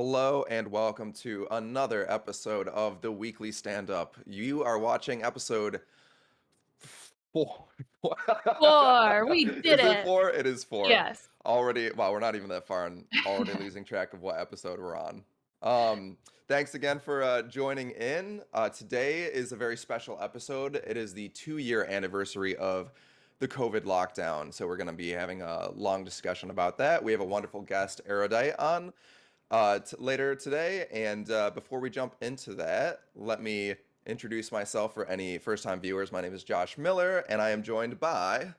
Hello and welcome to another episode of the Weekly Stand Up. You are watching episode four. We did Is it it. four? It is four. Yes. Already, wow, we're not even that far and already losing track of what episode we're on. Um, Thanks again for joining in. Today is a very special episode. It is the 2-year anniversary of the COVID lockdown. So we're going to be having a long discussion about that. We have a wonderful guest, Erudite, on later today. And before we jump into that, let me introduce myself for any first time viewers. My name is Josh Miller, and I am joined by.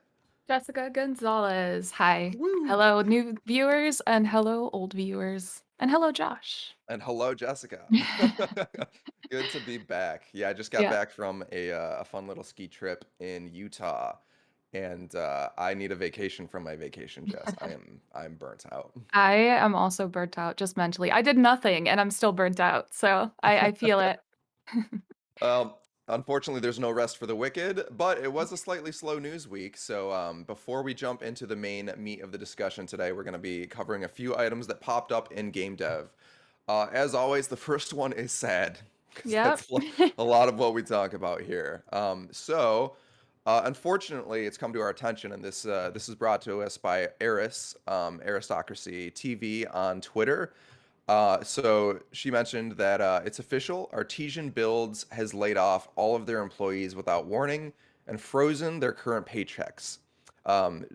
Jessica Gonzalez. Hi. Woo! Hello, new viewers, and hello, old viewers. And hello, Josh. And hello, Jessica. Good to be back. Yeah, I just got Yeah. back from a fun little ski trip in Utah, and I need a vacation from my vacation, Jess. I'm burnt out. I am also burnt out just mentally. I did nothing and I'm still burnt out. So I feel it. Um, Unfortunately, there's no rest for the wicked, but it was a slightly slow news week. So before we jump into the main meat of the discussion today, we're going to be covering a few items that popped up in game dev. As always, the first one is sad because Yep. that's a lot of what we talk about here. Unfortunately, it's come to our attention, and this is brought to us by Aristocracy TV on Twitter. So she mentioned that it's official. Artesian Builds has laid off all of their employees without warning and frozen their current paychecks.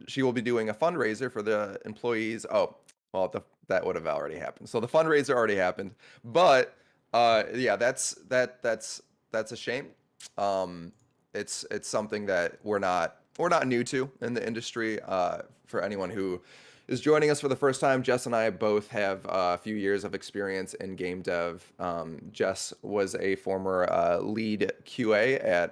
She will be doing a fundraiser for the employees. Oh, well, that would have already happened. So the fundraiser already happened, but yeah, that's a shame. Um, it's something that we're not new to in the industry. For anyone who is joining us for the first time, Jess and I both have a few years of experience in game dev. Jess was a former lead QA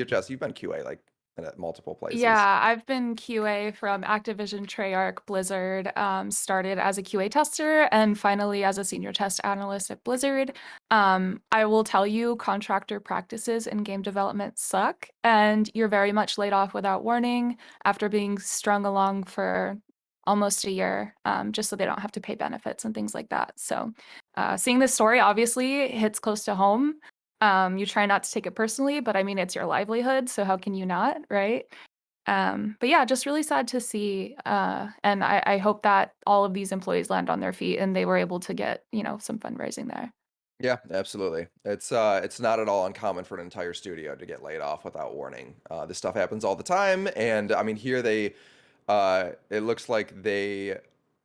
Jess, you've been QA like at multiple places. Yeah, I've been QA from Activision, Treyarch, Blizzard, started as a QA tester and finally as a senior test analyst at Blizzard. I will tell you, contractor practices in game development suck, and you're very much laid off without warning after being strung along for almost a year, just so they don't have to pay benefits and things like that. So, seeing this story obviously hits close to home. You try not to take it personally, but I mean, it's your livelihood, so how can you not, right? But yeah, just really sad to see. And I hope that all of these employees land on their feet and they were able to get, some fundraising there. Yeah, absolutely. It's not at all uncommon for an entire studio to get laid off without warning. This stuff happens all the time, and I mean here it looks like the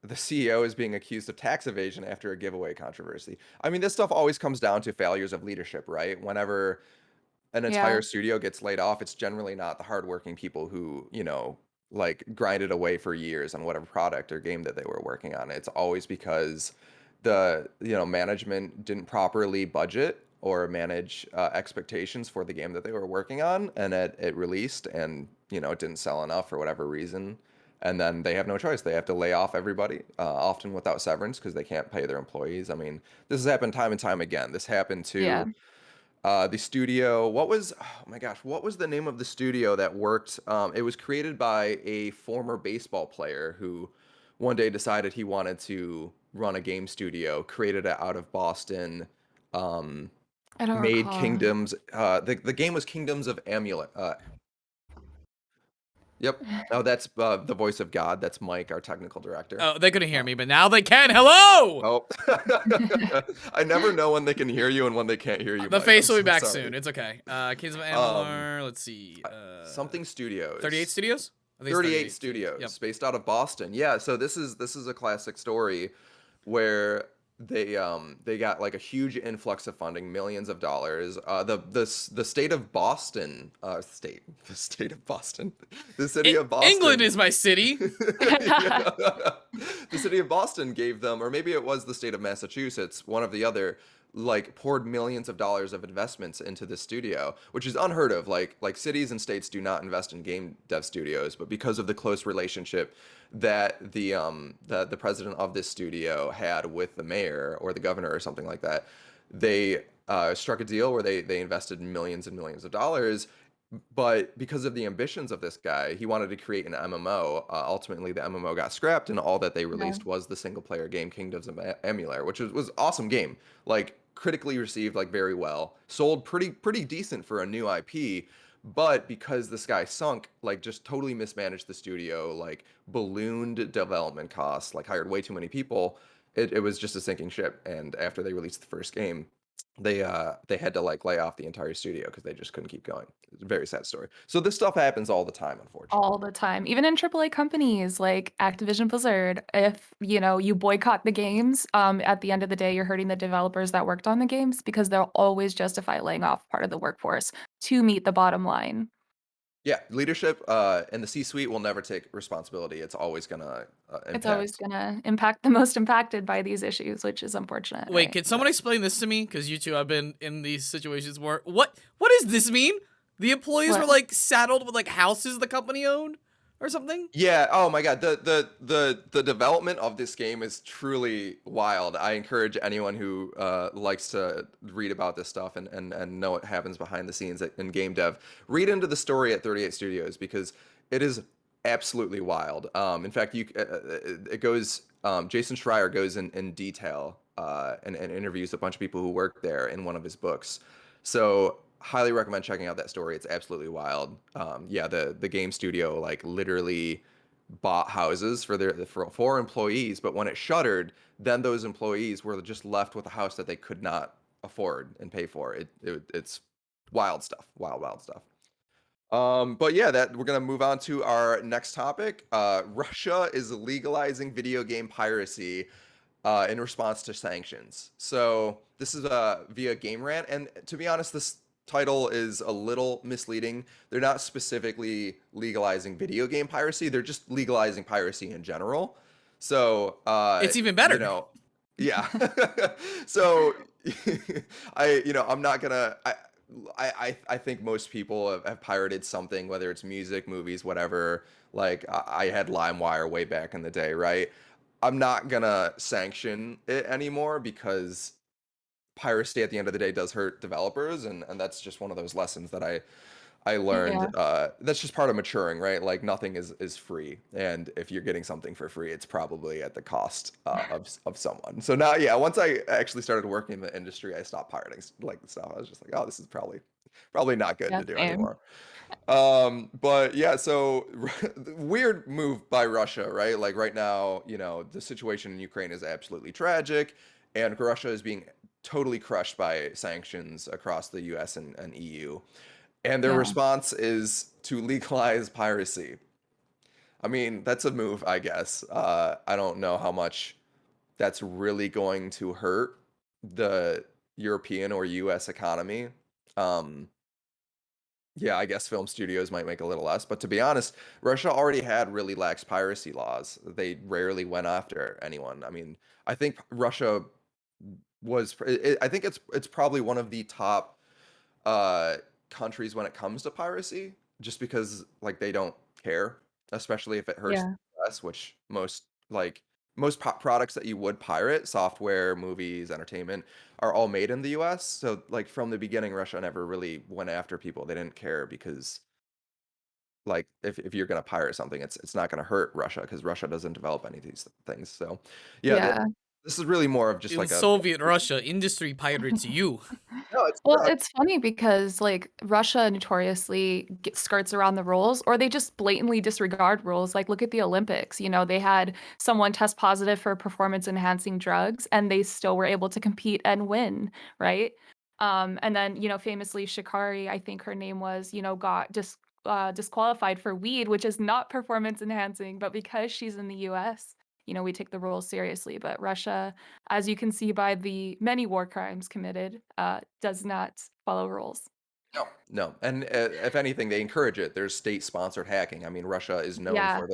CEO is being accused of tax evasion after a giveaway controversy. I mean, this stuff always comes down to failures of leadership, right? Whenever an Yeah. entire studio gets laid off, it's generally not the hardworking people who, like grinded away for years on whatever product or game that they were working on. It's always because management didn't properly budget or manage expectations for the game that they were working on, and it released and, it didn't sell enough for whatever reason. And then they have no choice. They have to lay off everybody, often without severance because they can't pay their employees. I mean, this has happened time and time again. This happened Yeah. to the studio. Oh my gosh, what was the name of the studio that worked? It was created by a former baseball player who one day decided he wanted to run a game studio, created it out of Boston, um, I don't made recall. Kingdoms. The game was Kingdoms of Amulet. Yep. Oh, that's the voice of God. That's Mike, our technical director. Oh, they couldn't hear Uh, me, but now they can. Hello! oh, I never know when they can hear you and when they can't hear you, The Mike. I'm face will so be back sorry. soon. It's okay. Kids of Um, Amalur. Let's see. Something 38 Studios. Studios? I think it's 38 Studios. Yep. Studios, based out of Boston. Yeah, so this is a classic story where they got like a huge influx of funding, millions of dollars. The state of Boston, the state of Boston, the city of England Boston. is my city. Yeah. The city of Boston gave them, or maybe it was the state of Massachusetts, one of the other, like poured millions of dollars of investments into the studio, which is unheard of. Like cities and states do not invest in game dev studios, but because of the close relationship that the president of this studio had with the mayor or the governor or something like that, they struck a deal where they invested millions and millions of dollars. But because of the ambitions of this guy, he wanted to create an MMO. Ultimately, the MMO got scrapped, and all that they Yeah. released was the single player game Kingdoms of Amular, which was awesome game. Like critically received, like very well, sold pretty decent for a new IP. But because this guy sunk, like just totally mismanaged the studio, like ballooned development costs, like hired way too many people, it was just a sinking ship. And after they released the first game, they had to like lay off the entire studio because they just couldn't keep going. It's a very sad story. So this stuff happens all the time, All unfortunately. the time. Even in AAA companies like Activision Blizzard, if, you boycott the games, at the end of the day, you're hurting the developers that worked on the games because they'll always justify laying off part of the workforce to meet the bottom line. Yeah, leadership and the C-suite will never take responsibility. It's always gonna It's always impact. gonna impact the most impacted by these issues, which is unfortunate, Wait, right? can someone explain this to me? Because you two have been in these situations where what does this mean? The employees were What? like saddled with like houses the company owned or something? Yeah. Oh my God. The development of this game is truly wild. I encourage anyone who likes to read about this stuff and know what happens behind the scenes in game dev. Read into the story at 38 Studios because it is absolutely wild. In fact, it goes. Jason Schreier goes in detail and interviews a bunch of people who work there in one of his books. So highly recommend checking out that story. It's absolutely wild. Yeah, the game studio like literally bought houses for employees, but when it shuttered, then those employees were just left with a house that they could not afford and pay for. It's wild stuff. Wild stuff. But yeah, that we're gonna move on to our next topic. Russia is legalizing video game piracy in response to sanctions. So this is via Game Rant, and to be honest, this title is a little misleading. They're not specifically legalizing video game piracy; they're just legalizing piracy in general. So, It's even better. yeah. So, I'm not gonna. I think most people have pirated something, whether it's music, movies, whatever. Like I had LimeWire way back in the day, right? I'm not gonna sanction it anymore because piracy at the end of the day does hurt developers, and that's just one of those lessons that I learned. Yeah. That's just part of maturing, right? Like nothing is free, and if you're getting something for free, it's probably at the cost of someone. So now, yeah, once I actually started working in the industry, I stopped pirating like stuff. I was just like, oh, this is probably not good Yeah, to do same. anymore. But yeah, so weird move by Russia, right? Like right now, the situation in Ukraine is absolutely tragic, and Russia is being totally crushed by sanctions across the US and EU. And their Yeah. response is to legalize piracy. I mean, that's a move, I guess. I don't know how much that's really going to hurt the European or US economy. Um, yeah, I guess film studios might make a little less, but to be honest, Russia already had really lax piracy laws. They rarely went after anyone. I mean, I think Russia I think it's probably one of the top uh countries when it comes to piracy, just because like they don't care, especially if it hurts Yeah. us, which most products that you would pirate, software, movies, entertainment, are all made in the US. So like from the beginning, Russia never really went after people. They didn't care because like if you're gonna pirate something, it's not gonna hurt Russia because Russia doesn't develop any of these things. So yeah, Yeah. this is really more of just In like a Soviet Russia, industry pirates you. no, it's Well, it's funny because like Russia notoriously skirts around the rules or they just blatantly disregard rules. Like look at the Olympics, they had someone test positive for performance enhancing drugs and they still were able to compete and win, right? And then, famously Shikari, I think her name was, got disqualified for weed, which is not performance enhancing, but because she's in the US, we take the rules seriously. But Russia, as you can see by the many war crimes committed, does not follow rules. no, and if anything, they encourage it. There's state-sponsored hacking. I mean, Russia is known Yeah, for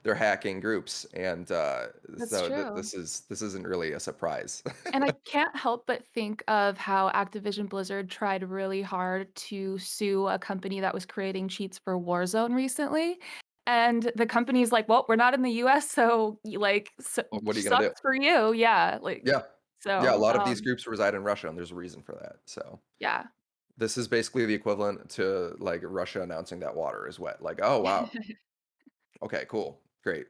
their hacking groups, and that's so true. this isn't really a surprise. And I can't help but think of how Activision Blizzard tried really hard to sue a company that was creating cheats for Warzone recently. And the company's like, well, we're not in the US, so What are you gonna do? sucks for you. Yeah. Yeah, yeah. A So, lot of these groups reside in Russia, and there's a reason for that. So yeah. This is basically the equivalent to like Russia announcing that water is wet. Like, oh wow. Okay, cool. Great.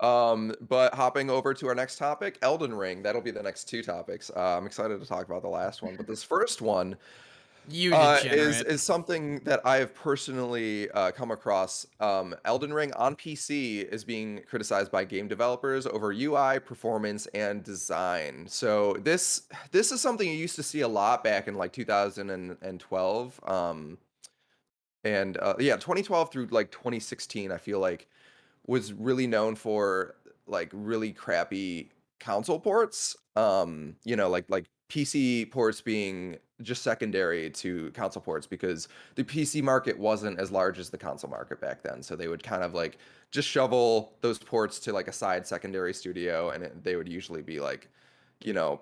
But hopping over to our next topic, Elden Ring. That'll be the next two topics. I'm excited to talk about the last one, but this first one You is degenerate. is something that I have personally come across. Elden Ring on PC is being criticized by game developers over UI, performance, and design. So this is something you used to see a lot back in like 2012. Yeah, 2012 through like 2016, I feel like was really known for like really crappy console ports. Like PC ports being just secondary to console ports because the PC market wasn't as large as the console market back then. So they would kind of like just shovel those ports to like a side secondary studio, and they would usually be like,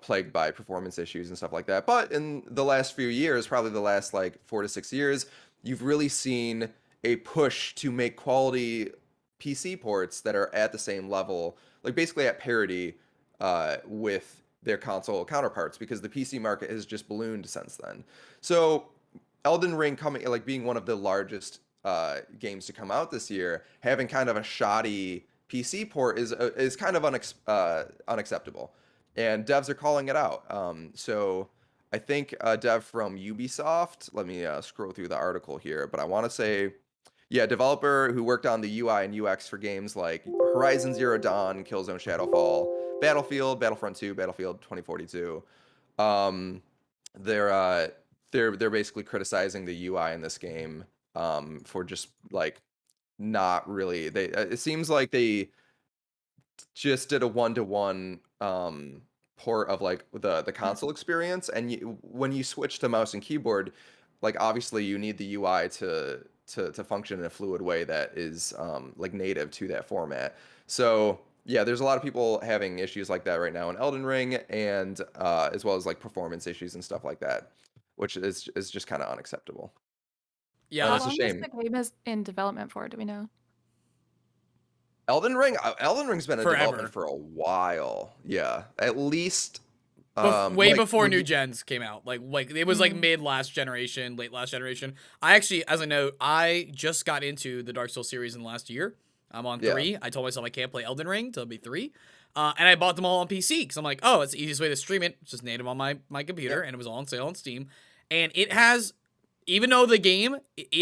plagued by performance issues and stuff like that. But in the last few years, probably the last like 4 to 6 years, you've really seen a push to make quality PC ports that are at the same level, like basically at parity with their console counterparts, because the PC market has just ballooned since then. So Elden Ring coming like being one of the largest games to come out this year, having kind of a shoddy PC port is kind of unacceptable, and devs are calling it out. So I think a dev from Ubisoft. Let me scroll through the article here, but I want to say, yeah, developer who worked on the UI and UX for games like Horizon Zero Dawn, Killzone Shadowfall, Battlefield, Battlefront 2, Battlefield 2042. Um, they're uh, they're basically criticizing the UI in this game for just like not really. It seems like they just did a one-to-one port of like the console experience, and when you switch to mouse and keyboard, like obviously you need the UI to function in a fluid way that is like native to that format. So yeah, there's a lot of people having issues like that right now in Elden Ring, and as well as like performance issues and stuff like that, which is just kind of unacceptable, and Yeah, How it's a long is shame. the game is in development for? Do we know? Elden Ring's been in development forever. for a while. Yeah, at least Way like before new gens came out. Like it was like Mm. mid last generation, late last generation. I actually, as a note, I just got into the Dark Souls series in the last year. I'm on yeah. 3. I told myself I can't play Elden Ring till it'll be 3. And I bought them all on PC because I'm like, oh, it's the easiest way to stream it. It's just native on my computer, Yep. and it was all on sale on Steam. And it has, even though the game,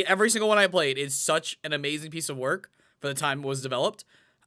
every single one I played is such an amazing piece of work for the time it was developed.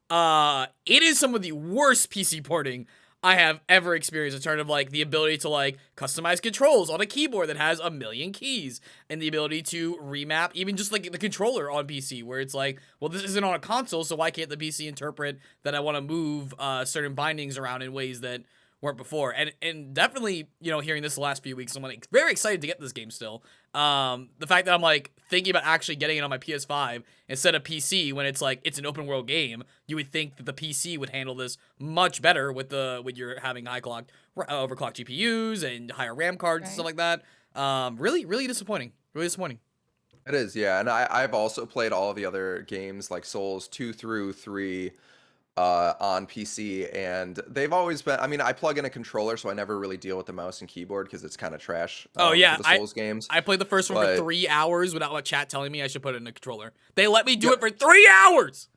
It is some of the worst PC porting I have ever experienced in terms of like the ability to like customize controls on a keyboard that has a million keys, and the ability to remap even just like the controller on PC, where it's like, well, this isn't on a console, so why can't the PC interpret that I want to move certain bindings around in ways that weren't before? And definitely, hearing this the last few weeks, I'm like very excited to get this game still. The fact that I'm like thinking about actually getting it on my PS5 instead of PC, when it's like it's an open world game, you would think that the PC would handle this much better with you're having overclocked GPUs and higher RAM cards and stuff Right. like that. Really, really disappointing. Really disappointing. It is, yeah. And I've also played all of the other games like Souls 2 through 3 on PC, and they've always been, I mean, I plug in a controller, so I never really deal with the mouse and keyboard because it's kind of trash Oh for yeah, the I Souls games. I played the first one for But 3 hours without my chat telling me I should put it in a controller. They let me do yep. it for 3 hours.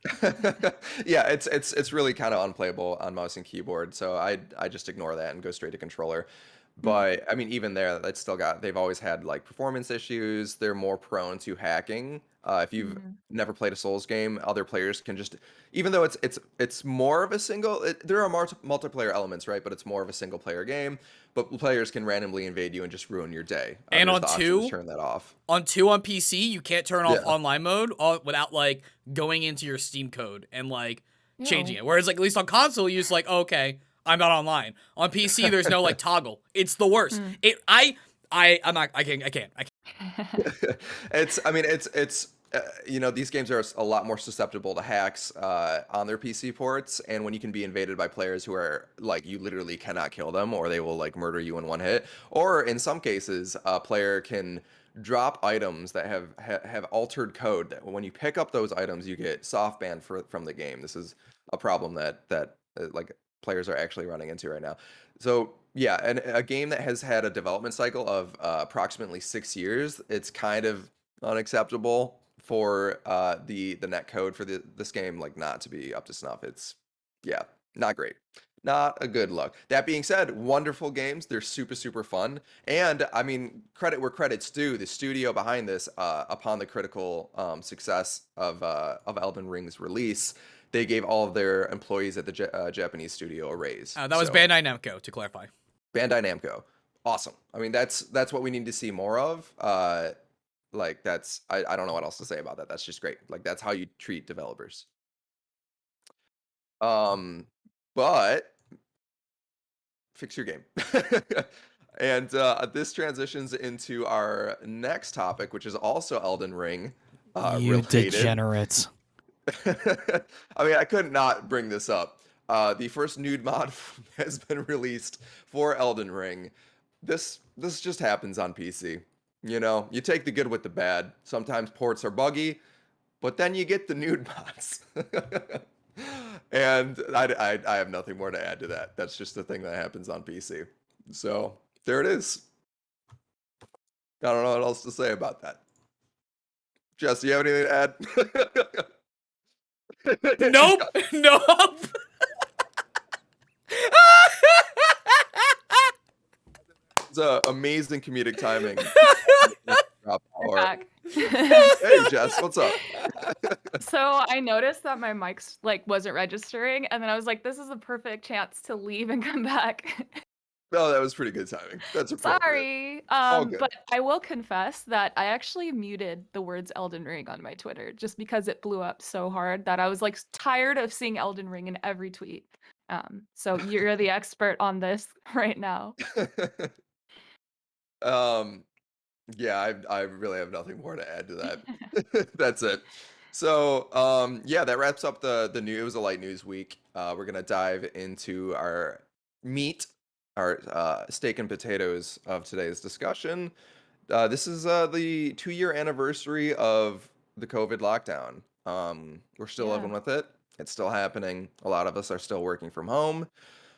Yeah, it's really kind of unplayable on mouse and keyboard, so I just ignore that and go straight to controller. Mm. But I mean, even there, they've always had like performance issues. They're more prone to hacking. If you've Mm. never played a Souls game, other players can just, even though it's more of a there are multiplayer elements, right? But it's more of a single player game. But players can randomly invade you and just ruin your day. And There's on the option to 2, turn that off. on PC, you can't turn off Yeah. online mode without like going into your Steam code and like changing Ew. it. Whereas like at least on console, you just like, oh, okay, I'm not online. On PC, there's no like toggle. It's the worst. Mm. I'm not. I can't. I mean, these games are a lot more susceptible to hacks on their PC ports, and when you can be invaded by players who are like, you literally cannot kill them, or they will like murder you in one hit, or in some cases, a player can drop items that have altered code that when you pick up those items, you get soft banned from the game. This is a problem that like players are actually running into right now. So Yeah, and a game that has had a development cycle of approximately 6 years, it's kind of unacceptable for the net code for this game like not to be up to snuff. It's yeah, not great. Not a good look. That being said, wonderful games. They're super, super fun. And I mean, credit where credit's due. The studio behind this, upon the critical success of Elden Ring's release, they gave all of their employees at the Japanese studio a raise. That was So Bandai Namco, to clarify. Bandai Namco. Awesome. I mean, that's what we need to see more of. Like that's I don't know what else to say about that. That's just great. Like that's how you treat developers. Um, but fix your game. And this transitions into our next topic, which is also Elden Ring You related. degenerates. I mean, I could not bring this up. The first nude mod has been released for Elden Ring. This just happens on PC. You know, you take the good with the bad. Sometimes ports are buggy, but then you get the nude mods. And I have nothing more to add to that. That's just the thing that happens on PC. So there it is. I don't know what else to say about that. Jess, do you have anything to add? Nope. Nope. It's amazing comedic timing. Drop We're our- back. Hey Jess, what's up? So I noticed that my mic's like wasn't registering, and then I was like, "This is a perfect chance to leave and come back." No, that was pretty good timing. That's appropriate. Sorry. All good. But I will confess that I actually muted the words Elden Ring on my Twitter just because it blew up so hard that I was like tired of seeing Elden Ring in every tweet. So you're the expert on this right now. um, yeah, I really have nothing more to add to that. That's it. So, yeah, that wraps up the news. It was a light news week. We're gonna dive into our meat, our steak and potatoes of today's discussion. This is the 2-year anniversary of the COVID lockdown. We're still Yeah. living with it. It's still happening. A lot of us are still working from home.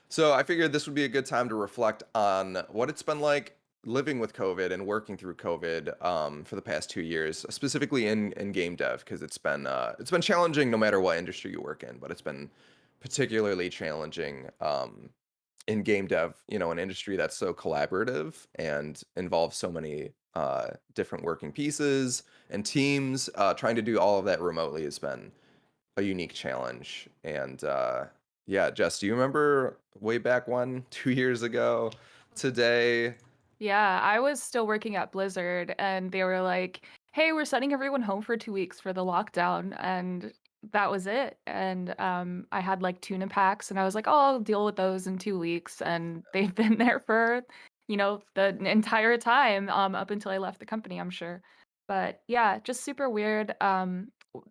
So I figured this would be a good time to reflect on what it's been like living with COVID and working through COVID for the past 2 years, specifically in game dev, because it's been challenging no matter what industry you work in, but it's been particularly challenging in game dev, you know, an industry that's so collaborative and involves so many different working pieces and teams. Trying to do all of that remotely has been a unique challenge. And yeah, Jess, do you remember way back when, 2 years ago today? Yeah, I was still working at Blizzard and they were like, "Hey, we're sending everyone home for 2 weeks for the lockdown." And that was it. And I had like tuna packs and I was like, "Oh, I'll deal with those in 2 weeks." And they've been there for, the entire time, up until I left the company, I'm sure. But yeah, just super weird.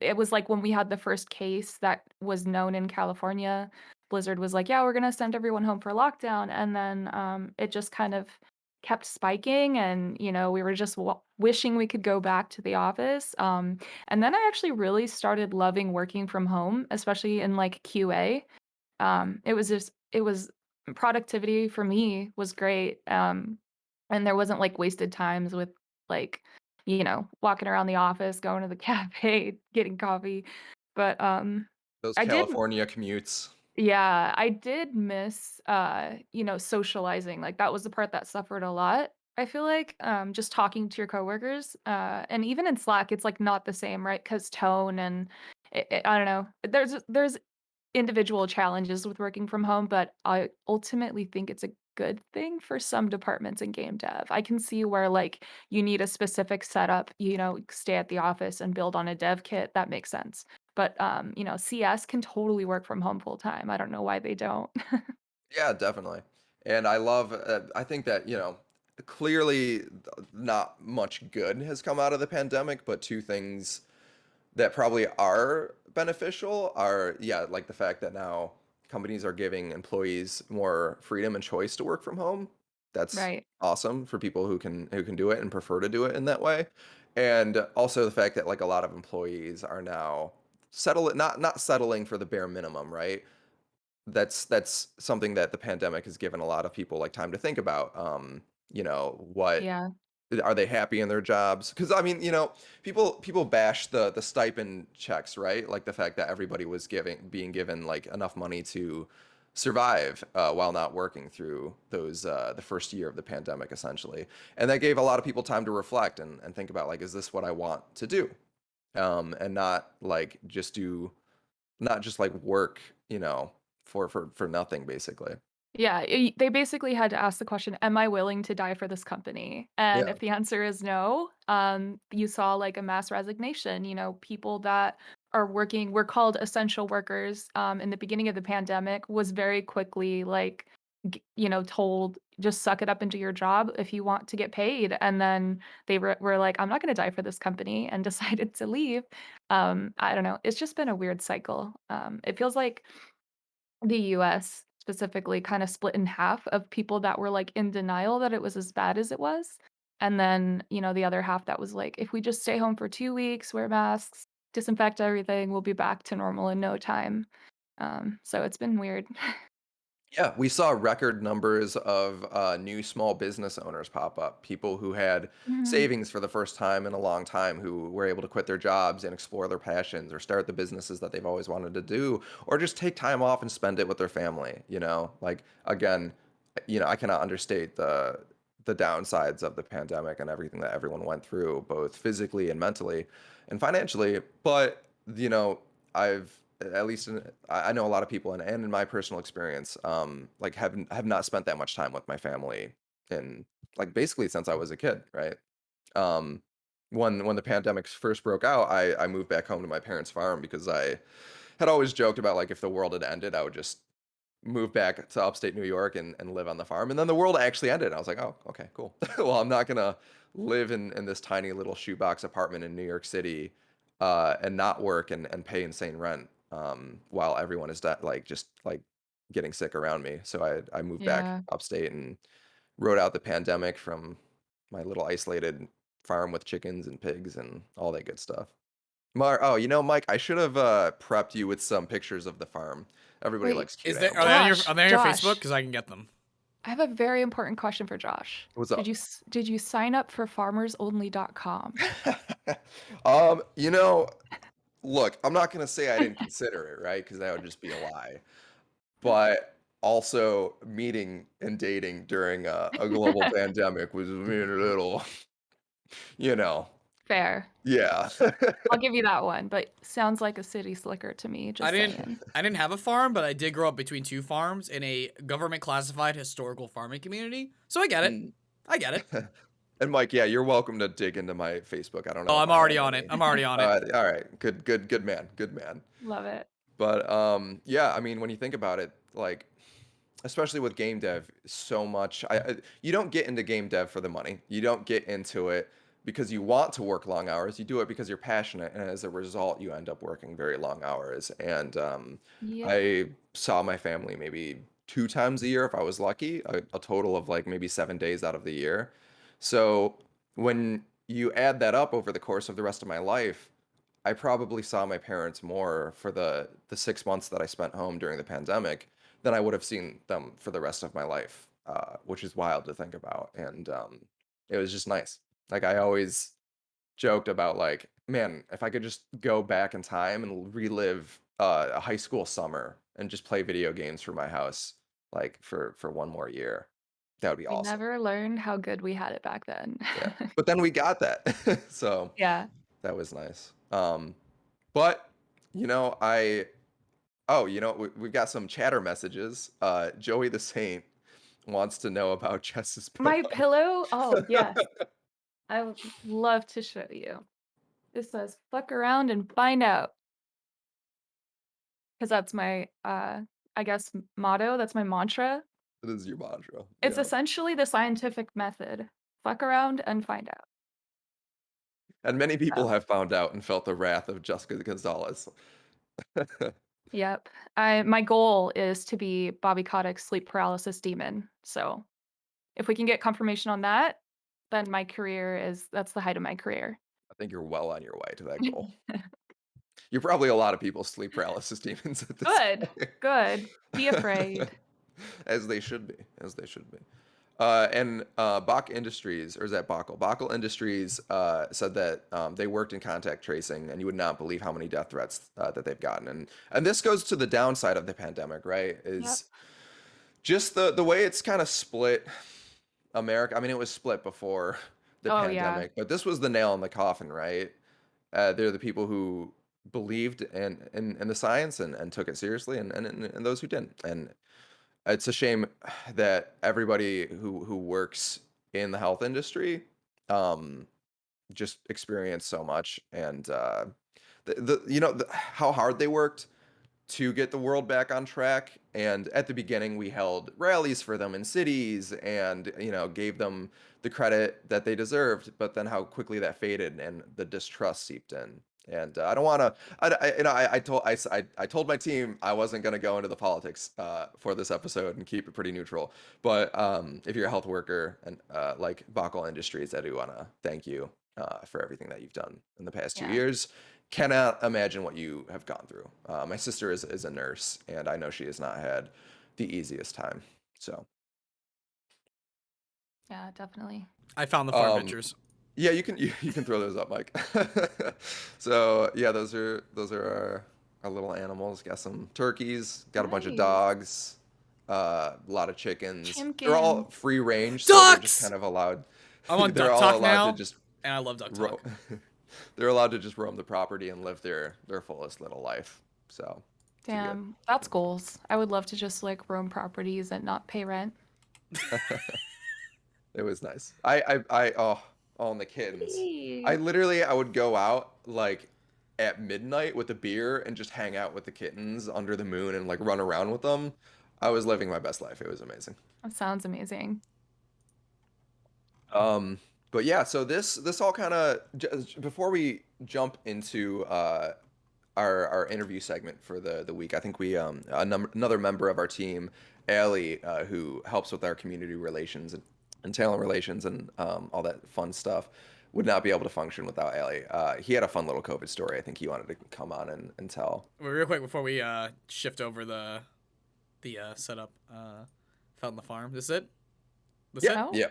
It was like when we had the first case that was known in California, Blizzard was like, "Yeah, we're gonna send everyone home for lockdown." And then it just kind of kept spiking and we were just wishing we could go back to the office, and then I actually really started loving working from home, especially in like QA. It was productivity for me was great, and there wasn't like wasted times with like walking around the office, going to the cafe, getting coffee. But Those I did California commutes. yeah, I did miss, socializing. Like that was the part that suffered a lot. I feel like just talking to your coworkers, and even in Slack, it's like not the same, right? Because tone and I don't know. There's individual challenges with working from home, but I ultimately think it's a good thing for some departments in game dev. I can see where like you need a specific setup, stay at the office and build on a dev kit. That makes sense. But CS can totally work from home full time. I don't know why they don't. Yeah, definitely. And I think that, you know, clearly not much good has come out of the pandemic, but two things that probably are beneficial are, yeah, like the fact that now companies are giving employees more freedom and choice to work from home. That's Right. awesome for people who can do it and prefer to do it in that way. And also the fact that like a lot of employees are now not settling for the bare minimum, right? that's something that the pandemic has given a lot of people like time to think about. What Yeah. are they happy in their jobs? Because I mean, people bash the stipend checks, right? Like the fact that everybody was being given like enough money to survive while not working through those the first year of the pandemic, essentially, and that gave a lot of people time to reflect and think about like, is this what I want to do? And not just like work, for nothing, basically. Yeah, they basically had to ask the question, "Am I willing to die for this company?" And Yeah. if the answer is no, you saw like a mass resignation. People that are working were called essential workers in the beginning of the pandemic was very quickly like told just suck it up into your job if you want to get paid, and then they were like, "I'm not going to die for this company," and decided to leave. I don't know. It's just been a weird cycle. It feels like the US specifically kinda split in half of people that were, like, in denial that it was as bad as it was, and then, the other half that was like, "If we just stay home for 2 weeks, wear masks, disinfect everything, we'll be back to normal in no time." So it's been weird. Yeah, we saw record numbers of new small business owners pop up. People who had Mhm. savings for the first time in a long time, who were able to quit their jobs and explore their passions or start the businesses that they've always wanted to do, or just take time off and spend it with their family. Like again, I cannot understate the downsides of the pandemic and everything that everyone went through, both physically and mentally and financially. But I've at least I know a lot of people, and in my personal experience, like have not spent that much time with my family in like basically since I was a kid, right? Um, when the pandemic first broke out, I moved back home to my parents' farm because I had always joked about like if the world had ended, I would just move back to upstate New York and live on the farm. And then the world actually ended. I was like, oh, okay, cool. Well, I'm not gonna live in this tiny little shoebox apartment in New York City and not work and pay insane rent while everyone is like just like getting sick around me. So I moved back Yeah. upstate and rode out the pandemic from my little isolated farm with chickens and pigs and all that good stuff. Oh, Mike, I should have prepped you with some pictures of the farm. Everybody Wait, likes cute Are they on animals. your Josh, Facebook? Josh, Because I can get them. I have a very important question for Josh. What's Did you up? s did you sign up for farmersonly.com? um, you know, Look, I'm not gonna say I didn't consider it, right? Because that would just be a lie. But also, meeting and dating during a global pandemic was a little, you know, Fair. yeah. I'll give you that one, but sounds like a city slicker to me, I just didn't saying. I didn't have a farm, but I did grow up between two farms in a government classified historical farming community. So I get it. Mm. I get it. And Mike, yeah, you're welcome to dig into my Facebook. I don't know Oh, if I'm I already have on it. any. I'm already on it. All right, good man, good man. Love it. But yeah, I mean, when you think about it, like especially with game dev, so much you don't get into game dev for the money. You don't get into it because you want to work long hours. You do it because you're passionate, and as a result, you end up working very long hours. And Yep. I saw my family maybe 2 times a year if I was lucky, a total of like maybe 7 days out of the year. So when you add that up over the course of the rest of my life, I probably saw my parents more for the 6 months that I spent home during the pandemic than I would have seen them for the rest of my life, which is wild to think about. And it was just nice. Like I always joked about, like, man, if I could just go back in time and relive a high school summer and just play video games for my house, like for one more year, that would be We awesome. never learned how good we had it back then. Yeah, but then we got that, so Yeah. that was nice. But I we've got some chatter messages. Joey the Saint wants to know about Jess's My pillow. pillow? Oh, yes. I would love to show you. It says, "Fuck around and find out," because that's my, I guess, motto, that's my mantra. It is your mantra. It's Yeah. essentially the scientific method. Fuck around and find out. And many people So, have found out and felt the wrath of Jessica Gonzalez. yep. My goal is to be Bobby Kotick's sleep paralysis demon, so if we can get confirmation on that, then that's the height of my career. I think you're well on your way to that goal. You're probably a lot of people's sleep paralysis demons at this Good, point. good. Be afraid. As they should be, as they should be. And Bach Industries, or is that Bachel? Bachel Industries said that they worked in contact tracing, and you would not believe how many death threats that they've gotten. And this goes to the downside of the pandemic, right? Yep. Is just the way it's kind of split America. I mean, it was split before the Oh, yeah. pandemic, but this was the nail in the coffin, right? They're the people who believed in the science and took it seriously, and those who didn't. And it's a shame that everybody who works in the health industry um, just experienced so much, and how hard they worked to get the world back on track. And at the beginning, we held rallies for them in cities and, gave them the credit that they deserved. But then how quickly that faded and the distrust seeped in. And I don't want to, I told my team I wasn't going to go into the politics for this episode and keep it pretty neutral. But if you're a health worker and like Bachel Industries, I do want to thank you for everything that you've done in the past 2 Yeah. years. Cannot imagine what you have gone through. My sister is a nurse, and I know she has not had the easiest time. So, Yeah, definitely. I found the farm um, pictures. yeah, you can throw those up, Mike. So yeah, those are our little animals. Got some turkeys. Got a bunch of Nice. dogs. A lot of chickens. They're all Chimkins. free range, so they're just Ducks! kind of allowed. I'm on They're Duck all Talk allowed to now, just and I love Duck ro- Talk. they're allowed to just roam the property and live their fullest little life. So too good. Damn, that's goals. I would love to just like roam properties and not pay rent. It was nice. And the kittens. Kitty. I would go out like at midnight with a beer and just hang out with the kittens under the moon and like run around with them. I was living my best life. It was amazing. That sounds amazing. But yeah, so this all kind of before we jump into our interview segment for the week, I think we another member of our team, Allie, who helps with our community relations and talent relations and all that fun stuff, would not be able to function without Allie. He had a fun little COVID story. I think he wanted to come on and tell. Well, real quick before we shift over the setup, found the farm. This is it. This Yeah, Oh. yeah,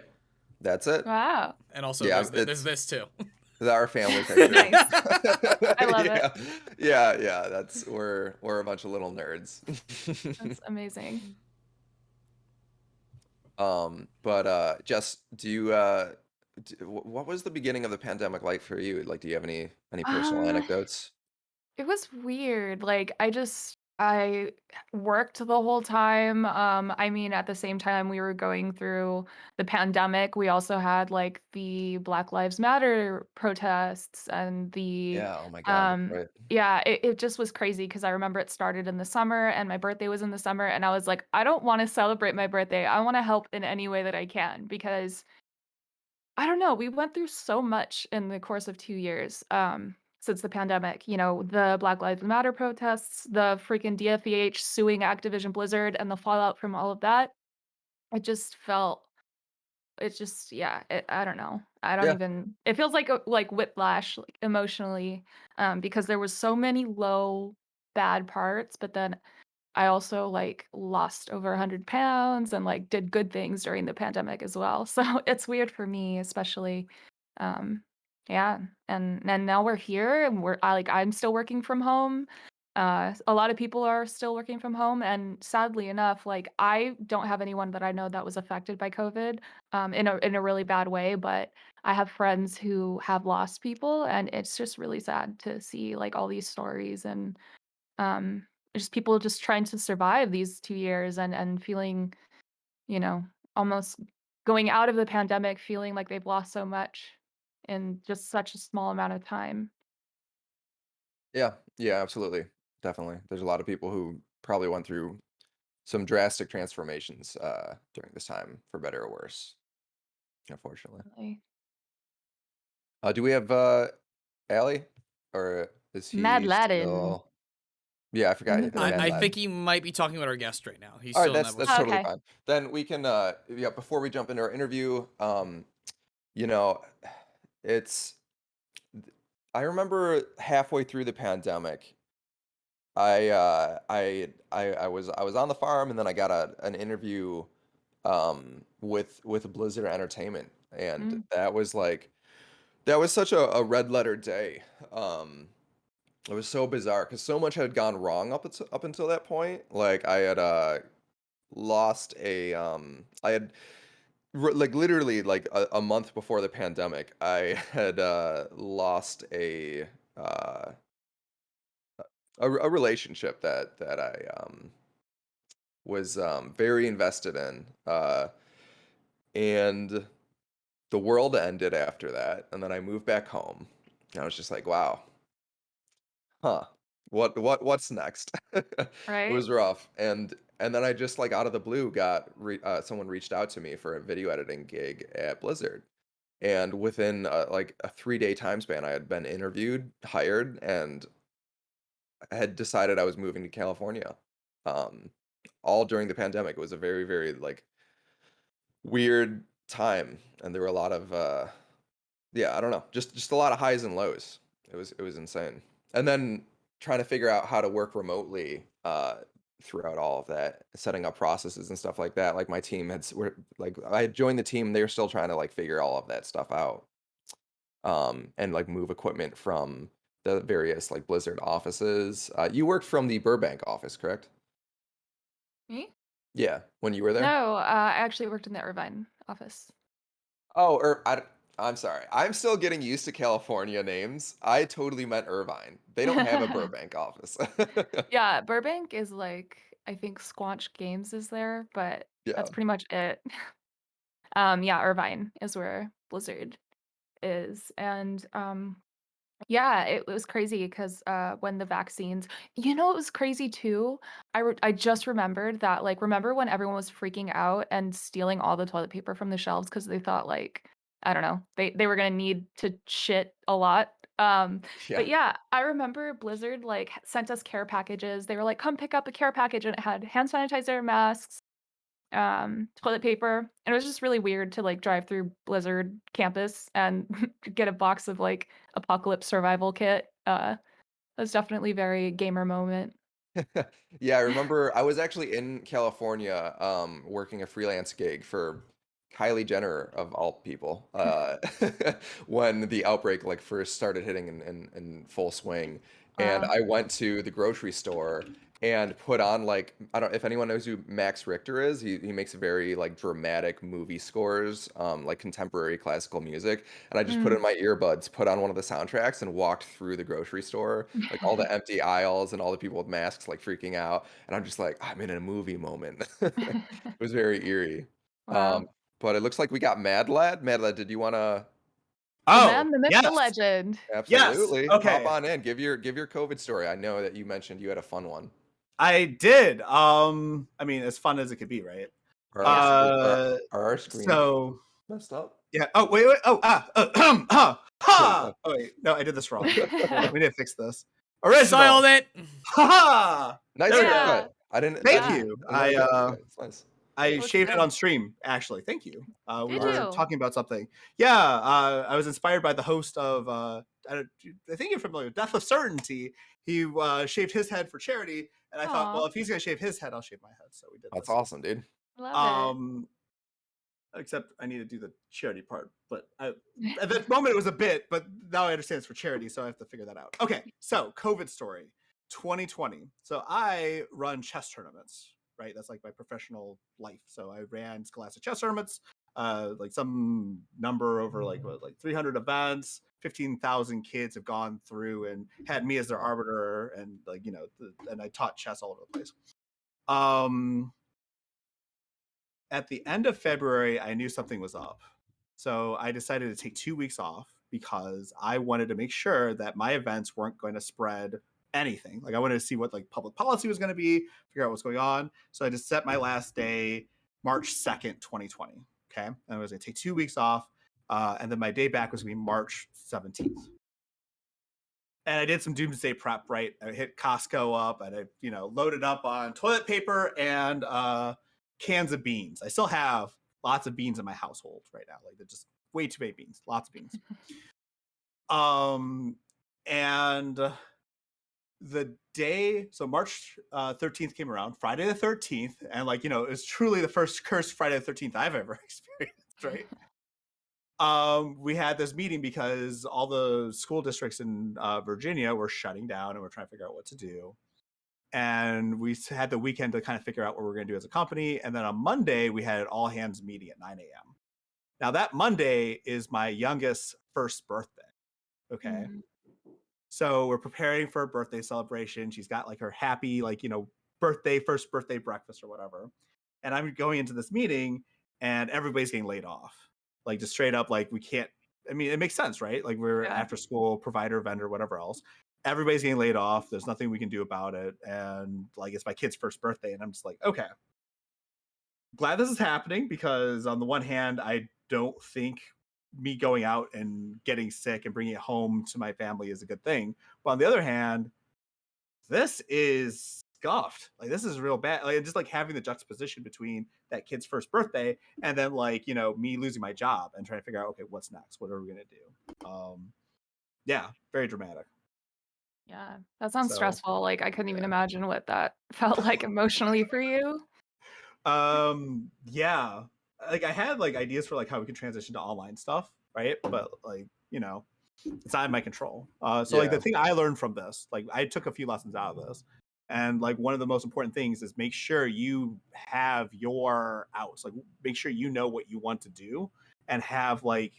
that's it. Wow. And also Yeah, there's this too. Our family picture. Nice. I love it. Yeah. That's we're a bunch of little nerds. That's amazing. But Jess, do you what was the beginning of the pandemic like for you? Like, do you have any personal Um, anecdotes? it was weird. Like I worked the whole time. I mean, at the same time we were going through the pandemic, we also had like the Black Lives Matter protests and the Yeah. Oh my God, that's right. yeah, it just was crazy because I remember it started in the summer and my birthday was in the summer and I was like, I don't want to celebrate my birthday. I want to help in any way that I can because I don't know. We went through so much in the course of 2 years, since the pandemic. You know, the Black Lives Matter protests, the freaking DFEH suing Activision Blizzard, and the fallout from all of that. It just felt, yeah. I don't know. I don't Yeah. even. It feels like like whiplash, like emotionally, because there was so many low, bad parts, but then I also, like, lost over 100 pounds and, like, did good things during the pandemic as well. So it's weird for me, especially, um, yeah, and now we're here and I'm still working from home. A lot of people are still working from home, and sadly enough, like, I don't have anyone that I know that was affected by COVID, in a really bad way, but I have friends who have lost people, and it's just really sad to see, like, all these stories and um, just people just trying to survive these 2 years and feeling, you know, almost going out of the pandemic feeling like they've lost so much in just such a small amount of time. Yeah. Yeah. Absolutely. Definitely. There's a lot of people who probably went through some drastic transformations during this time, for better or worse. Unfortunately. Really. Do we have Allie, or is Mad he Latin still? Yeah, I forgot. in I the think Mad I Lad. think he might be talking about our guest right now. He's All right, still in that's that voice Oh, chat. totally okay. fine. Then we can yeah, before we jump into our interview, you know, it's I remember halfway through the pandemic, I was on the farm, and then I got an interview with Blizzard Entertainment, and Mm. that was such a red letter day. Um, it was so bizarre because so much had gone wrong up until that point. Like I had lost I had like literally like a month before the pandemic, I had lost uh a relationship that I was very invested in, and the world ended after that, and then I moved back home, and I was just like, wow, huh, what's next? It Right? was rough, and then I just like out of the blue someone reached out to me for a video editing gig at Blizzard. And within like a 3-day time span, I had been interviewed, hired, and I had decided I was moving to California. Um, all during the pandemic. It was a very, very like weird time, and there were a lot of yeah, I don't know, just a lot of highs and lows. It was insane. And then trying to figure out how to work remotely throughout all of that, setting up processes and stuff like that. Like my team were like I had joined the team, they were still trying to like figure all of that stuff out. And like move equipment from the various like Blizzard offices. You worked from the Burbank office, correct? Me? Yeah, when you were there? No, I actually worked in the Irvine office. Oh, I'm sorry. I'm still getting used to California names. I totally meant Irvine. They don't have a Burbank office. Yeah, Burbank is like, I think Squanch Games is there, but Yeah. that's pretty much it. Yeah, Irvine is where Blizzard is. And yeah, it was crazy because when the vaccines, it was crazy too. I just remembered that, like, remember when everyone was freaking out and stealing all the toilet paper from the shelves because they thought, like, I don't know, they were gonna need to shit a lot. Yeah. But yeah, I remember Blizzard like sent us care packages. They were like, "Come pick up a care package," and it had hand sanitizer, masks, toilet paper, and it was just really weird to like drive through Blizzard campus and get a box of like Apocalypse Survival Kit. That's definitely very gamer moment. Yeah, I remember I was actually in California working a freelance gig for Kylie Jenner of all people when the outbreak like first started hitting in full swing. And Wow. I went to the grocery store and put on like I don't if anyone knows who Max Richter is. He makes very like dramatic movie scores, like contemporary classical music. And I just put Mm. in my earbuds, put on one of the soundtracks, and walked through the grocery store, like all the empty aisles and all the people with masks like freaking out. And I'm just like, I'm in a movie moment. It was very eerie. Wow. Um, but it looks like we got Mad Lad. Mad Lad, did you want to The Oh, man, the myth, the yes. legend. Yes. absolutely hop Okay. on in? Give your COVID story. I know that you mentioned you had a fun one. I did. I mean, as fun as it could be, right? Are Uh our screens so messed up? yeah. Oh, wait. Oh, There you ha. go. Oh, wait. No, I did this wrong. Hold on, we need to fix this. Original. Styled it. Ha ha. Nice There we Yeah. go. haircut. I didn't. I Thank didn't. Yeah. you. I never got to see it. It's nice. I Looks shaved it good. on stream, actually. Thank you. We Did Nice. were you? talking about something. Yeah, I was inspired by the host of, I think you're familiar with Death of Certainty. He shaved his head for charity, and I thought, Aw, well, if he's going to shave his head, I'll shave my head. So we did That's this. awesome, dude. love Um, except I need to do the charity part. But at that moment, it was a bit, but now I understand it's for charity, so I have to figure that out. Okay, so COVID story 2020. So I run chess tournaments, right? That's like my professional life. So I ran Scholastic chess tournaments, like some number over like 300 events. 15,000 kids have gone through and had me as their arbiter, and and I taught chess all over the place. At the end of February, I knew something was up. So I decided to take 2 weeks off because I wanted to make sure that my events weren't going to spread anything. Like I wanted to see what like public policy was going to be, figure out what's going on. So I just set my last day March 2nd, 2020. Okay. And I was going to take 2 weeks off. And then my day back was going to be March 17th. And I did some doomsday prep, right? I hit Costco up and I, loaded up on toilet paper and cans of beans. I still have lots of beans in my household right now. Like they're just way too many beans, lots of beans. And the day, so March 13th came around, Friday the 13th, and like, it was truly the first cursed Friday the 13th I've ever experienced, right? We had this meeting because all the school districts in Virginia were shutting down and we're trying to figure out what to do. And we had the weekend to kind of figure out what we're going to do as a company. And then on Monday, we had an all hands meeting at 9 a.m. Now, that Monday is my youngest first birthday. Okay. Mm. So we're preparing for a birthday celebration. She's got like her happy, like, first birthday breakfast or whatever. And I'm going into this meeting and everybody's getting laid off. Like, just straight up, like, we can't, I mean, it makes sense, right? Like, we're Yeah. after school provider, vendor, whatever else. Everybody's getting laid off. There's nothing we can do about it. And like, it's my kid's first birthday. And I'm just like, okay, glad this is happening because on the one hand, I don't think me going out and getting sick and bringing it home to my family is a good thing. But on the other hand, this is scuffed. Like, this is real bad. Like, just like having the juxtaposition between that kid's first birthday and then like, me losing my job and trying to figure out, okay, what's next? What are we going to do? Yeah, very dramatic. Yeah, that sounds So, stressful. Like, I couldn't even yeah. imagine what that felt like emotionally for you. Yeah. Like, I had like ideas for like how we could transition to online stuff, right? But like, it's not in my control. So like, Yeah. the thing I learned from this, like, I took a few lessons out of this. And like, one of the most important things is make sure you have your outs. Like, make sure you know what you want to do and have like,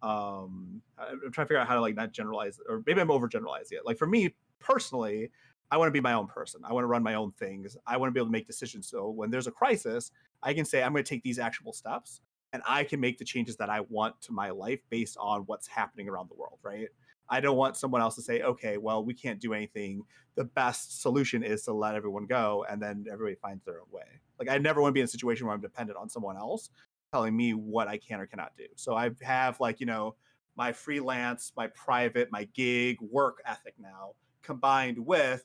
I'm trying to figure out how to like not generalize, or maybe I'm overgeneralizing it. Like, for me personally, I want to be my own person. I want to run my own things. I want to be able to make decisions. So when there's a crisis, I can say I'm going to take these actionable steps and I can make the changes that I want to my life based on what's happening around the world, right? I don't want someone else to say, okay, well, we can't do anything. The best solution is to let everyone go and then everybody finds their own way. Like, I never want to be in a situation where I'm dependent on someone else telling me what I can or cannot do. So I have like, my freelance, my private, my gig work ethic now combined with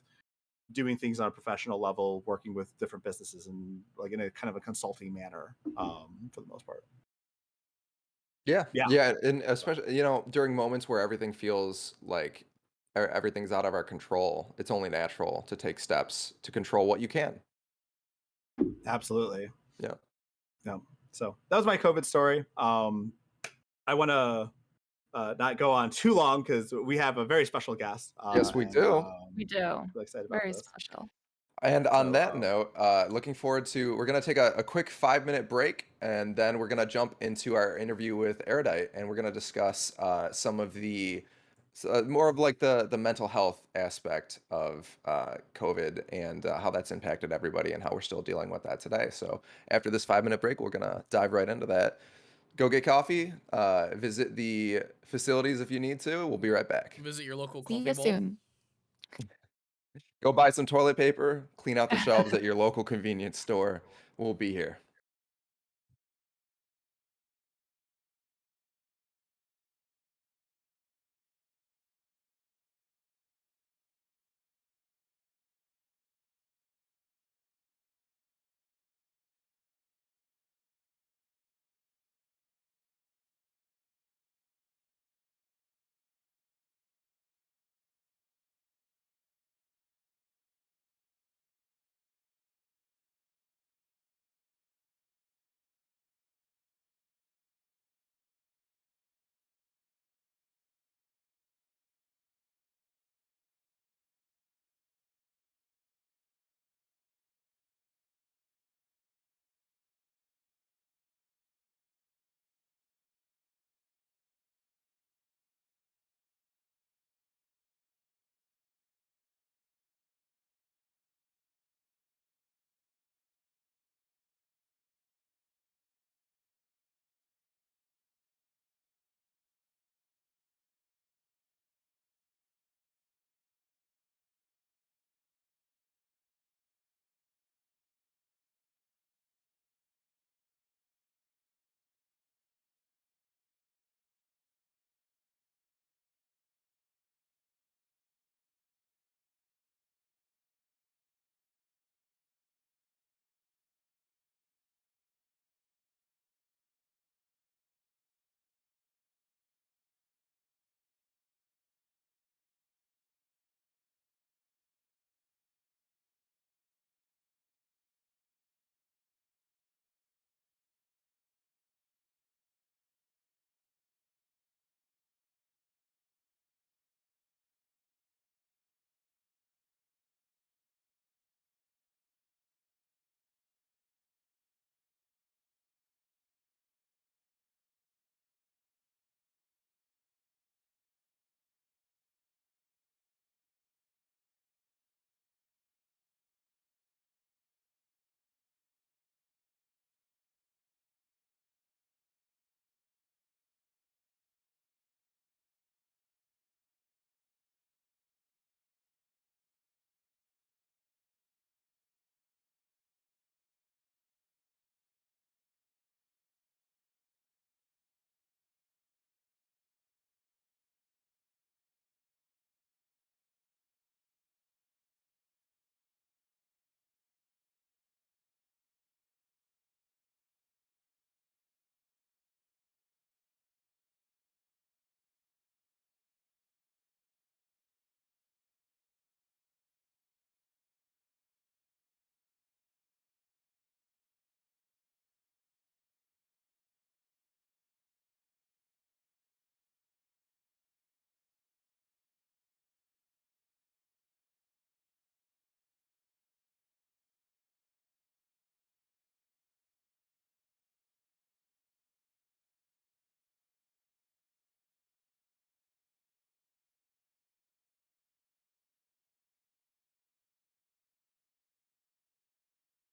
doing things on a professional level, working with different businesses and like in a kind of a consulting manner, for the most part. Yeah. Yeah. Yeah, and especially, during moments where everything feels like everything's out of our control, it's only natural to take steps to control what you can. Absolutely. Yeah. Yeah. So that was my COVID story. I want to not go on too long because we have a very special guest. Yes, we do. We do. Really excited about Very this. special. And on So, that note, looking forward to, we're going to take a quick 5-minute break, and then we're going to jump into our interview with Erudite, and we're going to discuss some of the, more of like the mental health aspect of COVID and how that's impacted everybody and how we're still dealing with that today. So after this 5-minute break, we're going to dive right into that. Go get coffee, visit the facilities if you need to. We'll be right back. Visit your local See coffee you bowl. soon. Go buy some toilet paper, clean out the shelves at your local convenience store. We'll be here.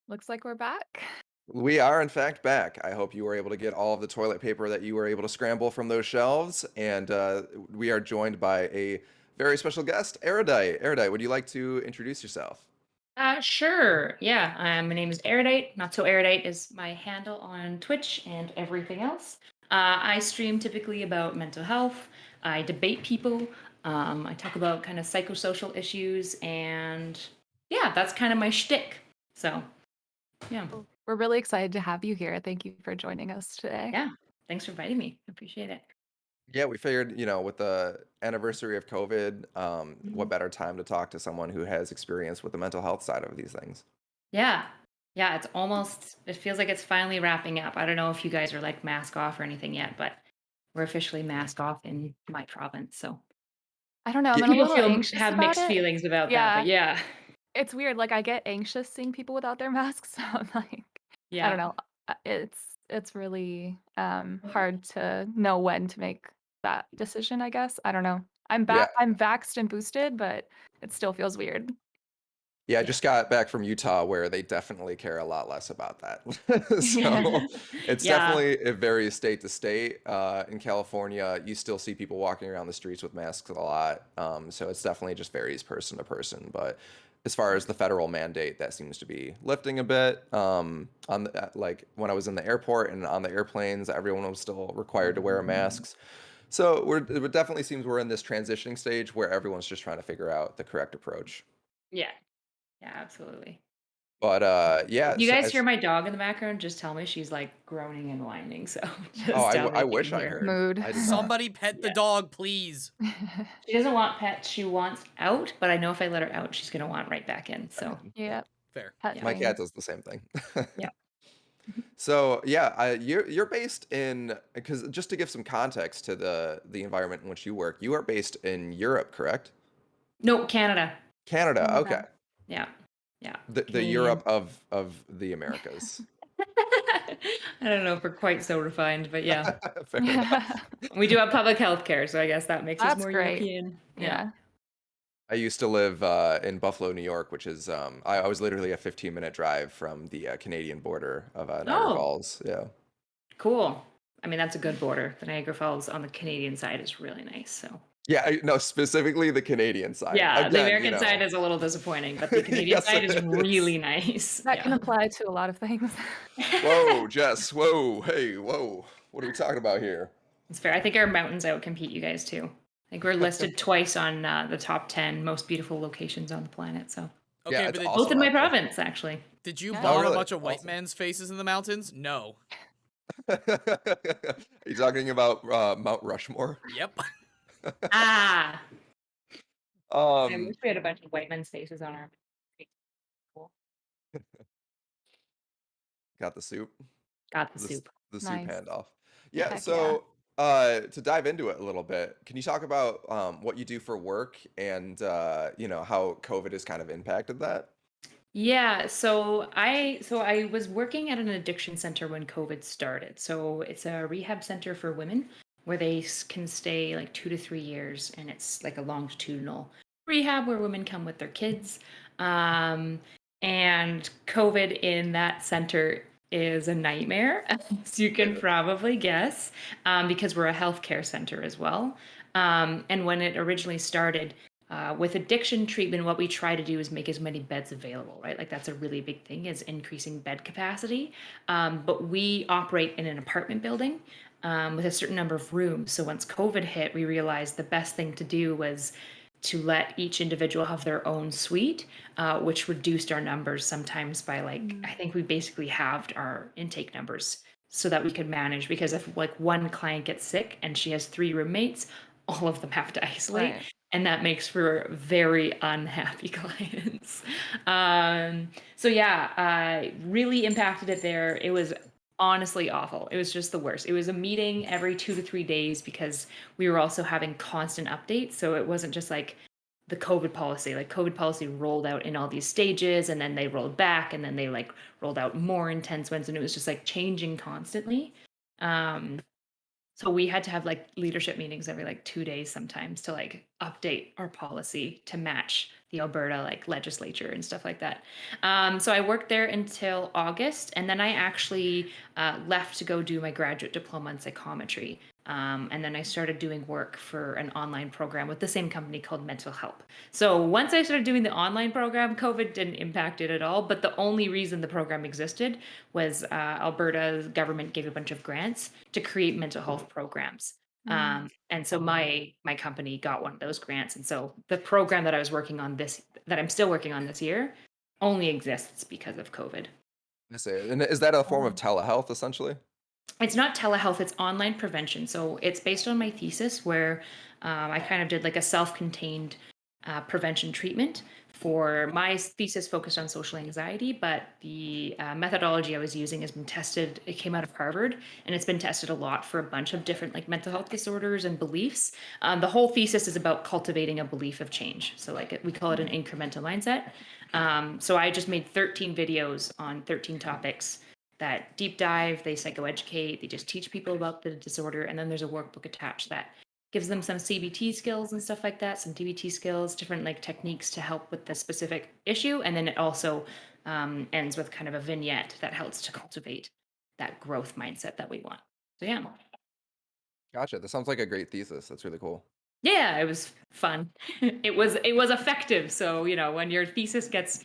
Looks like we're back. We are, in fact, back. I hope you were able to get all of the toilet paper that you were able to scramble from those shelves. And we are joined by a very special guest, Erudite. Erudite, would you like to introduce yourself? Sure. Yeah. My name is Erudite. NotSoErudite is my handle on Twitch and everything else. I stream typically about mental health. I debate people. I talk about kind of psychosocial issues, and yeah, that's kind of my shtick. So, yeah, Well, we're really excited to have you here. Thank you for joining us today. yeah. Thanks for inviting me. I appreciate it. Yeah, we figured, with the anniversary of COVID, what Mhm. better time to talk to someone who has experience with the mental health side of these things? Yeah. Yeah. It feels like it's finally wrapping up. I don't know if you guys are like mask off or anything yet, but we're officially mask off in my province. So. I don't know. I'm Yeah, a People little anxious have about mixed it. feelings about that, but Yeah, yeah. it's weird. Like I get anxious seeing people without their masks. So I'm like, I don't Yeah. know. It's really hard to know when to make that decision, I guess. I don't know. yeah, I'm vaxxed and boosted, but it still feels weird. yeah. I Yeah. just got back from Utah where they definitely care a lot less about that. So Yeah. it's Yeah. definitely, it varies state to state. In California, you still see people walking around the streets with masks a lot. So it's definitely just varies person to person. But as far as the federal mandate, that seems to be lifting a bit. Like when I was in the airport and on the airplanes, everyone was still required to wear masks. So it definitely seems we're in this transitioning stage where everyone's just trying to figure out the correct approach. Yeah. Yeah, absolutely. But If yeah. you So guys hear my dog in the background, just tell me she's like groaning and whining. So oh, just tell me I if you wish can I hear her. heard. Mood. I did not. Somebody pet the Yeah. dog, please. She doesn't want pets. She wants out, but I know if I let her out, she's gonna want right back in. So Yeah, Fair. pet yeah. My cat things. does the same thing. Yeah. So yeah, you're based in, because just to give some context to the environment in which you work, you are based in Europe, correct? No, Canada. Canada. Okay. Canada. Yeah. Yeah. The Canadian. Europe of the Americas. I don't know if we're quite so refined, but yeah. Fair enough. We do have public health care, so I guess that makes us That's more great. European. Yeah. Yeah. I used to live in Buffalo, New York, which is I was literally a 15-minute drive from the Canadian border of Niagara Oh, Falls. Yeah. cool. I mean, that's a good border. The Niagara Falls on the Canadian side is really nice. So, Yeah, no, specifically the Canadian side. yeah, the Again, American side is a little disappointing, but the Canadian yes, side is it is. really nice. That can Yeah. apply to a lot of things. Whoa, Jess. Whoa, hey, whoa. What are we talking about here? It's fair. I think our mountains outcompete you guys too. I think we're listed twice on the top 10 most beautiful locations on the planet. So, Yeah, Okay, it's but both awesome in my out there. province, actually. did you Yeah. Oh, bar a really? bunch of white Awesome. men's faces in the mountains? No. Are you talking about Mount Rushmore? Yep. Ah, I Um, wish we had a bunch of white men's faces on our. Cool. got the soup. Got the This soup. the soup Nice. handoff. Yeah, Heck yeah. so to dive into it a little bit, can you talk about what you do for work and how COVID has kind of impacted that? Yeah, so I was working at an addiction center when COVID started. So it's a rehab center for women where they can stay like 2 to 3 years, and it's like a longitudinal rehab where women come with their kids. Um, and COVID in that center is a nightmare, as you can Yeah. probably guess, because we're a healthcare center as well. And when it originally started, with addiction treatment, what we try to do is make as many beds available, right? Like that's a really big thing is increasing bed capacity. But we operate in an apartment building with a certain number of rooms. So once COVID hit, we realized the best thing to do was to let each individual have their own suite, which reduced our numbers sometimes by like, I think we basically halved our intake numbers so that we could manage, because if like one client gets sick and she has 3 roommates, all of them have to isolate, Right. and that makes for very unhappy clients. So yeah, really impacted it there. It was honestly awful. It was just the worst. It was a meeting every 2 to 3 days because we were also having constant updates. So it wasn't just like the COVID policy. Like COVID policy rolled out in all these stages, and then they rolled back, and then they like rolled out more intense ones, and it was just like changing constantly. Um, So we had to have like leadership meetings every like 2 days sometimes to like update our policy to match the Alberta like legislature and stuff like that. So I worked there until August, and then I actually left to go do my graduate diploma in psychometry. And then I started doing work for an online program with the same company called Mental Help. So once I started doing the online program, COVID didn't impact it at all. But the only reason the program existed was Alberta's government gave a bunch of grants to create mental health programs. And so my company got one of those grants. And so the program that I was working on that I'm still working on this year only exists because of COVID. I see. And is that a form of Oh. telehealth essentially? It's not telehealth, it's online prevention. So it's based on my thesis where I kind of did like a self-contained prevention treatment. For my thesis focused on social anxiety, but the methodology I was using has been tested. It came out of Harvard, and it's been tested a lot for a bunch of different like mental health disorders and beliefs. The whole thesis is about cultivating a belief of change. So like we call it an incremental mindset. So I just made 13 videos on 13 topics that deep dive, they psychoeducate, they just teach people about the disorder, and then there's a workbook attached that gives them some CBT skills and stuff like that, some DBT skills, different like techniques to help with the specific issue, and then it also ends with kind of a vignette that helps to cultivate that growth mindset that we want. So yeah. Gotcha. That sounds like a great thesis. That's really cool. Yeah, it was fun. It was effective. So when your thesis gets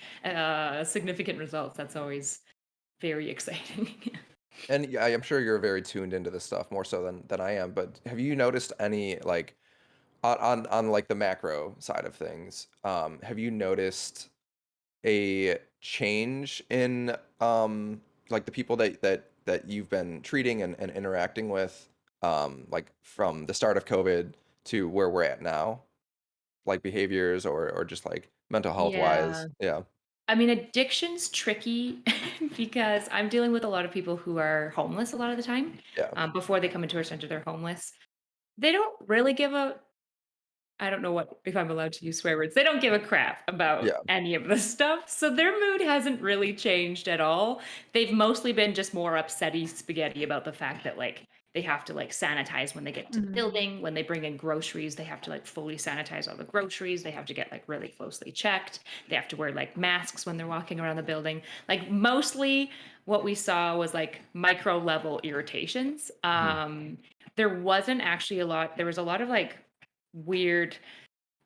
significant results, that's always very exciting. And yeah, I'm sure you're very tuned into this stuff more so than I am, but have you noticed any like on like the macro side of things, have you noticed a change in like the people that you've been treating and interacting with like from the start of COVID to where we're at now? Like behaviors or just like mental health Yeah. wise? Yeah. I mean, addiction's tricky because I'm dealing with a lot of people who are homeless a lot of the time. Yeah. Before they come into our center, they're homeless. They don't really give a, I don't know what if I'm allowed to use swear words. They don't give a crap about Yeah. any of this stuff. So their mood hasn't really changed at all. They've mostly been just more upsetty spaghetti about the fact that like they have to like sanitize when they get to the building. When they bring in groceries, they have to like fully sanitize all the groceries. They have to get like really closely checked. They have to wear like masks when they're walking around the building. Like mostly what we saw was like micro level irritations. Mhm. There wasn't actually a lot, there was a lot of like weird,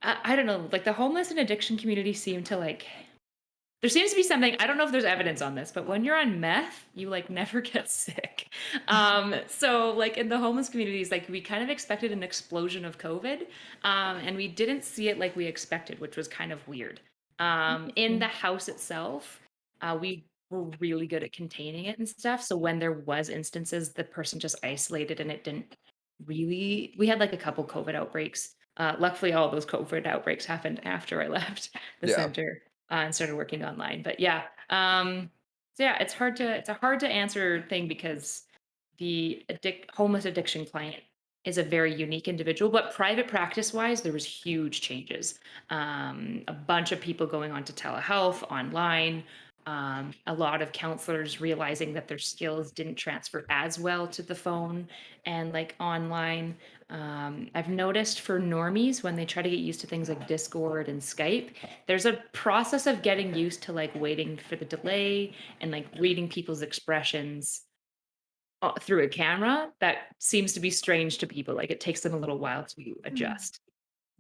I don't know, like the homeless and addiction community seem to like, there seems to be something, I don't know if there's evidence on this, but when you're on meth, you like never get sick. So like in the homeless communities, like we kind of expected an explosion of COVID, and we didn't see it like we expected, which was kind of weird. In the house itself, we were really good at containing it and stuff. So when there was instances, the person just isolated and it didn't really, we had like a couple COVID outbreaks. Luckily, all those COVID outbreaks happened after I left the Yeah. center and started working online. But yeah, so yeah, it's a hard to answer thing because the homeless addiction client is a very unique individual. But private practice wise, there was huge changes. A bunch of people going on to telehealth online. A lot of counselors realizing that their skills didn't transfer as well to the phone and like online. I've noticed for normies when they try to get used to things like Discord and Skype, there's a process of getting used to like waiting for the delay and like reading people's expressions through a camera that seems to be strange to people. Like it takes them a little while to adjust.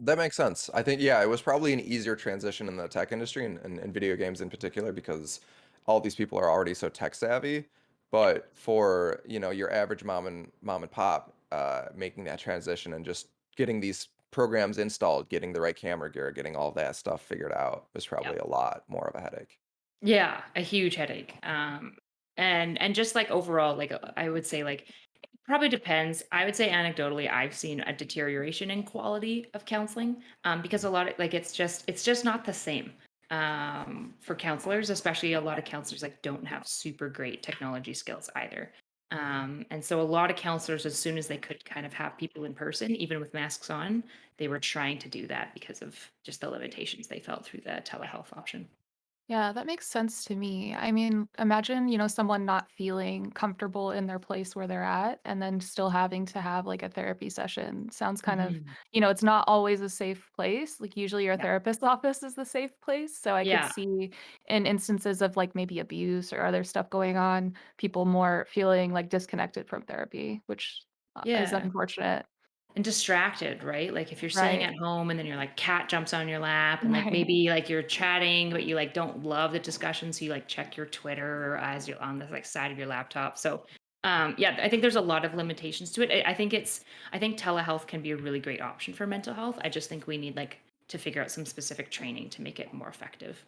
That makes sense. I think, yeah, it was probably an easier transition in the tech industry and video games in particular because all these people are already so tech savvy. But for, your average mom and pop, making that transition and just getting these programs installed, getting the right camera gear, getting all that stuff figured out was Yeah. probably a lot more of a headache. Yeah, a huge headache. And just like overall, like I would say, like probably depends. I would say anecdotally, I've seen a deterioration in quality of counseling because a lot of like it's just not the same for counselors, especially a lot of counselors like don't have super great technology skills either. And so a lot of counselors, as soon as they could kind of have people in person, even with masks on, they were trying to do that because of just the limitations they felt through the telehealth option. Yeah, that makes sense to me. I mean, imagine, someone not feeling comfortable in their place where they're at and then still having to have like a therapy session. Sounds kind of, Mhm. it's not always a safe place. Like usually your Yeah. therapist's office is the safe place. So I could Yeah. see in instances of like maybe abuse or other stuff going on, people more feeling like disconnected from therapy, which is Yeah. unfortunate. And distracted, right? Like if you're sitting Right. at home and then your like cat jumps on your lap and like Right. maybe like you're chatting but you like don't love the discussion, so you like check your Twitter as you're on the like side of your laptop. So yeah, I think there's a lot of limitations to it. I think telehealth can be a really great option for mental health. I just think we need like to figure out some specific training to make it more effective.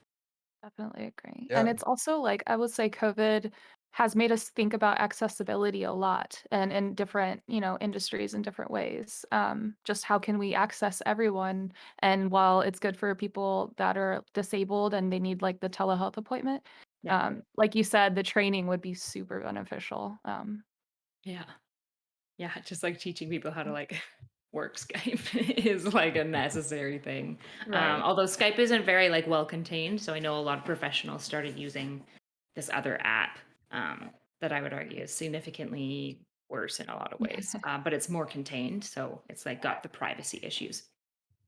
Definitely agree. And Yeah. it's also like I would say COVID has made us think about accessibility a lot and in different, industries in different ways. Just how can we access everyone? And while it's good for people that are disabled and they need like the telehealth appointment, Yeah. like you said, the training would be super beneficial. Yeah. Yeah, just like teaching people how to like work Skype is like a necessary thing. Right. Although Skype isn't very like well contained, so I know a lot of professionals started using this other app that I would argue is significantly worse in a lot of ways, but it's more contained, so it's like got the privacy issues.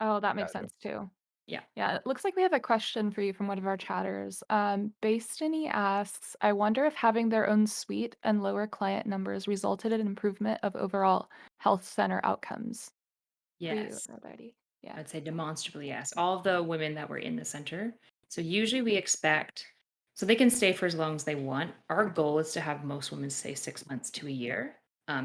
Oh, that makes Gotcha. sense too. Yeah. Yeah, it looks like we have a question for you from one of our chatters. Bastiny asks, I wonder if having their own suite and lower client numbers resulted in improvement of overall health center outcomes for you, Yes. Erudite. Yeah. I'd say demonstrably yes. All of the women that were in the center. So usually we expect, so they can stay for as long as they want. Our goal is to have most women stay 6 months to a year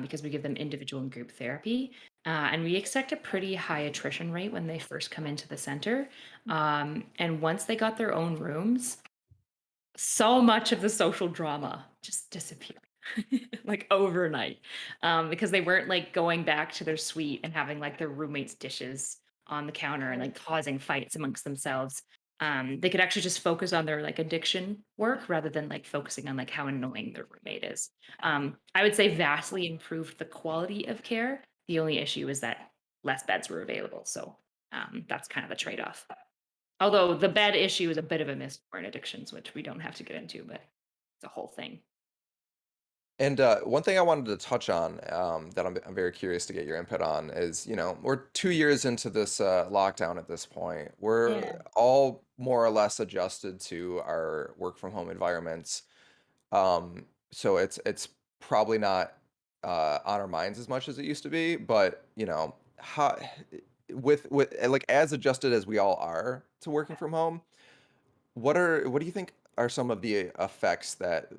because we give them individual and group therapy. And we expect a pretty high attrition rate when they first come into the center. And once they got their own rooms, so much of the social drama just disappeared like overnight because they weren't like going back to their suite and having like their roommates dishes on the counter and like causing fights amongst themselves. They could actually just focus on their like addiction work rather than like focusing on like how annoying their roommate is. I would say vastly improved the quality of care. The only issue is that less beds were available, so that's kind of the trade-off. Although the bed issue is a bit of a mystery in addictions, which we don't have to get into, but it's a whole thing. And one thing I wanted to touch on that I'm very curious to get your input on is, we're 2 years into this lockdown at this point. We're Yeah. all more or less adjusted to our work from home environments. So it's probably not on our minds as much as it used to be, but how with like as adjusted as we all are to working from home, what do you think are some of the effects that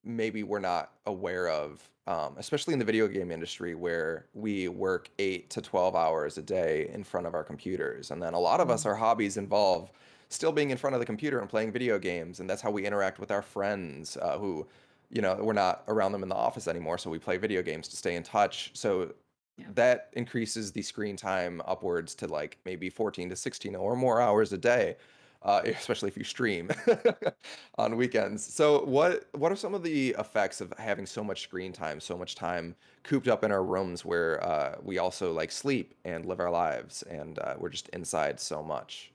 maybe we're not aware of, especially in the video game industry where we work 8 to 12 hours a day in front of our computers, and then a lot of us, Mm. our hobbies involve still being in front of the computer and playing video games, and that's how we interact with our friends who, we're not around them in the office anymore, so we play video games to stay in touch. So Yeah. that increases the screen time upwards to like maybe 14 to 16 or more hours a day, especially if you stream on weekends. So what are some of the effects of having so much screen time, so much time cooped up in our rooms where we also like sleep and live our lives and we're just inside so much?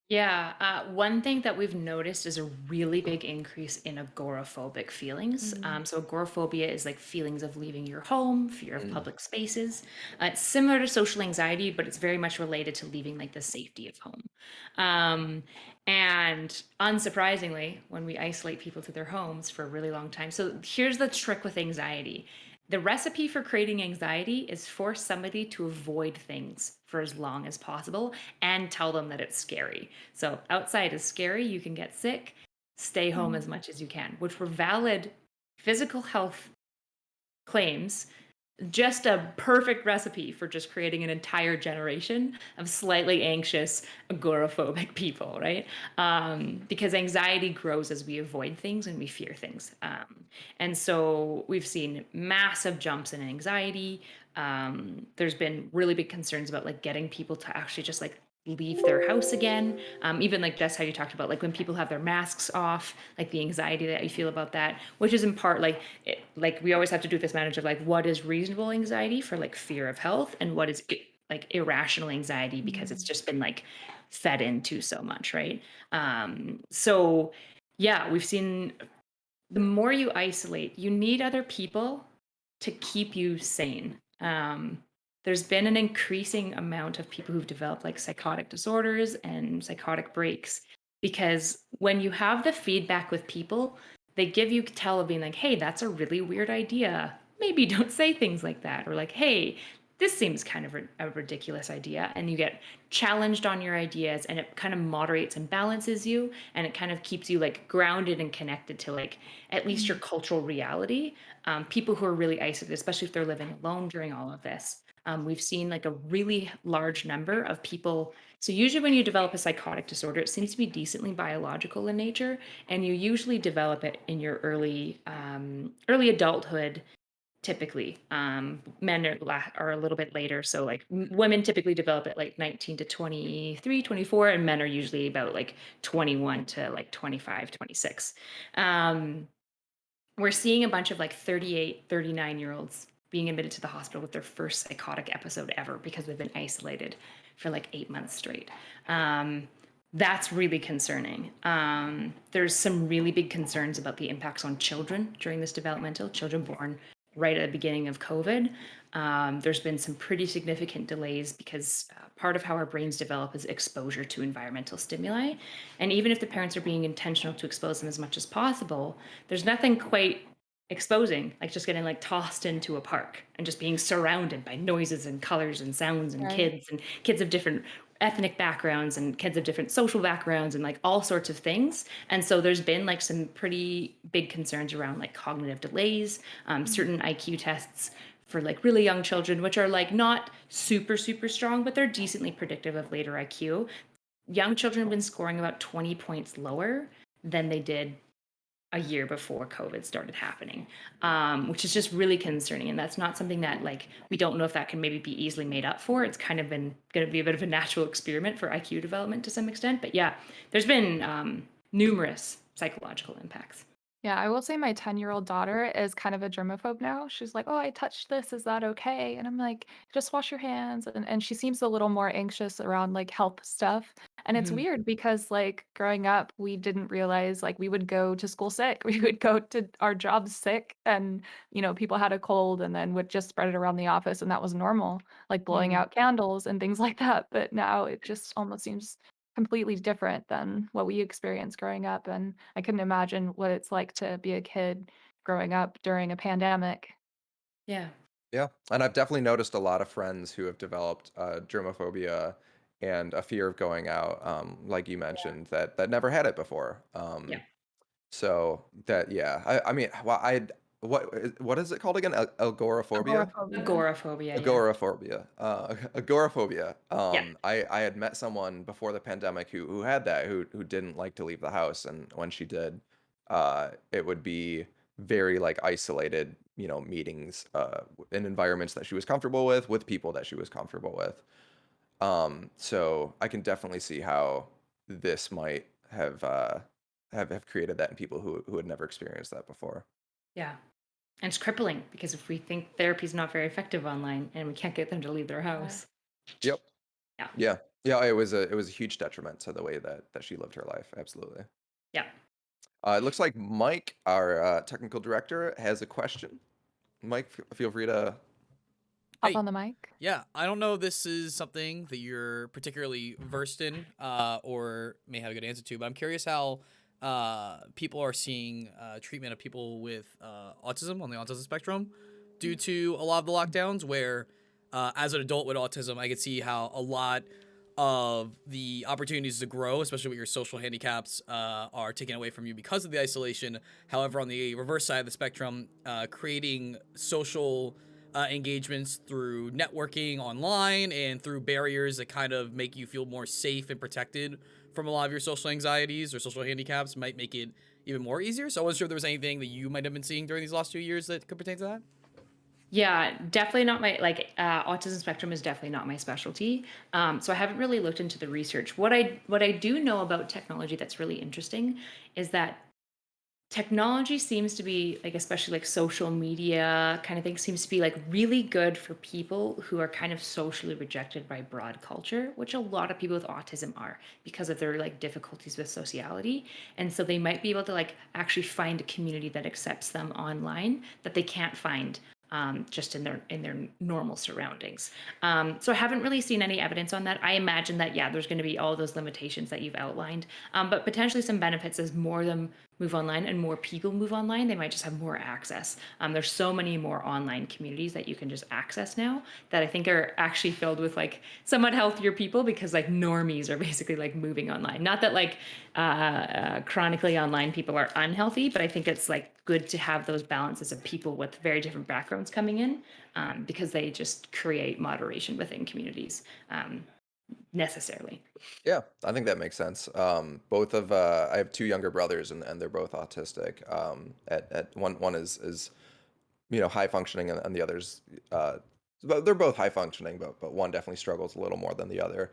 Yeah, one thing that we've noticed is a really big increase in agoraphobic feelings. Mm. So, agoraphobia is like feelings of leaving your home, fear of Mm. public spaces. It's similar to social anxiety, but it's very much related to leaving like the safety of home. Um, and unsurprisingly, when we isolate people to their homes for a really long time, so here's the trick with anxiety. The recipe for creating anxiety is force somebody to avoid things for as long as possible and tell them that it's scary. So outside is scary, you can get sick, stay home as Mm. much as you can, which were valid physical health claims, just a perfect recipe for just creating an entire generation of slightly anxious, agoraphobic people, right? Because anxiety grows as we avoid things and we fear things. And so we've seen massive jumps in anxiety. There's been really big concerns about like getting people to actually just like leave their house again. Even like just how you talked about like when people have their masks off, like the anxiety that you feel about that, which is in part like like we always have to do this manage of like what is reasonable anxiety for like fear of health and what is like irrational anxiety because it's Mm. just been like fed into so much, right? So Yeah, we've seen the more you isolate, you need other people to keep you sane. There's been an increasing amount of people who've developed like psychotic disorders and psychotic breaks because when you have the feedback with people, they give you tell of being like, hey, that's a really weird idea. Maybe don't say things like that. Or like, hey, this seems kind of a ridiculous idea. And you get challenged on your ideas and it kind of moderates and balances you. And it kind of keeps you like grounded and connected to like at least your cultural reality. People who are really isolated, especially if they're living alone during all of this. We've seen like a really large number of people. So usually when you develop a psychotic disorder, it seems to be decently biological in nature, and you usually develop it in your early adulthood. Typically, men are a little bit later. So like women typically develop it like 19 to 23, 24, and men are usually about like 21 to like 25, 26. Um, we're seeing a bunch of like 38, 39 year olds being admitted to the hospital with their first psychotic episode ever because they've been isolated for like 8 months straight. That's really concerning. There's some really big concerns about the impacts on children during this developmental, children born right at the beginning of COVID. There's been some pretty significant delays because part of how our brains develop is exposure to environmental stimuli. And even if the parents are being intentional to expose them as much as possible, there's nothing quite exposing like just getting like tossed into a park and just being surrounded by noises and colors and sounds and Right. kids of different ethnic backgrounds and kids of different social backgrounds and like all sorts of things. And so there's been like some pretty big concerns around like cognitive delays, certain IQ tests for like really young children, which are like not super, super strong, but they're decently predictive of later IQ. Young children have been scoring about 20 points lower than they did a year before COVID started happening, which is just really concerning. And that's not something that like we don't know if that can maybe be easily made up for. It's kind of been going to be a bit of a natural experiment for IQ development to some extent. But yeah, there's been numerous psychological impacts. Yeah, I will say my 10-year-old daughter is kind of a germaphobe now. She's like, "Oh, I touched this. Is that okay?" And I'm like, "Just wash your hands." And she seems a little more anxious around like health stuff. And it's Mhm. weird because like growing up, we didn't realize like we would go to school sick. We would go to our jobs sick and people had a cold and then would just spread it around the office and that was normal, like blowing Mm. out candles and things like that. But now it just almost seems completely different than what we experienced growing up, and I couldn't imagine what it's like to be a kid growing up during a pandemic. Yeah. Yeah, and I've definitely noticed a lot of friends who have developed germophobia and a fear of going out, like you mentioned, that never had it before. Yeah. So that, yeah, I mean, well, what is it called again? Agoraphobia? Agoraphobia. Agoraphobia. Yeah. Agoraphobia. Agoraphobia. Yeah. I had met someone before the pandemic who had that, who didn't like to leave the house, and when she did, it would be very like isolated, meetings, in environments that she was comfortable with people that she was comfortable with. So I can definitely see how this might have created that in people who had never experienced that before. Yeah. And it's crippling because if we think therapy is not very effective online and we can't get them to leave their Yeah. house. Yep. Yeah. Yeah. Yeah, it was a huge detriment to the way that she lived her life. Absolutely. Yeah. It looks like Mike, our technical director, has a question. Mike, feel free to. Hop Hey, on the mic. yeah, I don't know if this is something that you're particularly versed in, or may have a good answer to, but I'm curious how people are seeing treatment of people with autism on the autism spectrum due to a lot of the lockdowns. Where, as an adult with autism, I could see how a lot of the opportunities to grow, especially with your social handicaps, are taken away from you because of the isolation. However, on the reverse side of the spectrum, creating social engagements through networking online and through barriers that kind of make you feel more safe and protected from a lot of your social anxieties or social handicaps might make it even more easier. So I wasn't sure if there was anything that you might have been seeing during these last 2 years that could pertain to that. Yeah, definitely not my like autism spectrum is definitely not my specialty. So I haven't really looked into the research. What I do know about technology that's really interesting is that technology seems to be like, especially like social media kind of thing, seems to be like really good for people who are kind of socially rejected by broad culture, which a lot of people with autism are because of their like difficulties with sociality. And so they might be able to like actually find a community that accepts them online that they can't find just in their normal surroundings. So I haven't really seen any evidence on that. I imagine that yeah, there's going to be all those limitations that you've outlined, but potentially some benefits as more of them move online and more people move online. They might just have more access. There's so many more online communities that you can just access now that I think are actually filled with like somewhat healthier people because like normies are basically like moving online. Not that like chronically online people are unhealthy, but I think it's like good to have those balances of people with very different backgrounds coming in because they just create moderation within communities necessarily. Yeah, I think that makes sense. Both of I have two younger brothers, and they're both autistic. At one is high functioning, and the others but they're both high functioning, but one definitely struggles a little more than the other.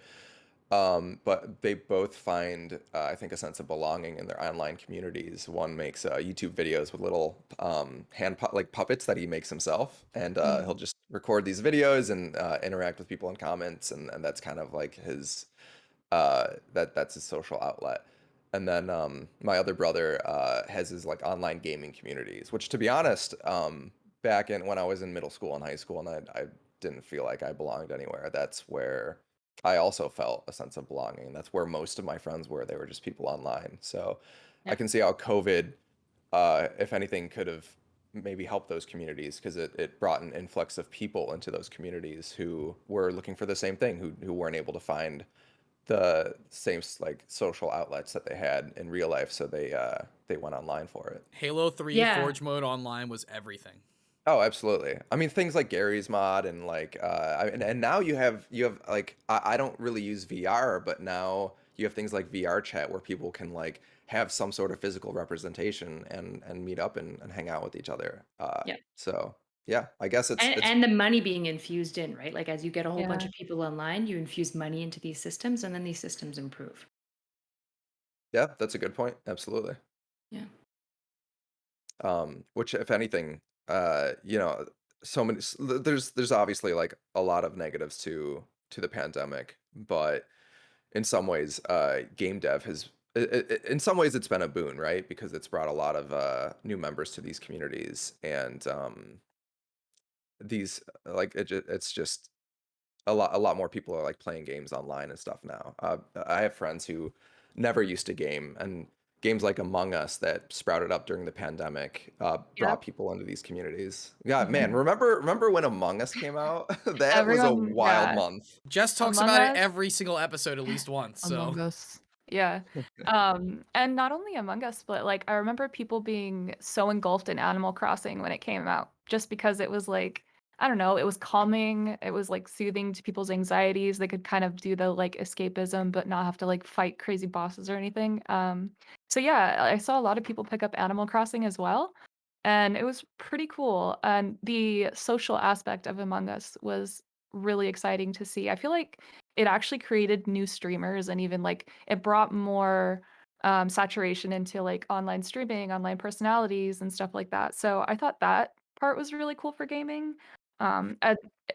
But they both find, I think, a sense of belonging in their online communities. One makes YouTube videos with little like puppets that he makes himself, and he'll just record these videos and interact with people in comments, and that's kind of like his that's his social outlet. And then my other brother has his like online gaming communities, which, to be honest, back in when I was in middle school and high school, and I didn't feel like I belonged anywhere. That's where I also felt a sense of belonging. That's where most of my friends were. They were just people online. So I Yeah. can see how COVID, if anything, could have maybe helped those communities, because it brought an influx of people into those communities who were looking for the same thing, who weren't able to find the same like social outlets that they had in real life, so they went online for it. Halo 3 Yeah. Forge mode online was everything. Oh, absolutely. I mean, things like Gary's mod, and like and now you have like I don't really use VR, but now you have things like VR chat where people can like have some sort of physical representation and meet up and hang out with each other. Yeah. So yeah, I guess it's And the money being infused in, right? Like as you get a whole bunch Yeah. of people online, you infuse money into these systems and then these systems improve. yeah, that's a good point. Absolutely. Yeah. Which, if anything, so many there's obviously like a lot of negatives to the pandemic, but in some ways, game dev has in some ways it's been a boon, right? Because it's brought a lot of new members to these communities, and these like it's just a lot more people are like playing games online and stuff now. I have friends who never used to game, and games like Among Us that sprouted up during the pandemic brought Yep. people into these communities. Yeah, man, Mhm. remember when Among Us came out? That was a Everyone, wild yeah. month. Jess talks Among about it Us. every single episode at least once. So Among Us. Yeah. And not only Among Us, but like I remember people being so engulfed in Animal Crossing when it came out, just because it was like, I don't know, it was calming, it was like soothing to people's anxieties. They could kind of do the like escapism, but not have to like fight crazy bosses or anything. So yeah, I saw a lot of people pick up Animal Crossing as well. And it was pretty cool. And the social aspect of Among Us was really exciting to see. I feel like it actually created new streamers, and even like it brought more saturation into like online streaming, online personalities, and stuff like that. So I thought that part was really cool for gaming. And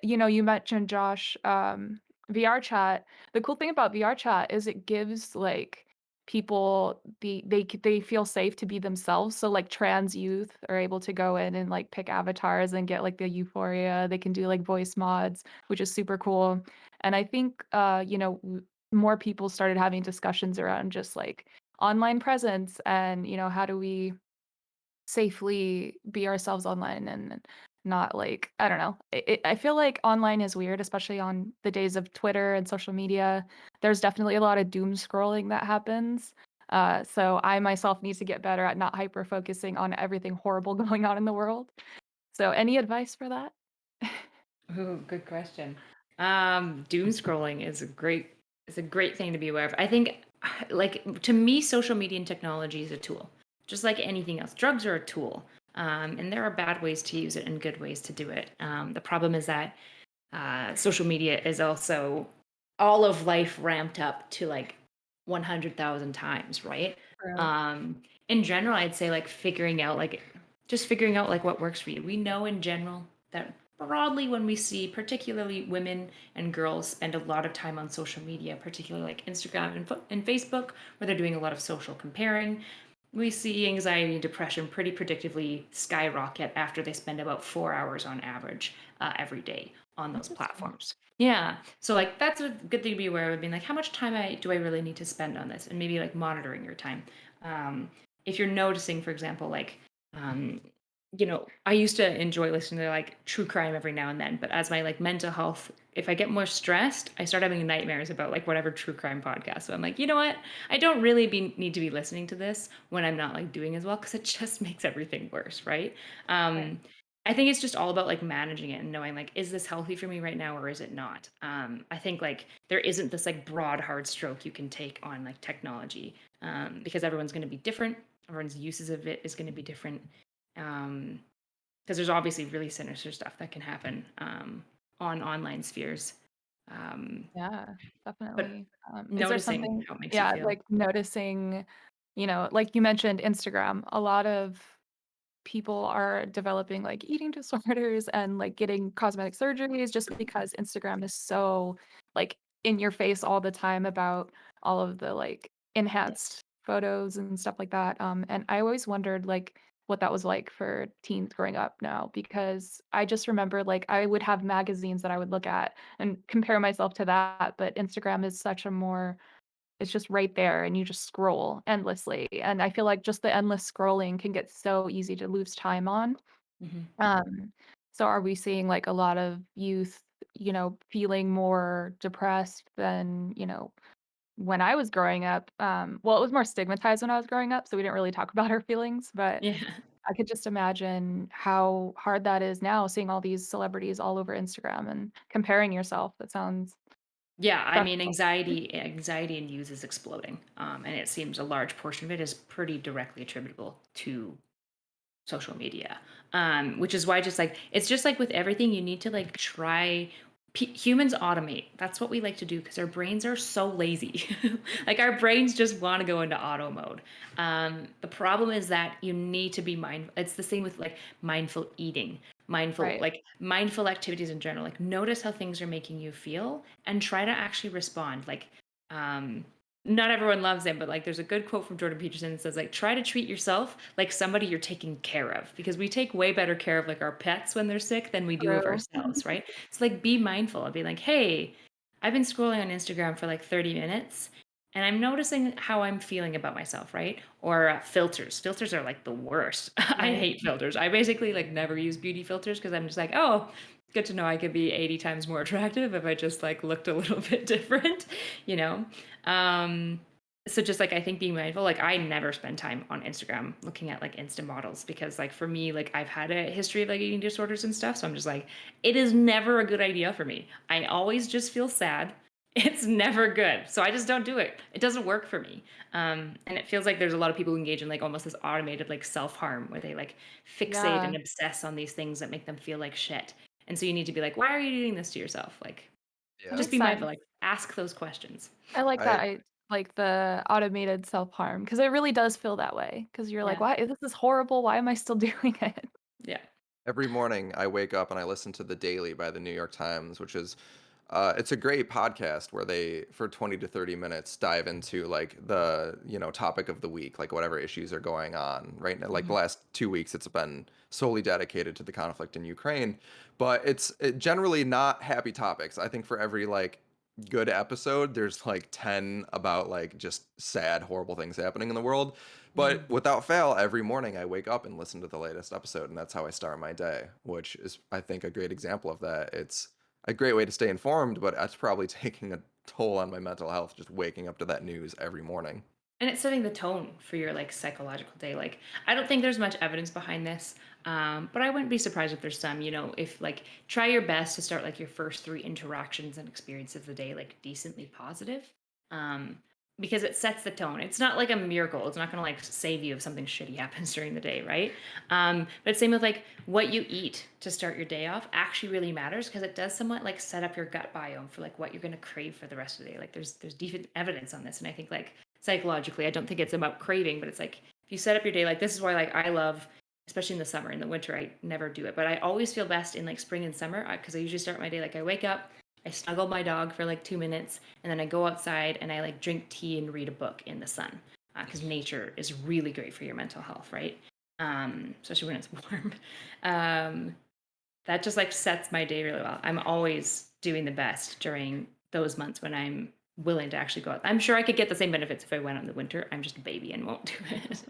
you mentioned Josh, VR chat. The cool thing about VR chat is it gives like people they feel safe to be themselves. So like trans youth are able to go in and like pick avatars and get like the euphoria. They can do like voice mods, which is super cool. And I think, more people started having discussions around just like online presence and, how do we safely be ourselves online and not like, I don't know. I feel like online is weird, especially on the days of Twitter and social media. There's definitely a lot of doom scrolling that happens. So I myself need to get better at not hyper focusing on everything horrible going on in the world. So any advice for that? Ooh, good question. Doom scrolling is a great thing to be aware of. I think, like to me, social media and technology is a tool, just like anything else. Drugs are a tool, and there are bad ways to use it and good ways to do it. The problem is that social media is also all of life ramped up to like 100,000 times, right? True. In general, I'd say like figuring out like just figuring out like what works for you. We know in general that broadly when we see particularly women and girls spend a lot of time on social media, particularly like Instagram and Facebook, where they're doing a lot of social comparing, we see anxiety and depression pretty predictably skyrocket after they spend about 4 hours on average every day on those Interesting. platforms. Yeah. So like that's a good thing to be aware of, being like, how much time do I really need to spend on this? And maybe like monitoring your time. If you're noticing, for example, like um, I used to enjoy listening to like true crime every now and then, but as my like mental health, if I get more stressed, I start having nightmares about like whatever true crime podcast. So I'm like, you know what? I don't really need to be listening to this when I'm not like doing as well, because it just makes everything worse, right? Right. I think it's just all about like managing it and knowing like, is this healthy for me right now or is it not? I think like there isn't this like broad hard stroke you can take on like technology, because everyone's going to be different. Everyone's uses of it is going to be different. Because there's obviously really sinister stuff that can happen on online spheres. Um, Yeah, but definitely. Is there noticing something, how it makes you yeah, feel. like noticing, like you mentioned Instagram, a lot of people are developing like eating disorders and like getting cosmetic surgeries just because Instagram is so like in your face all the time about all of the like enhanced photos and stuff like that. And I always wondered like what that was like for teens growing up now, because I just remember like I would have magazines that I would look at and compare myself to that, but Instagram is such a more, it's just right there and you just scroll endlessly. And I feel like just the endless scrolling can get so easy to lose time on. Mhm. Um, so are we seeing like a lot of youth, feeling more depressed than, when I was growing up? Well, it was more stigmatized when I was growing up, so we didn't really talk about our feelings, but Yeah. I could just imagine how hard that is now, seeing all these celebrities all over Instagram and comparing yourself. That sounds Yeah, I mean, stressful. anxiety in youth is exploding, and it seems a large portion of it is pretty directly attributable to social media. Which is why just like it's just like with everything, you need to like try. Humans automate. That's what we like to do because our brains are so lazy. Like our brains just want to go into auto mode. The problem is that you need to be mindful. It's the same with like mindful eating, Right. mindful activities in general. Like notice how things are making you feel and try to actually respond. Like um, not everyone loves him, but like there's a good quote from Jordan Peterson that says like try to treat yourself like somebody you're taking care of, because we take way better care of like our pets when they're sick than we do of True. ourselves, right? So like be mindful and be like, hey, I've been scrolling on Instagram for like 30 minutes and I'm noticing how I'm feeling about myself, right? Or filters. Filters are like the worst. I Right. hate filters. I basically like never use beauty filters because I'm just like, oh, good to know I could be 80 times more attractive if I just like looked a little bit different, you know? Um, so just like I think being mindful, like I never spend time on Instagram looking at like Insta models, because like for me, like I've had a history of like eating disorders and stuff. So I'm just like, it is never a good idea for me. I always just feel sad. It's never good. So I just don't do it. It doesn't work for me. And it feels like there's a lot of people who engage in like almost this automated like self-harm where they like fixate Yeah. and obsess on these things that make them feel like shit. And so you need to be like, why are you doing this to yourself? Like That Yeah. just makes be mindful, sense. like ask those questions. I like that. I I like the automated self-harm because it really does feel that way. Because you're like, Yeah. why? This is horrible. Why am I still doing it? Yeah. Every morning I wake up and I listen to The Daily by the New York Times, which is it's a great podcast where they for 20 to 30 minutes dive into like the, topic of the week, like whatever issues are going on right now. Like the Mhm. last 2 weeks, it's been solely dedicated to the conflict in Ukraine, but generally not happy topics. I think for every like good episode, there's like 10 about like just sad, horrible things happening in the world. Mhm. But without fail, every morning I wake up and listen to the latest episode, and that's how I start my day, which is, I think, a great example of that. It's a great way to stay informed, but that's probably taking a toll on my mental health just waking up to that news every morning. And it's setting the tone for your like psychological day. Like I don't think there's much evidence behind this, but I wouldn't be surprised if there's some. If like try your best to start like your first three interactions and experiences of the day like decently positive, um, because it sets the tone. It's not like a miracle. It's not gonna like save you if something shitty happens during the day, right? But same with like what you eat to start your day off actually really matters, because it does somewhat like set up your gut biome for like what you're gonna crave for the rest of the day. Like there's decent evidence on this, and I think like psychologically. I don't think it's about craving, but it's like if you set up your day, like this is why like I love, especially in the summer. In the winter, I never do it, but I always feel best in like spring and summer because I usually start my day like I wake up, I snuggle my dog for like 2 minutes, and then I go outside and I like drink tea and read a book in the sun because nature is really great for your mental health, right? Especially when it's warm. Um, that just like sets my day really well. I'm always doing the best during those months when I'm willing to actually go out. I'm sure I could get the same benefits if I went out in the winter. I'm just a baby and won't do it.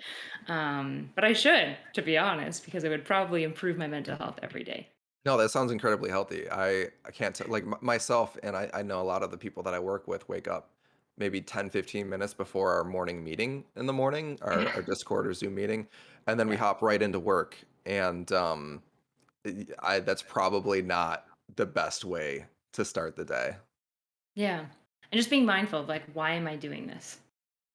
But I should, to be honest, because it would probably improve my mental health every day. No, that sounds incredibly healthy. I can't tell, like myself, and I know a lot of the people that I work with wake up maybe 10, 15 minutes before our morning meeting in the morning, our Discord or Zoom meeting, and then we Yeah. hop right into work. And that's probably not the best way to start the day. Yeah. And just being mindful of like, why am I doing this?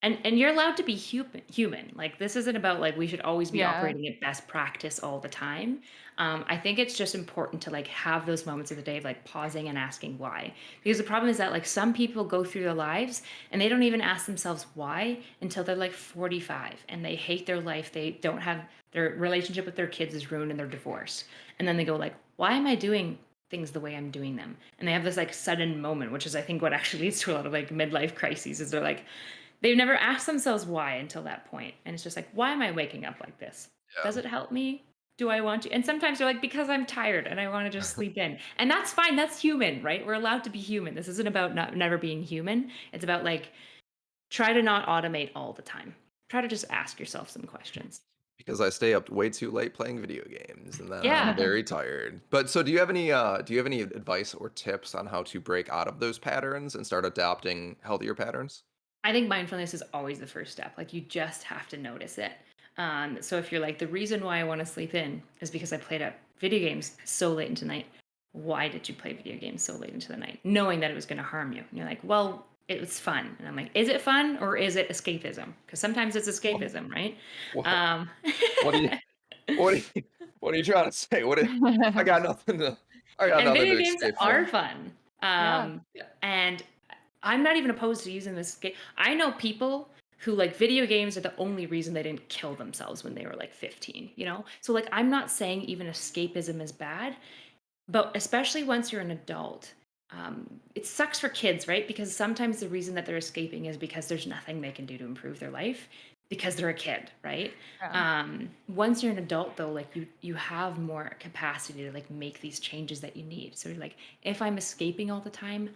And you're allowed to be human. Like this isn't about like we should always be Yeah. operating at best practice all the time. I think it's just important to like have those moments of the day of like pausing and asking why. Because the problem is that like some people go through their lives and they don't even ask themselves why until they're like 45 and they hate their life. They don't have their relationship with their kids is ruined and they're divorced. And then they go like, why am I doing things the way I'm doing them? And they have this like sudden moment, which is I think what actually leads to a lot of like midlife crises is they're like they've never asked themselves why until that point. And it's just like, why am I waking up like this? Yeah. Does it help me? Do I want to? And sometimes they're like, because I'm tired and I want to just sleep in. And that's fine. That's human, right? We're allowed to be human. This isn't about never being human. It's about like, try to not automate all the time. Try to just ask yourself some questions. Because I stay up way too late playing video games, and then I'm Yeah. very tired. But so, do you have any advice or tips on how to break out of those patterns and start adopting healthier patterns? I think mindfulness is always the first step. Like you just have to notice it. So if you're like, the reason why I want to sleep in is because I played up video games so late into the night. Why did you play video games so late into the night, knowing that it was going to harm you? And you're like, well, it was fun. And I'm like, is it fun or is it escapism? Because sometimes it's What, escapism, right? what, Um, what are you, what are you, what are you trying to say? I got nothing to, I got and nothing video to games escape are from. fun. Yeah. And I'm not even opposed to using this game. I know people who like video games are the only reason they didn't kill themselves when they were like 15, you know? So like I'm not saying even escapism is bad, but especially once you're an adult, it sucks for kids, right? Because sometimes the reason that they're escaping is because there's nothing they can do to improve their life because they're a kid, right? Yeah. Once you're an adult though, like you have more capacity to like make these changes that you need. So you're like, if I'm escaping all the time,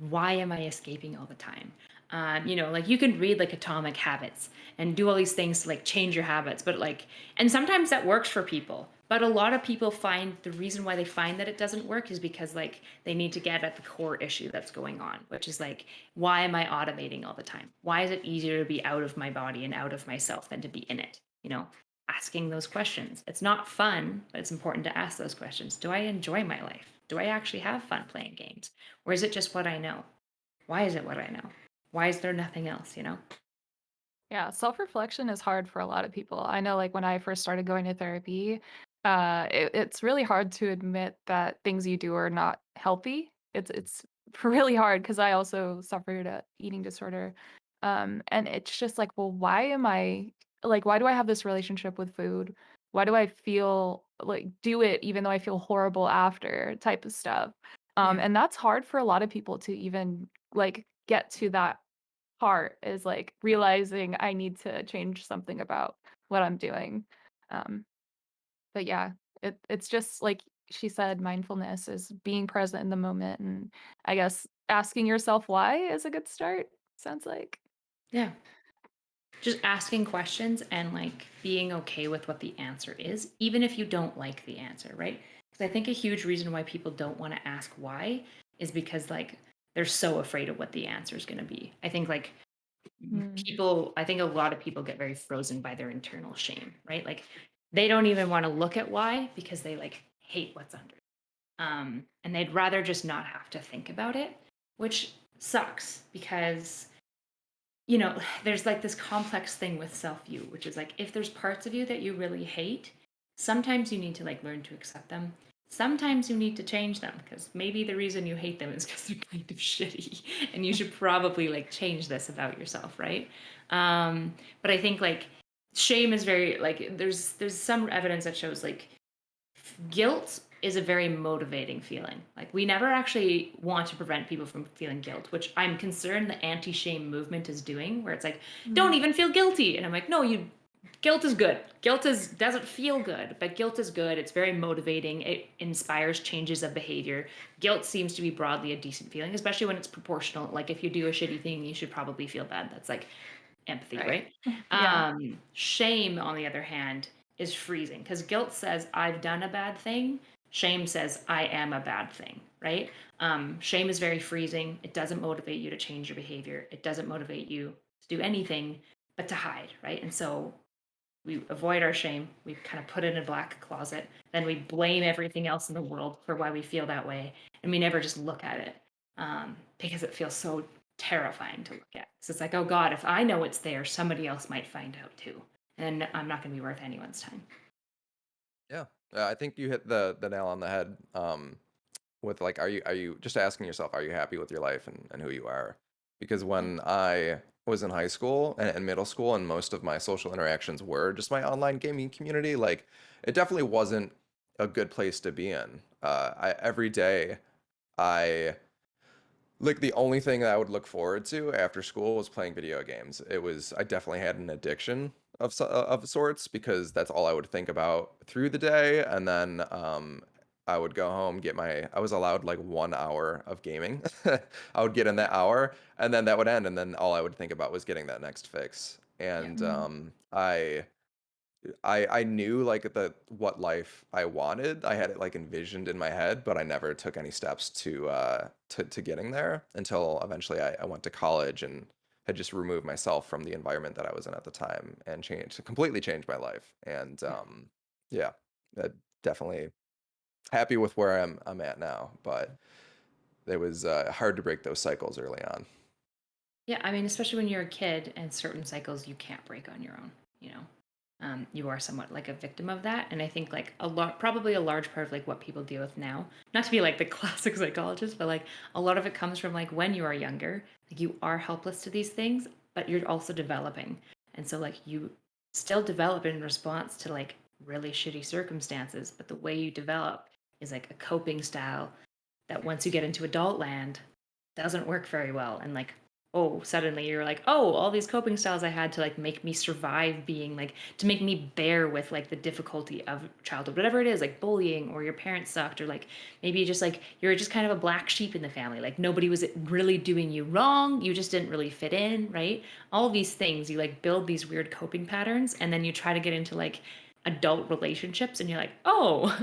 why am I escaping all the time? Like you can read like Atomic Habits and do all these things to like change your habits, but like, and sometimes that works for people. But a lot of people find the reason why they find that it doesn't work is because like they need to get at the core issue that's going on, which is like, why am I automating all the time? Why is it easier to be out of my body and out of myself than to be in it? Asking those questions. It's not fun, but it's important to ask those questions. Do I enjoy my life? Do I actually have fun playing games? Or is it just what I know? Why is it what I know? Why is there nothing else? Yeah, self-reflection is hard for a lot of people. I know, like, when I first started going to therapy, it's really hard to admit that things you do are not healthy. It's really hard because I also suffered a eating disorder. And it's just like, well, why do I have this relationship with food? Why do I feel like do it even though I feel horrible after type of stuff? Yeah. And that's hard for a lot of people to even like get to that part is like realizing I need to change something about what I'm doing. Um, but yeah, it's just like she said, mindfulness is being present in the moment, and I guess asking yourself why is a good start. Sounds like. Yeah. Just asking questions and like being okay with what the answer is, even if you don't like the answer, right? Because I think a huge reason why people don't want to ask why is because like they're so afraid of what the answer is going to be. I think like Mm. I think a lot of people get very frozen by their internal shame, right? Like they don't even want to look at why because they like hate what's under. And they'd rather just not have to think about it, which sucks because there's like this complex thing with self-view, which is like if there's parts of you that you really hate, sometimes you need to like learn to accept them. sometimes you need to change them because maybe the reason you hate them is because they're kind of shitty and you should probably like change this about yourself, right? But I think like shame is very like there's some evidence that shows like guilt is a very motivating feeling. Like we never actually want to prevent people from feeling guilt, which I'm concerned the anti-shame movement is doing, where it's like, don't even feel guilty. And I'm like, no, you guilt is good. Guilt is doesn't feel good, but guilt is good. It's very motivating. It inspires changes of behavior. Guilt seems to be broadly a decent feeling, especially when it's proportional. Like if you do a shitty thing, you should probably feel bad. That's like empathy, right? Yeah. Shame, on the other hand, is freezing because guilt says I've done a bad thing. Shame says I am a bad thing, right? Shame is very freezing. It doesn't motivate you to change your behavior. It doesn't motivate you to do anything but to hide, right? And so we avoid our shame. We kind of put it in a black closet. Then we blame everything else in the world for why we feel that way. And we never just look at it because it feels so terrifying to look at. So it's like, oh God, if I know it's there, somebody else might find out too. And I'm not going to be worth anyone's time. Yeah. I think you hit the nail on the head. With like, are you just asking yourself, are you happy with your life and who you are? Because when I was in high school and middle school, and most of my social interactions were just my online gaming community, like it definitely wasn't a good place to be in. Every day, I like the only thing that I would look forward to after school was playing video games. I definitely had an addiction of sorts because that's all I would think about through the day. And then I would go home, I was allowed like 1 hour of gaming. I would get in that hour and then that would end. And then all I would think about was getting that next fix. Yeah. And I knew like what life I wanted. I had it like envisioned in my head, but I never took any steps to getting there until eventually I went to college and had just removed myself from the environment that I was in at the time and completely changed my life. And yeah, definitely happy with where I'm at now, but it was hard to break those cycles early on. Yeah, I mean, especially when you're a kid and certain cycles you can't break on your own, you know. You are somewhat like a victim of that. And I think like probably a large part of like what people deal with now, not to be like the classic psychologist, but like a lot of it comes from like when you are younger, like you are helpless to these things, but you're also developing. And so like you still develop in response to like really shitty circumstances, but the way you develop is like a coping style that once you get into adult land doesn't work very well. And like, oh, suddenly you're like, oh, all these coping styles I had to like make me survive being like, to make me bear with like the difficulty of childhood, whatever it is, like bullying or your parents sucked, or like maybe just like you're just kind of a black sheep in the family. Like nobody was really doing you wrong. You just didn't really fit in, right? All these things, you like build these weird coping patterns and then you try to get into like adult relationships and you're like, oh,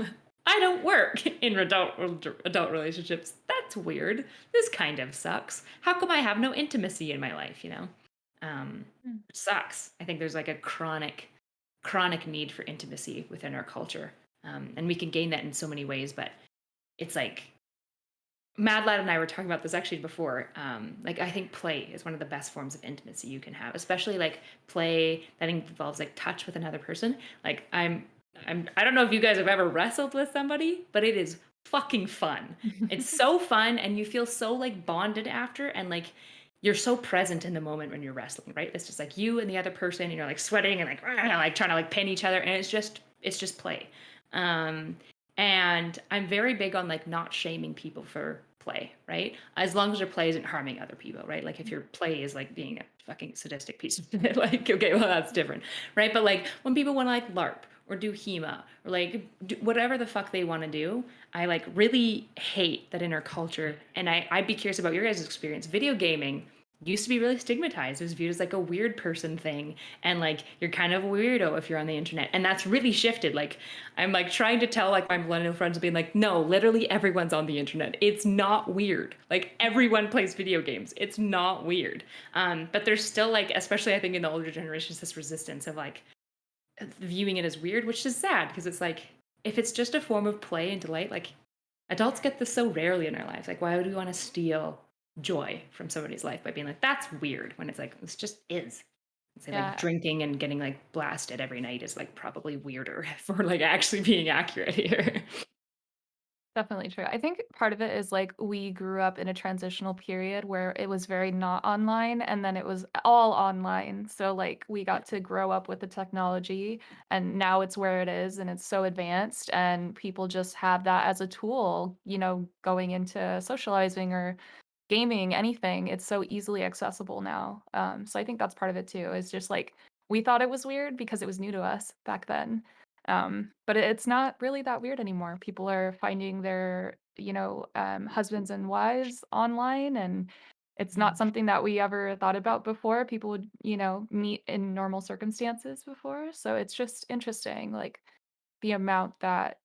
I don't work in adult relationships. That's weird. This kind of sucks. How come I have no intimacy in my life, you know? It sucks. I think there's like a chronic need for intimacy within our culture. And we can gain that in so many ways, but it's like Mad Lad and I were talking about this actually before. Like I think play is one of the best forms of intimacy you can have, especially like play that involves like touch with another person. Like I don't know if you guys have ever wrestled with somebody, but it is fucking fun. It's so fun and you feel so like bonded after and like you're so present in the moment when you're wrestling, right? It's just like you and the other person and you're like sweating and like trying to like pin each other and it's just play. Um and I'm very big on like not shaming people for play, right? As long as your play isn't harming other people, right? Like if your play is like being a fucking sadistic piece of shit, like okay, well that's different, right? But like when people want to like LARP or do HEMA or like do whatever the fuck they want to do, I like really hate that in our culture. And I'd be curious about your guys' experience. Video gaming used to be really stigmatized. It was viewed as like a weird person thing. And like you're kind of a weirdo if you're on the internet. And that's really shifted. Like I'm like trying to tell like my millennial friends being like, no, literally everyone's on the internet. It's not weird. Like everyone plays video games. It's not weird. But there's still like, especially I think in the older generations, this resistance of like viewing it as weird, which is sad because it's like if it's just a form of play and delight, like adults get this so rarely in our lives. Like why would we want to steal joy from somebody's life by being like that's weird when it's like this just is. Say like Yeah. drinking and getting like blasted every night is like probably weirder for like actually being accurate here. Definitely true. I think part of it is like we grew up in a transitional period where it was very not online and then it was all online. So like we got to grow up with the technology and now it's where it is and it's so advanced and people just have that as a tool, going into socializing or gaming, anything. It's so easily accessible now. So I think that's part of it too. It's just like we thought it was weird because it was new to us back then. But it's not really that weird anymore. People are finding their, husbands and wives online, and it's not something that we ever thought about before. People would, meet in normal circumstances before. So it's just interesting, like the amount that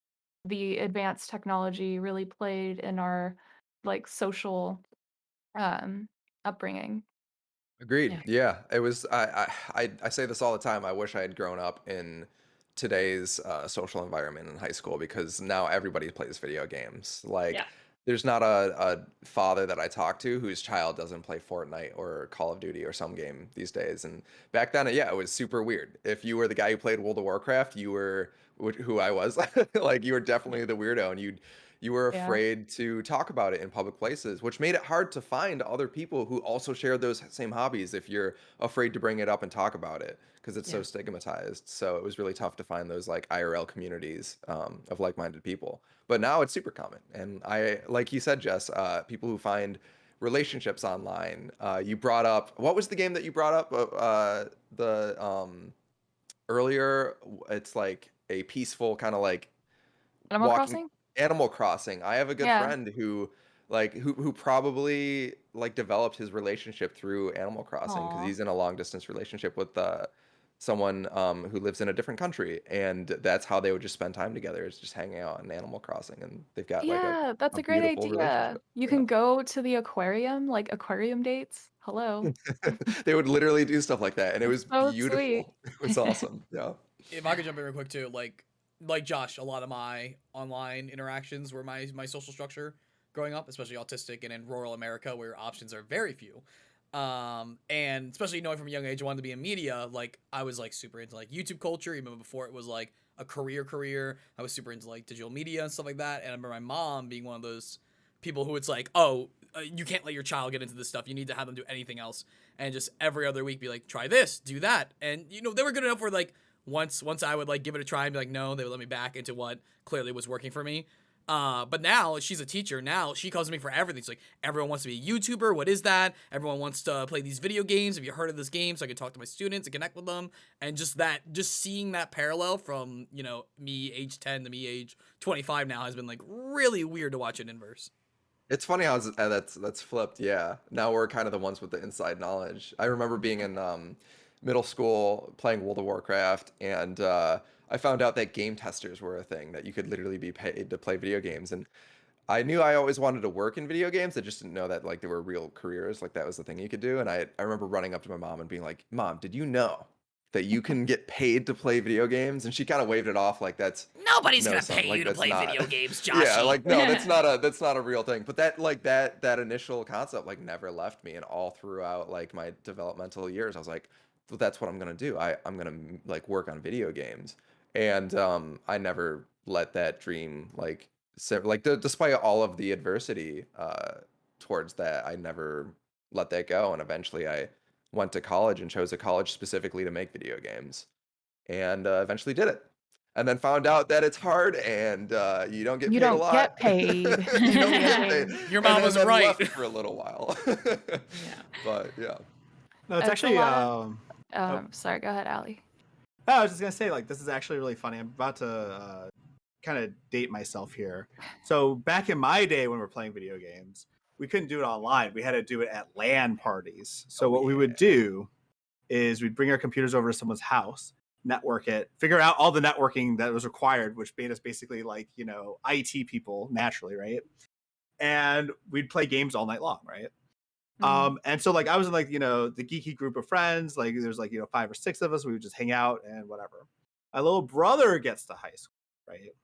the advanced technology really played in our like social upbringing. Agreed. Yeah. Yeah, it was. I say this all the time. I wish I had grown up in today's social environment in high school because now everybody plays video games. Like, Yeah. there's not a father that I talk to whose child doesn't play Fortnite or Call of Duty or some game these days. And back then, yeah, it was super weird. If you were the guy who played World of Warcraft, you were who I was. Like, you were definitely the weirdo, and you were Yeah. afraid to talk about it in public places, which made it hard to find other people who also share those same hobbies if you're afraid to bring it up and talk about it because it's so Yeah. stigmatized. So it was really tough to find those like IRL communities of like-minded people. But now it's super common. And like you said, Jess, people who find relationships online. You brought up, what was the game that you brought up? The earlier, it's like a peaceful kind of like Animal walking Crossing? Animal Crossing. I have a good Yeah. friend who who probably like developed his relationship through Animal Crossing because Aw. he's in a long distance relationship with someone who lives in a different country, and that's how they would just spend time together is just hanging out on Animal Crossing, and they've got like Yeah, that's a a great beautiful idea. relationship. You Yeah. can go to the aquarium, like aquarium dates. Hello. They would literally do stuff like that, and it That's was so sweet. beautiful. It was awesome. Yeah. If I could jump in real quick too, like Josh, a lot of my online interactions were my social structure growing up, especially autistic and in rural America where options are very few. And especially knowing from a young age I wanted to be in media, like I was like super into like YouTube culture even before it was like a career. I was super into like digital media and stuff like that. And I remember my mom being one of those people who it's like, oh, you can't let your child get into this stuff. You need to have them do anything else. And just every other week be like, try this, do that. And they were good enough where like once I would like give it a try and be like, no, they would let me back into what clearly was working for me. But now she's a teacher. Now she comes to me for everything. She's like, everyone wants to be a YouTuber. What is that? Everyone wants to play these video games. Have you heard of this game? So I can talk to my students and connect with them. And just seeing that parallel from, me age 10 to me age 25 now has been like really weird to watch in inverse. It's funny how that's flipped. Yeah, now we're kind of the ones with the inside knowledge. I remember being in middle school playing World of Warcraft, and I found out that game testers were a thing that you could literally be paid to play video games. And I knew I always wanted to work in video games. I just didn't know that like there were real careers, like that was the thing you could do. And I remember running up to my mom and being like, "Mom, did you know that you can get paid to play video games?" And she kind of waved it off like that's Nobody's no, gonna son, pay like you to that's play not. video games, Yeah, Joshy. like no, that's not a real thing. But that initial concept like never left me, and all throughout like my developmental years, I was like, well, that's what I'm gonna do. I'm gonna like work on video games, and I never let that dream like despite all of the adversity towards that, I never let that go, and eventually I went to college and chose a college specifically to make video games and eventually did it. And then found out that it's hard and you don't get You paid a don't get lot. paid You in don't video get paid. games. Your And mom then, was then right. left for a little while. Yeah. But yeah. No, it's It's a actually lot of oh, sorry, go ahead, Allie. no, I was just gonna say like this is actually really funny. I'm about to kind of date myself here. So back in my day when we were playing video games, we couldn't do it online. We had to do it at LAN parties. So Oh what we would yeah. do is we'd bring our computers over to someone's house, network it, figure out all the networking that was required, which made us basically like, IT people naturally, right? And we'd play games all night long, right? And so like I was in like, the geeky group of friends, like there's like, 5 or 6 of us, we would just hang out and whatever. My little brother gets to high school, right?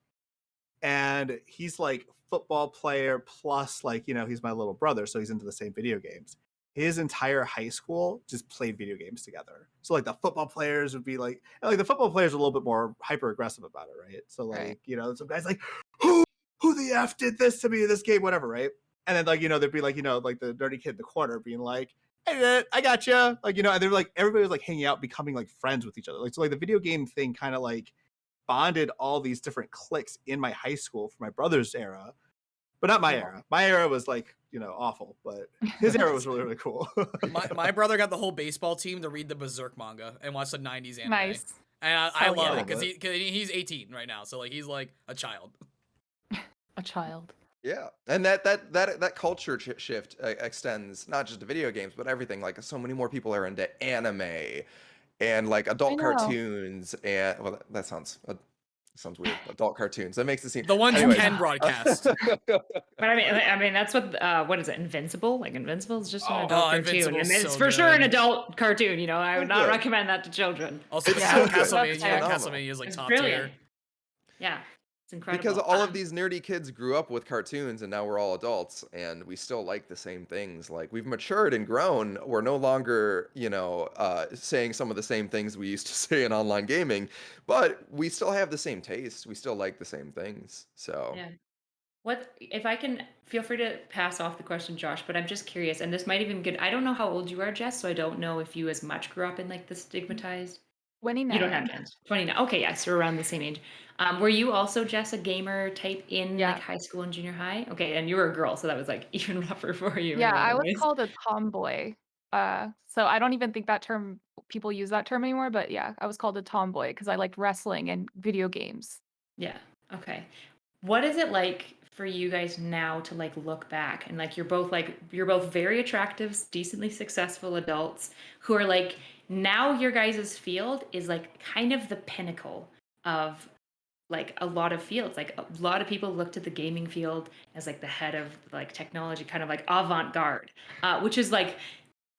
And he's like football player plus like, he's my little brother, so he's into the same video games. His entire high school just played video games together. So like the football players would be like the football players are a little bit more hyper aggressive about it, right? So Right. like, some guys like, who who the F did this to me in this game, whatever, right? And then, like, there'd be, like, like the dirty kid in the corner being like, hey, I got you. Like, and they're like, everybody was like hanging out, becoming like friends with each other. Like, so like the video game thing kind of like bonded all these different cliques in my high school for my brother's era, but not my era. My era was like, awful, but his era was really, really cool. My brother got the whole baseball team to read the Berserk manga and watch the 90s anime. Nice. And I love yeah. it because he's 18 right now, so like he's like a child. A child. Yeah, and that culture shift extends not just to video games, but everything. Like, so many more people are into anime and like adult cartoons, and well, that sounds weird. Adult cartoons. That makes it seem the ones anyways. you can broadcast. But I mean, that's what is it? Invincible? Like Invincible is just an adult cartoon. And it's for sure an adult cartoon. I would not recommend that to children. Also, Castlevania is like It's top brilliant. tier. Yeah. It's incredible. Because all of these nerdy kids grew up with cartoons, and now we're all adults, and we still like the same things. Like, we've matured and grown. We're no longer, saying some of the same things we used to say in online gaming, but we still have the same taste. We still like the same things. So, yeah. What if I can feel free to pass off the question, Josh? But I'm just curious, and this might even get. I don't know how old you are, Jess, so I don't know if you as much grew up in like the stigmatized. 29. You don't have kids. 29. Okay, yes, you're around the same age. Were you also, Jess, a gamer type in like high school and junior high? Okay, and you were a girl, so that was like even rougher for you. Yeah, I was called a tomboy. So I don't even think that term people use that term anymore, but yeah, I was called a tomboy because I liked wrestling and video games. Yeah. Okay. What is it like for you guys now to like look back and like you're both very attractive, decently successful adults who are like now your guys' field is like kind of the pinnacle of like a lot of fields. Like a lot of people looked at the gaming field as like the head of like technology, kind of like avant-garde, which is like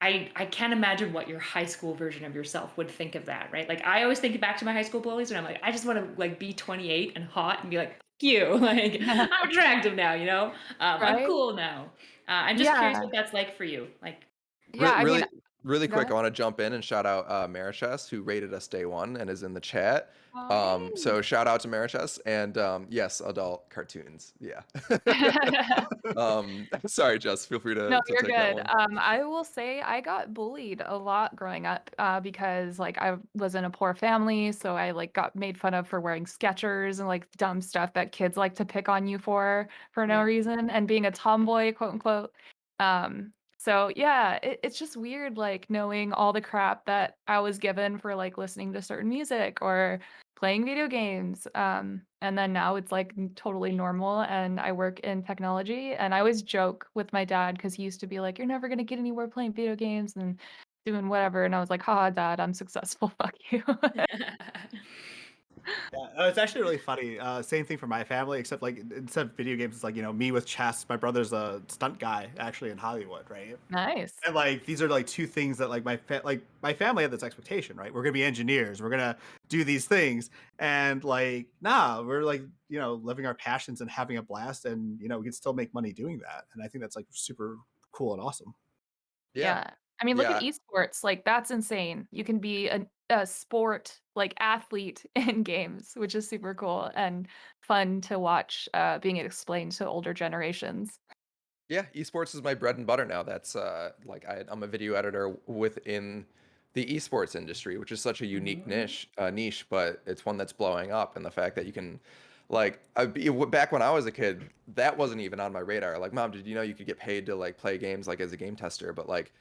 I can't imagine what your high school version of yourself would think of that, right? Like I always think back to my high school bullies and I'm like, I just want to like be 28 and hot and be like, you like I'm attractive now, Right? I'm cool now. I'm just curious what that's like for you. Like, Yeah, really go quick, I ahead. want to jump in and shout out Marichess, who rated us day one and is in the chat. So shout out to Marichess, and yes, adult cartoons. Yeah. Sorry, Jess. Feel free to No, to you're take that good. one. I will say I got bullied a lot growing up because like I was in a poor family, so I like got made fun of for wearing Skechers and like dumb stuff that kids like to pick on you for no Yeah. reason, and being a tomboy, quote unquote. So yeah, it's just weird like knowing all the crap that I was given for like listening to certain music or playing video games. And then now it's like totally normal, and I work in technology, and I always joke with my dad because he used to be like, "You're never gonna get anywhere playing video games and doing whatever," and I was like, "Haha, Dad, I'm successful. Fuck you." Yeah, it's actually really funny. Same thing for my family, except like instead of video games, it's like me with chess. My brother's a stunt guy actually in Hollywood, right? Nice. And like these are like two things that like my family had this expectation, right? We're gonna be engineers, we're gonna do these things, and like we're like living our passions and having a blast, and we can still make money doing that, and I think that's like super cool and awesome. Yeah. I mean, look at Yeah. esports. Like that's insane. You can be a sport like athlete in games, which is super cool and fun to watch being explained to older generations. Yeah, esports is my bread and butter now. That's like I'm a video editor within the esports industry, which is such a unique niche, but it's one that's blowing up. And the fact that you can, like, back when I was a kid, that wasn't even on my radar. Like, Mom, did you know you could get paid to like play games like as a game tester? But like,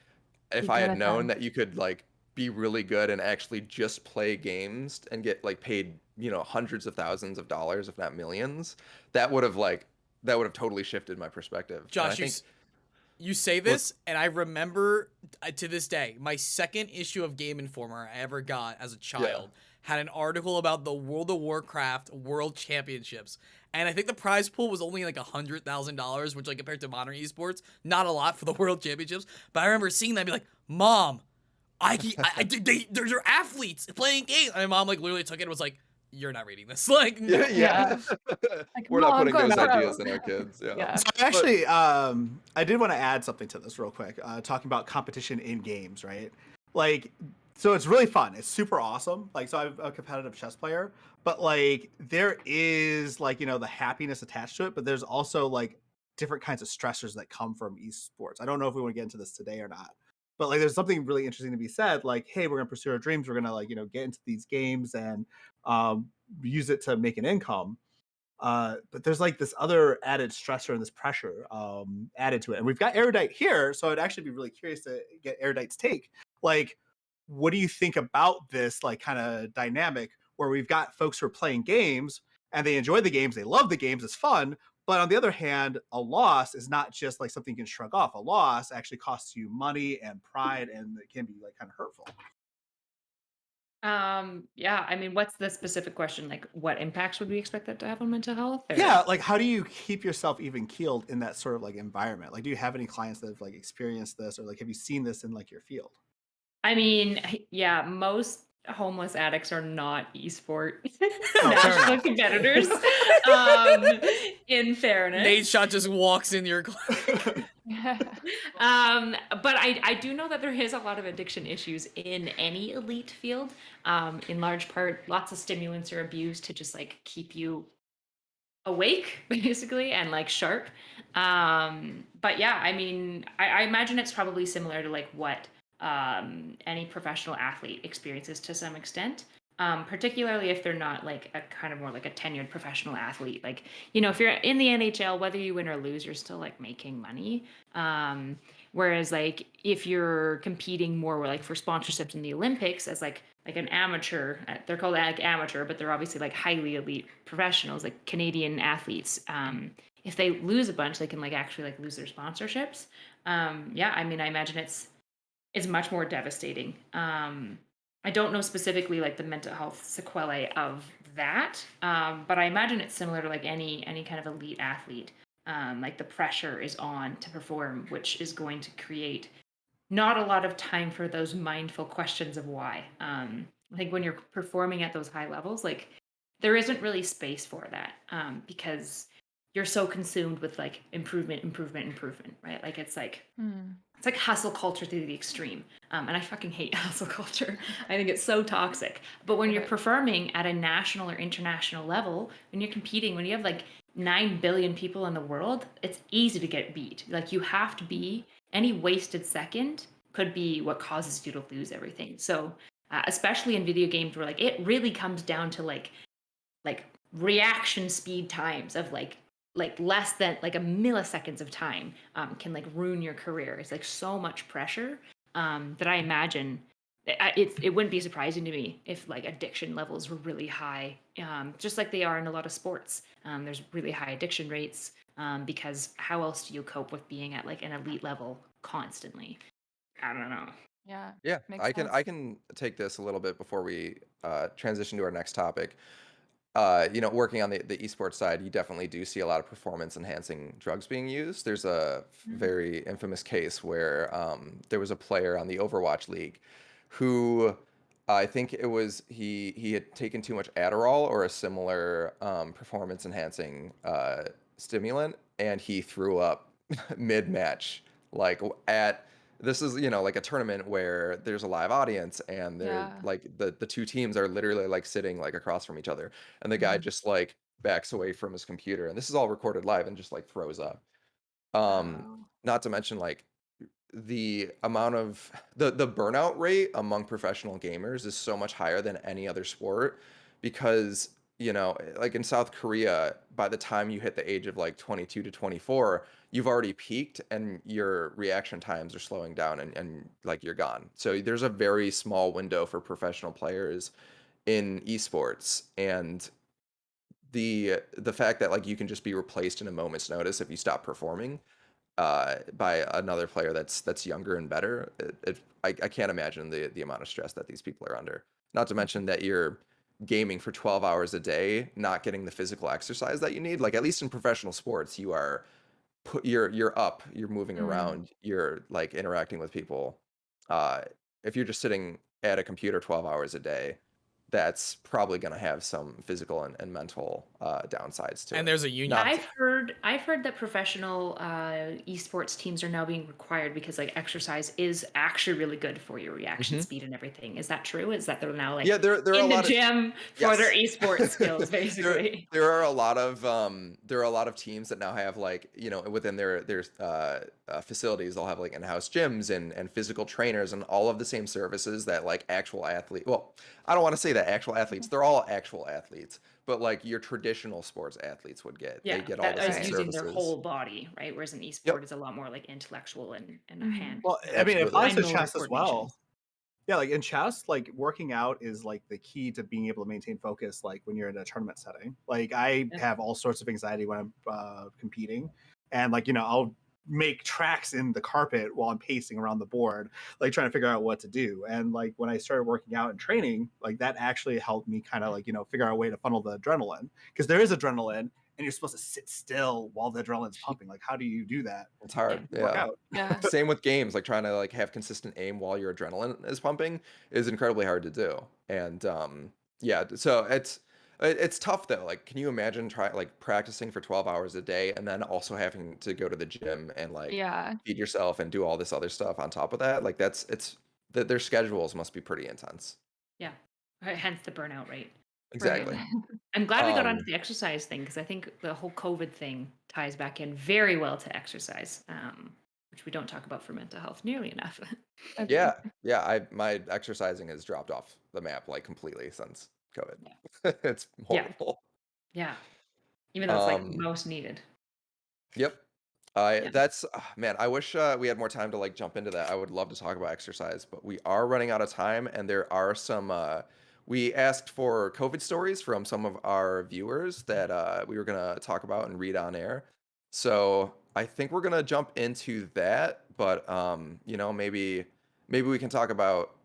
if Be I good had at known them. that you could like be really good and actually just play games and get like paid, hundreds of thousands of dollars, if not millions, that would have totally shifted my perspective. And I Josh, think you say this, and I remember to this day, my second issue of Game Informer I ever got as a child had an article about the World of Warcraft World Championships. And I think the prize pool was only like $100,000, which like compared to modern esports, not a lot for the World Championships. But I remember seeing that and be like, Mom, they're athletes playing games. And my mom like literally took it and was like, you're not reading this. Like, no. yeah. Like, We're not Mom, putting go those pro. ideas in our kids. Yeah. Yeah. So actually, I did want to add something to this real quick. Talking about competition in games, right? Like, So it's really fun. It's super awesome. Like, so I'm a competitive chess player, but like there is like, the happiness attached to it, but there's also like different kinds of stressors that come from esports. I don't know if we want to get into this today or not, but like there's something really interesting to be said. Like, hey, we're gonna pursue our dreams. We're gonna like, get into these games and use it to make an income. But there's like this other added stressor and this pressure added to it. And we've got Erudite here, so I'd actually be really curious to get Erudite's take. Like, what do you think about this like kind of dynamic where we've got folks who are playing games and they enjoy the games, they love the games, it's fun, but on the other hand, a loss is not just like something you can shrug off. A loss actually costs you money and pride, and it can be like kind of hurtful. Yeah, I mean, what's the specific question? Like, what impacts would we expect that to have on mental health? Yeah, like how do you keep yourself even keeled in that sort of like environment? Like, do you have any clients that have like experienced this, or like have you seen this in like your field? I mean, yeah, most homeless addicts are not esport Oh, fair national enough. competitors. In fairness, Nate Shot just walks in your but I do know that there is a lot of addiction issues in any elite field. In large part, lots of stimulants are abused to just like keep you awake, basically, and like sharp. But yeah, I mean, I imagine it's probably similar to like what any professional athlete experiences to some extent. Particularly if they're not like a kind of more like a tenured professional athlete. Like, if you're in the NHL, whether you win or lose, you're still like making money. Whereas like if you're competing more like for sponsorships in the Olympics as like an amateur, they're called like amateur, but they're obviously like highly elite professionals, like Canadian athletes. If they lose a bunch, they can like actually like lose their sponsorships. Yeah, I mean, I imagine it's much more devastating. I don't know specifically like the mental health sequelae of that, but I imagine it's similar to like any kind of elite athlete. Like the pressure is on to perform, which is going to create not a lot of time for those mindful questions of why. I think when you're performing at those high levels, like there isn't really space for that, because you're so consumed with like improvement, right? Like it's like hustle culture to the extreme. And I fucking hate hustle culture. I think it's so toxic. But when you're performing at a national or international level, when you're competing, when you have like 9 billion people in the world, it's easy to get beat. Like you have to be, any wasted second could be what causes you to lose everything. So, especially in video games where like it really comes down to like reaction speed times of like less than like a milliseconds of time can like ruin your career. It's like so much pressure that I imagine it wouldn't be surprising to me if like addiction levels were really high, just like they are in a lot of sports. There's really high addiction rates because how else do you cope with being at like an elite level constantly? I don't know. Yeah. Yeah, Makes I can sense. I can take this a little bit before we transition to our next topic. Working on the esports side, you definitely do see a lot of performance enhancing drugs being used. There's a very infamous case where there was a player on the Overwatch League who I think it was he had taken too much Adderall or a similar performance enhancing stimulant, and he threw up mid match, like at this is like a tournament where there's a live audience and they're Yeah. like the two teams are literally like sitting like across from each other, and the guy just like backs away from his computer, and this is all recorded live, and just like throws up. Wow. Not to mention like the amount of the burnout rate among professional gamers is so much higher than any other sport, because like in South Korea, by the time you hit the age of like 22 to 24, you've already peaked and your reaction times are slowing down, and like you're gone. So there's a very small window for professional players in esports, and the fact that like you can just be replaced in a moment's notice if you stop performing by another player that's younger and better. I can't imagine the amount of stress that these people are under. Not to mention that you're gaming for 12 hours a day, not getting the physical exercise that you need. Like at least in professional sports, you're up, you're moving around, you're like interacting with people. Uh, if you're just sitting at a computer 12 hours a day, that's probably going to have some physical and mental downsides to And it. there's a union. Not I've heard heard that professional esports teams are now being required because like exercise is actually really good for your reaction Hmm. speed and everything. Is that true? Is that they're now like Yeah, there are a in the lot of gym for their yes. esports skills, there basically? there are a lot of teams that now have like within their facilities they'll have like in-house gyms and physical trainers and all of the same services that like actual athlete. Well, I don't want to say that actual athletes. They're all actual athletes, but like your traditional sports athletes would get. They Yeah, get all that the is same Right. using their services. whole body, right? Whereas an Yep, esport is a lot more like intellectual and a Hmm. hand, Well, I mean, it absolutely. applies fine to motor chess as coordination. well. Yeah, like in chess, like working out is like the key to being able to maintain focus. Like when you're in a tournament setting, like I Yeah. have all sorts of anxiety when I'm competing, and like I'll make tracks in the carpet while I'm pacing around the board, like trying to figure out what to do. And like when I started working out and training, like that actually helped me kind of like figure out a way to funnel the adrenaline, because there is adrenaline, and you're supposed to sit still while the adrenaline's pumping. Like how do you do that? It's Yeah. hard. Work Yeah. out. Yeah. Same with games, like trying to like have consistent aim while your adrenaline is pumping is incredibly hard to do. And yeah, so it's tough though. Like, can you imagine like practicing for 12 hours a day and then also having to go to the gym and like Yeah. feed yourself and do all this other stuff on top of that? Like it's that their schedules must be pretty intense. Yeah. Hence the burnout rate. Right. Exactly. I'm glad we got onto Um, the exercise thing because I think the whole COVID thing ties back in very well to exercise, which we don't talk about for mental health nearly enough. Agreed. yeah, yeah. My exercising has dropped off the map like completely since COVID. Yeah. It's Yeah. horrible. Yeah. Even though it's like Um, most needed. Yep. I Yeah. that's man, I wish we had more time to like jump into that. I would love to talk about exercise, but we are running out of time and there are some we asked for COVID stories from some of our viewers that we were going to talk about and read on air. So, I think we're going to jump into that, but maybe we can talk about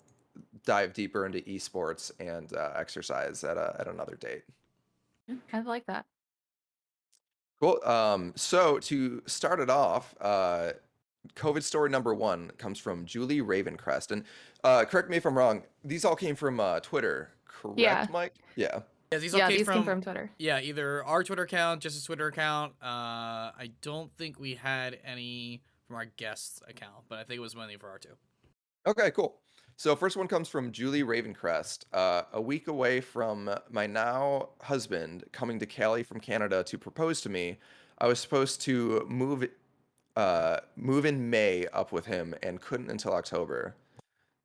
dive deeper into esports and exercise at another date. I like that. Cool. So to start it off, COVID story number one comes from Julie Ravencrest. And correct me if I'm wrong, these all came from Twitter, Yeah. correct, Mike? Yeah. Yeah, these all Yeah, came these came from from Twitter. either our Twitter account, Jess's Twitter account. I don't think we had any from our guest's account, but I think it was mainly for our two. Okay, cool. So first one comes from Julie Ravencrest. A week away from my now husband coming to Cali from Canada to propose to me, I was supposed to move in May up with him and couldn't until October.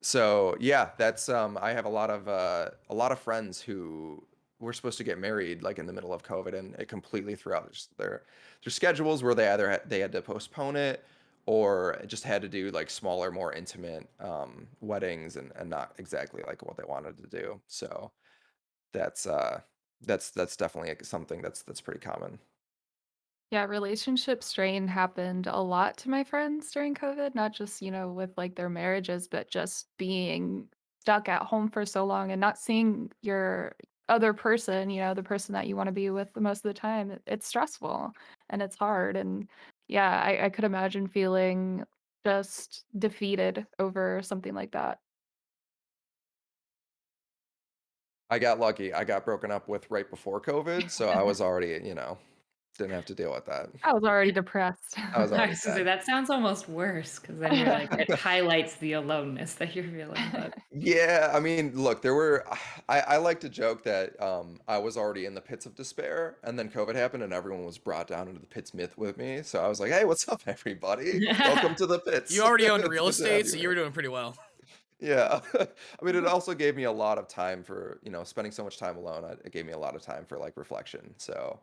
So yeah, that's I have a lot of friends who were supposed to get married like in the middle of COVID, and it completely threw out their schedules where they either they had to postpone it or just had to do like smaller, more intimate weddings and not exactly like what they wanted to do. So that's that's definitely like, something that's pretty common. Yeah, relationship strain happened a lot to my friends during COVID, not just, with like their marriages, but just being stuck at home for so long and not seeing your other person, the person that you want to be with the most of the time. It's stressful and it's hard. And yeah, I could imagine feeling just defeated over something like that. I got lucky. I got broken up with right before COVID, so I was already, didn't have to deal with that. I was already depressed. I was I already was gonna say sad. that sounds almost worse because then you're like it highlights the aloneness that you're feeling. But Yeah, I mean, look, there were. I like to joke that I was already in the pits of despair, and then COVID happened, and everyone was brought down into the pits myth with me. So I was like, "Hey, what's up, everybody? Welcome to the pits. You already owned It's real good to have estate, you so you here." were doing pretty well. Yeah, I mean, it also gave me a lot of time for spending so much time alone. It gave me a lot of time for like reflection. So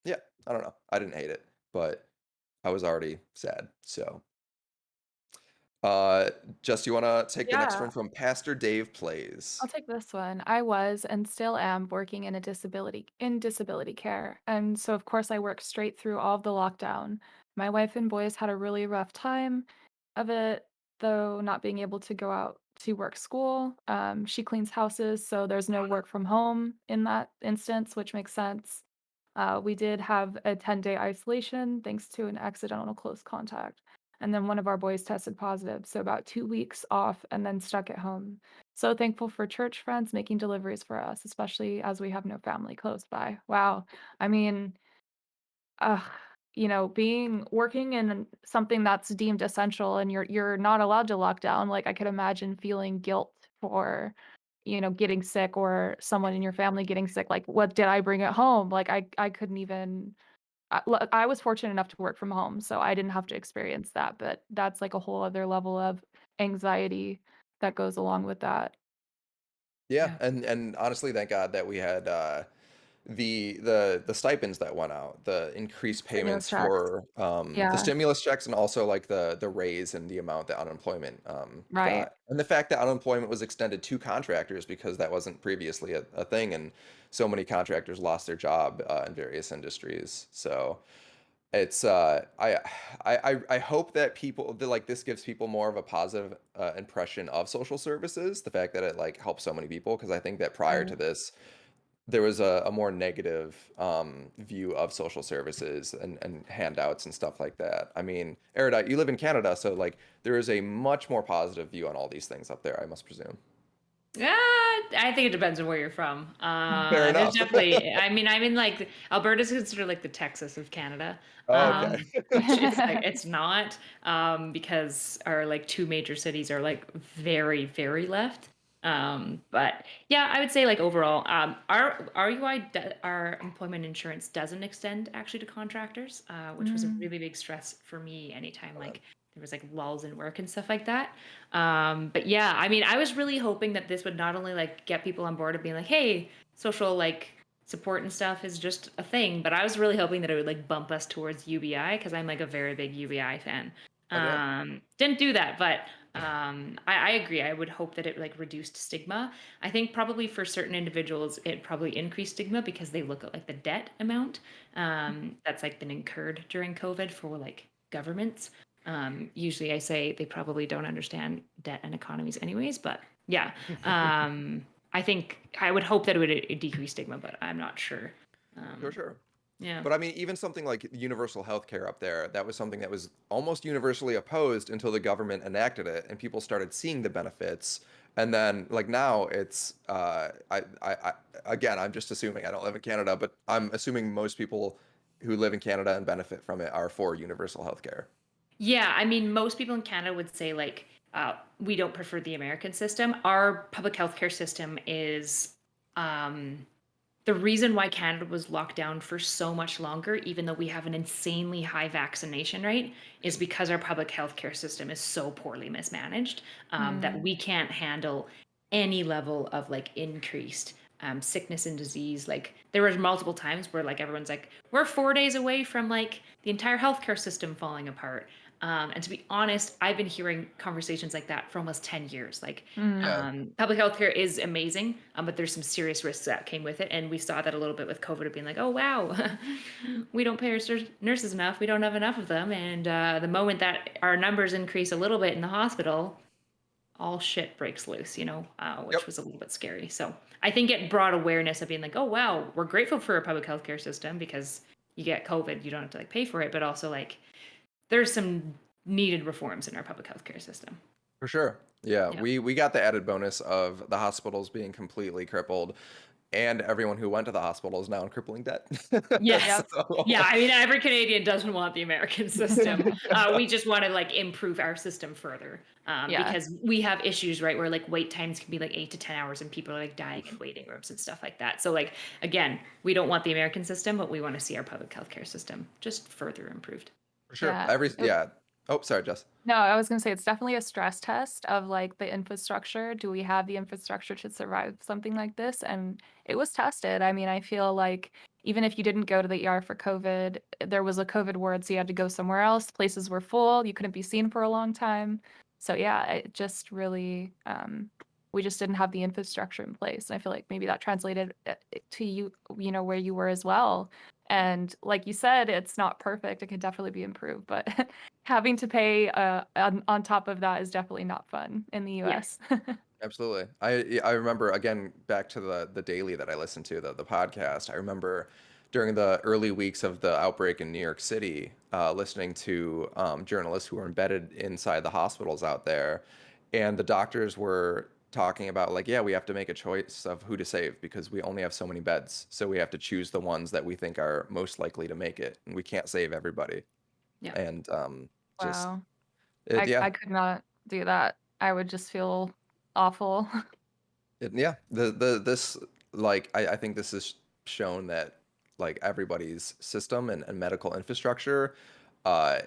yeah, I don't know. I didn't hate it, but I was already sad. So. Uh, Jess, you want to take the next Yeah. one from Pastor Dave I'll Plays? take this one. I was and still am working in disability care. And so of course I worked straight through all of the lockdown. My wife and boys had a really rough time of it, though not being able to go out to work school. She cleans houses, so there's no work from home in that instance, which makes sense. We did have a 10-day isolation thanks to an accidental close contact. And then one of our boys tested positive, so about 2 weeks off and then stuck at home. So thankful for church friends making deliveries for us, especially as we have no family close by. Wow. I mean, uh, being working in something that's deemed essential and you're not allowed to lock down, like I could imagine feeling guilt for, getting sick or someone in your family getting sick. Like, what did I bring at home? Like I couldn't even I was fortunate enough to work from home, so I didn't have to experience that, but that's like a whole other level of anxiety that goes along with that. Yeah, Yeah. and honestly, thank God that we had the stipends that went out, the increased Stimulus payments checks. for the Yeah, stimulus checks, and also like the raise in the amount that unemployment right. got, and the fact that unemployment was extended to contractors because that wasn't previously a thing, and so many contractors lost their job in various industries. So it's I hope that people that like this gives people more of a positive impression of social services, the fact that it like helps so many people, because I think that prior to Right. this there was a more negative view of social services and handouts and stuff like that. I mean, Erudite, you live in Canada, so like there is a much more positive view on all these things up there, I must presume. Yeah, I think it depends on where you're from. Fair There's enough. definitely, I mean, I'm in like Alberta's considered like the Texas of Canada, Oh, okay. which it's like it's not, because our like two major cities are like very, very left. But yeah, I would say like overall, our our employment insurance doesn't extend actually to contractors, which was a Mm, really big stress for me anytime Oh, man. like there was like lulls in work and stuff like that. But yeah, I mean, I was really hoping that this would not only like get people on board of being like, hey, social like support and stuff is just a thing, but I was really hoping that it would like bump us towards UBI because I'm like a very big UBI fan. Okay. Didn't do that, but I agree. I would hope that it like reduced stigma. I think probably for certain individuals, it probably increased stigma because they look at like the debt amount that's like been incurred during COVID for like governments. Usually I say they probably don't understand debt and economies anyways, but yeah. I think I would hope that it would decrease stigma, but I'm not sure. Sure, Um, sure. yeah. But I mean, even something like universal health care up there, that was something that was almost universally opposed until the government enacted it and people started seeing the benefits. And then, like now, it's again, I'm just assuming, I don't live in Canada, but I'm assuming most people who live in Canada and benefit from it are for universal health care. Yeah, I mean, most people in Canada would say like we don't prefer the American system. Our public healthcare system is um, the reason why Canada was locked down for so much longer, even though we have an insanely high vaccination rate, is because our public healthcare system is so poorly mismanaged that mm, we can't handle any level of like increased sickness and disease. Like there was multiple times where like everyone's like, we're 4 days away from like the entire healthcare system falling apart. And to be honest, I've been hearing conversations like that for almost 10 years. Like, mm, Yeah. public health care is amazing, but there's some serious risks that came with it. And we saw that a little bit with COVID of being like, oh, wow, we don't pay our nurses enough. We don't have enough of them. And the moment that our numbers increase a little bit in the hospital, all shit breaks loose, Yep. which was a little bit scary. So I think it brought awareness of being like, oh, wow, we're grateful for a public healthcare system because you get COVID, you don't have to like pay for it, but also like there's some needed reforms in our public healthcare system. For sure. Yeah, Yeah. we got the added bonus of the hospitals being completely crippled, and everyone who went to the hospital is now in crippling debt. Yes. yep. Yeah, So, I mean, every Canadian doesn't want the American system. We just want to like improve our system further Yeah. because we have issues, right? Where like wait times can be like 8 to 10 hours and people are like dying in waiting rooms and stuff like that. So, like, again, we don't want the American system, but we want to see our public healthcare system just further improved. for sure. Yeah. Yeah. Oh, sorry, Jess. No, I was gonna say it's definitely a stress test of like the infrastructure. Do we have the infrastructure to survive something like this? And it was tested. I mean, I feel like even if you didn't go to the ER for COVID, there was a COVID ward, so you had to go somewhere else. Places were full. You couldn't be seen for a long time. So yeah, it just really, we just didn't have the infrastructure in place. And I feel like maybe that translated to you, where you were as well. And like you said, it's not perfect. It could definitely be improved, but having to pay on top of that is definitely not fun in the Yeah. US. Absolutely. I remember, again, back to the daily that I listened to, the podcast. I remember during the early weeks of the outbreak in New York City, listening to journalists who were embedded inside the hospitals out there, and the doctors were talking about like, yeah, we have to make a choice of who to save because we only have so many beds. So we have to choose the ones that we think are most likely to make it. And we can't save everybody. Yeah. And just Wow. yeah, I could not do that. I would just feel awful. yeah. This like I think this is shown that like everybody's system and medical infrastructure uh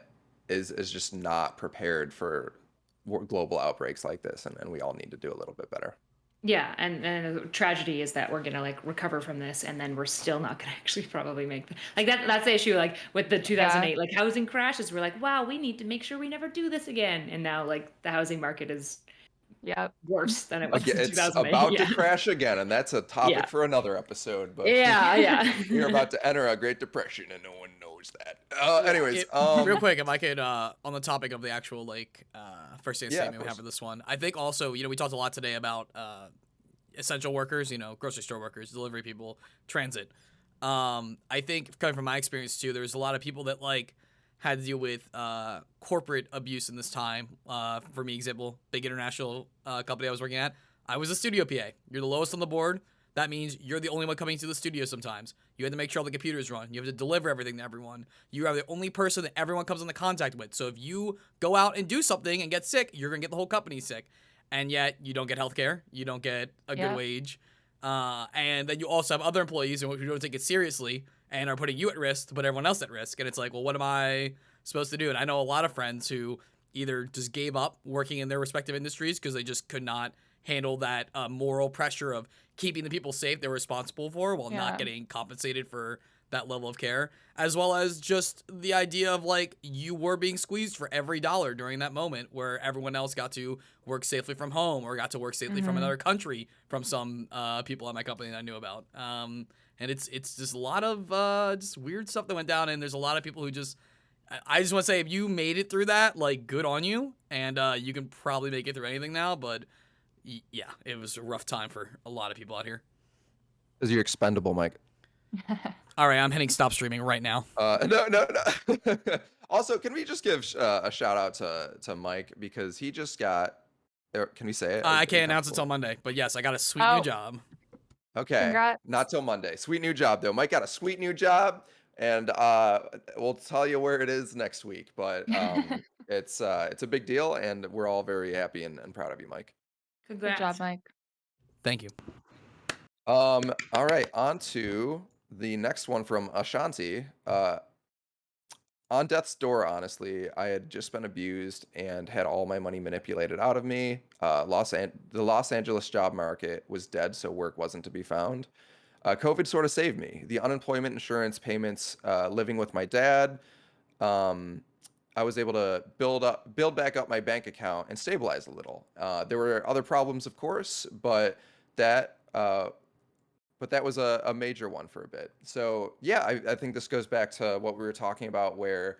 is just not prepared for global outbreaks like this, and we all need to do a little bit better. Yeah, and the tragedy is that we're gonna like recover from this, and then we're still not gonna actually probably make like that. That's the issue. Like with the Yeah. 2008 like housing crash, is we're like, wow, we need to make sure we never do this again. And now like the housing market is Yep. worse than it was Again, in it's 2008. about to Yeah, crash again, and that's a topic yeah, for another episode. But yeah, we're yeah. about to enter a Great Depression, and no one knows that. Anyways, Real quick, if I could, on the topic of the actual like first day Yeah, of statement we have course. for this one, I think also we talked a lot today about essential workers, grocery store workers, delivery people, transit. I think coming from my experience too, there's a lot of people that like had to deal with corporate abuse in this time. For me, example, big international company I was working at, I was a studio PA. You're the lowest on the board. That means you're the only one coming to the studio sometimes. You have to make sure all the computers run. You have to deliver everything to everyone. You are the only person that everyone comes into contact with. So if you go out and do something and get sick, you're going to get the whole company sick. And yet you don't get healthcare. You don't get a good Yep. wage. And then you also have other employees who don't take it seriously and are putting you at risk to put everyone else at risk. And it's like, well, what am I supposed to do? And I know a lot of friends who either just gave up working in their respective industries because they just could not handle that moral pressure of keeping the people safe they're responsible for while not Yeah. getting compensated for that level of care, as well as just the idea of like you were being squeezed for every dollar during that moment where everyone else got to work safely from home or got to work safely from Mhm. another country from some people at my company that I knew about. And it's just a lot of just weird stuff that went down, and there's a lot of people who just I just want to say if you made it through that, like good on you, and you can probably make it through anything now, but yeah, it was a rough time for a lot of people out here. Because you're expendable, Mike. All right, I'm hitting stop streaming right now. No. Also, can we just give a shout out to Mike because he just got. Can we say it? I Are you can't announce it till comfortable? Monday, but yes, I got a sweet Oh. new job. Okay, Congrats. not till Monday. Sweet new job though. Mike got a sweet new job, and we'll tell you where it is next week. But it's a big deal, and we're all very happy and proud of you, Mike. Good Congrats. job, Mike. Thank you. All right, on to the next one from Ashanti. On death's door, honestly, I had just been abused and had all my money manipulated out of me. The Los Angeles job market was dead, so work wasn't to be found. COVID sort of saved me. The unemployment insurance payments, living with my dad, um, I was able to build back up my bank account and stabilize a little. There were other problems, of course, but that was a major one for a bit. So yeah, I think this goes back to what we were talking about, where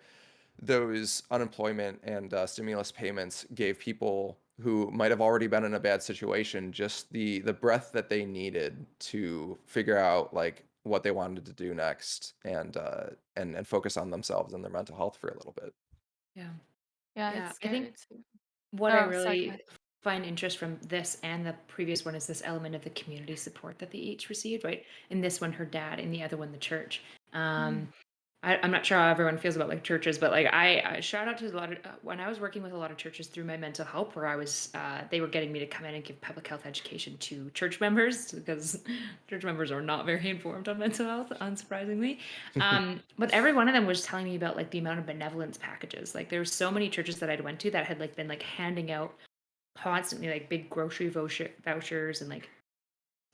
those unemployment and stimulus payments gave people who might have already been in a bad situation just the breath that they needed to figure out like what they wanted to do next and focus on themselves and their mental health for a little bit. Yeah. Yeah, Yeah, it's I think scary too. what I Oh, sorry, go really ahead. find interest from this and the previous one is this element of the community support that they each received, right? In this one, her dad, in the other one, the church. Um, I'm not sure how everyone feels about like churches, but like I shout out to a lot of when I was working with a lot of churches through my mental health, where I was they were getting me to come in and give public health education to church members because church members are not very informed on mental health, unsurprisingly. But every one of them was telling me about like the amount of benevolence packages. Like there were so many churches that I'd went to that had like been like handing out constantly like big grocery vouchers and like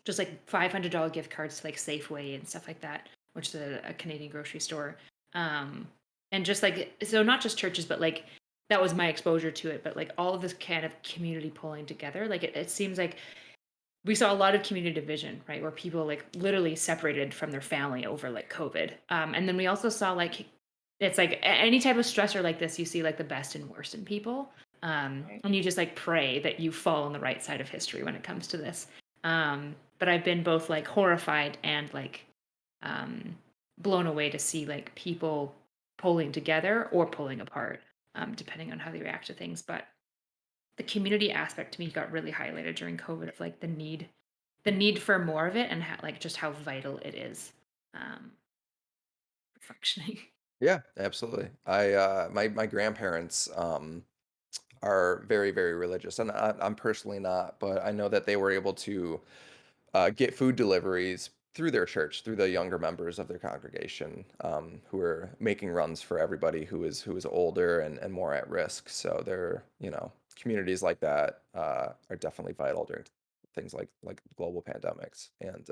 just like $500 gift cards to like Safeway and stuff like that, which is a Canadian grocery store. And just like, so not just churches, but like that was my exposure to it. But like all of this kind of community pulling together, like it seems like we saw a lot of community division, right? Where people like literally separated from their family over like COVID. And then we also saw like, it's like any type of stressor like this, you see like the best and worst in people. Right. And you just like pray that you fall on the right side of history when it comes to this. But I've been both like horrified and like blown away to see like people pulling together or pulling apart, depending on how they react to things. But the community aspect to me got really highlighted during COVID of like the need for more of it and like just how vital it is um, for functioning. Yeah, absolutely. My grandparents are very, very religious, and I'm personally not, but I know that they were able to get food deliveries through their church, through the younger members of their congregation, who are making runs for everybody who is older and more at risk. So they're, communities like that are definitely vital during things like global pandemics. And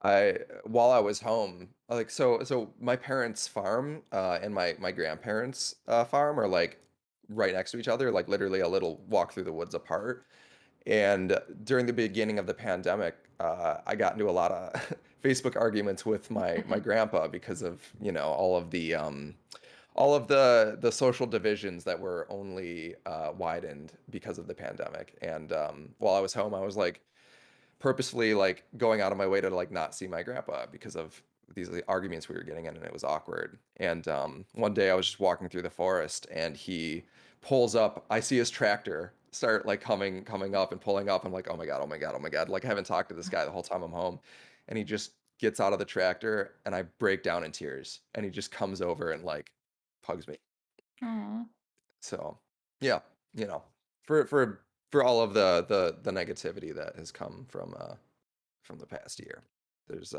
I while I was home, like so my parents' farm and my grandparents' farm are like right next to each other, like literally a little walk through the woods apart. And during the beginning of the pandemic, I got into a lot of Facebook arguments with my grandpa because of, all of the social divisions that were only widened because of the pandemic. And while I was home, I was like purposefully like going out of my way to like not see my grandpa because of these like, arguments we were getting in, and it was awkward. And one day I was just walking through the forest, and he pulls up. I see his tractor start like coming up and pulling up. I'm like, oh my god, oh my god, oh my god! Like I haven't talked to this guy the whole time I'm home, and he just gets out of the tractor, and I break down in tears, and he just comes over and like hugs me. Aw. So yeah, you know, for all of the negativity that has come from the past year. There's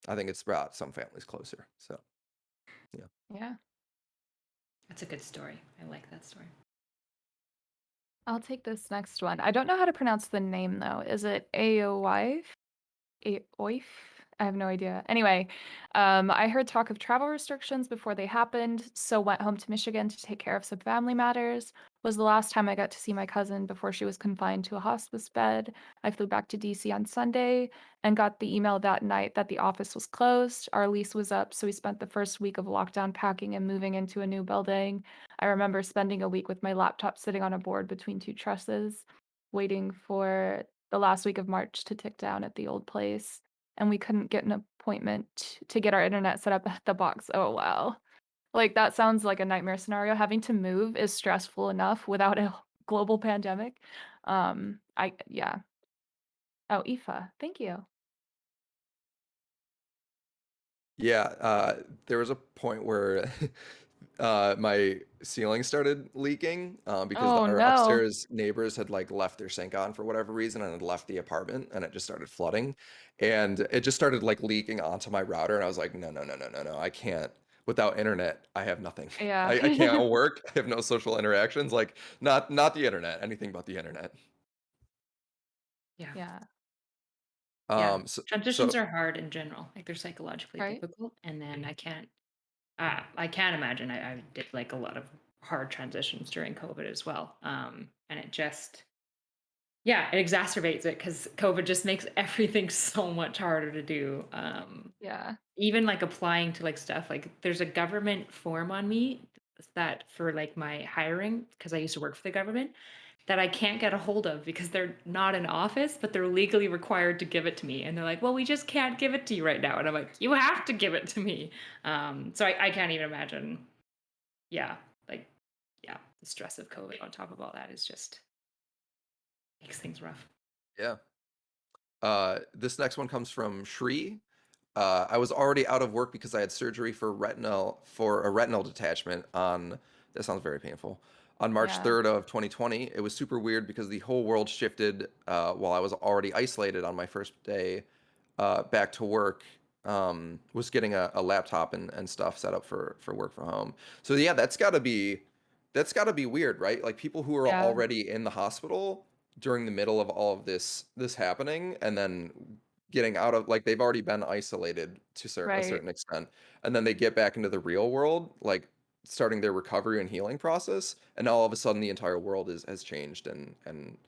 I think it's brought some families closer. So yeah. Yeah. That's a good story. I like that story. I'll take this next one. I don't know how to pronounce the name though. Is it Aoif? Aoif? I have no idea. Anyway, I heard talk of travel restrictions before they happened, so went home to Michigan to take care of some family matters. Was the last time I got to see my cousin before she was confined to a hospice bed. I flew back to DC on Sunday and got the email that night that the office was closed. Our lease was up, so we spent the first week of lockdown packing and moving into a new building. I remember spending a week with my laptop sitting on a board between two trusses, waiting for the last week of March to tick down at the old place, and we couldn't get an appointment to get our internet set up at the box. Oh, wow. Like, that sounds like a nightmare scenario. Having to move is stressful enough without a global pandemic. Yeah. Oh, Aoife, thank you. Yeah, there was a point where my ceiling started leaking because Oh, our no. upstairs neighbors had like left their sink on for whatever reason and had left the apartment, and it just started flooding, and it just started like leaking onto my router, and I was like, no, no, no, no, no, no, I can't. Without internet, I have nothing. Yeah. I can't work. I have no social interactions. Like not the internet, anything but the internet. Yeah. Yeah. Yeah. So Transitions are hard in general. Like they're psychologically Right? difficult. And then I can't imagine. I did like a lot of hard transitions during COVID as well. And it just, yeah, it exacerbates it because COVID just makes everything so much harder to do. Yeah. Even like applying to like stuff, like there's a government form on me that for like my hiring, because I used to work for the government, that I can't get a hold of because they're not in office, but they're legally required to give it to me. And they're like, well, we just can't give it to you right now. And I'm like, you have to give it to me. So I can't even imagine. Yeah. Like, yeah, the stress of COVID on top of all that is just makes things rough. yeah. This next one comes from Shri. I was already out of work because I had surgery for a retinal detachment on, that sounds very painful, on March Yeah. 3rd of 2020. It was super weird because the whole world shifted while I was already isolated on my first day back to work. Was getting a laptop and stuff set up for work from home. So yeah, that's gotta be weird, right? Like people who are Yeah. already in the hospital during the middle of all of this happening, and then getting out of, like, they've already been isolated to a Right. certain extent, and then they get back into the real world, like starting their recovery and healing process, and all of a sudden the entire world has changed, and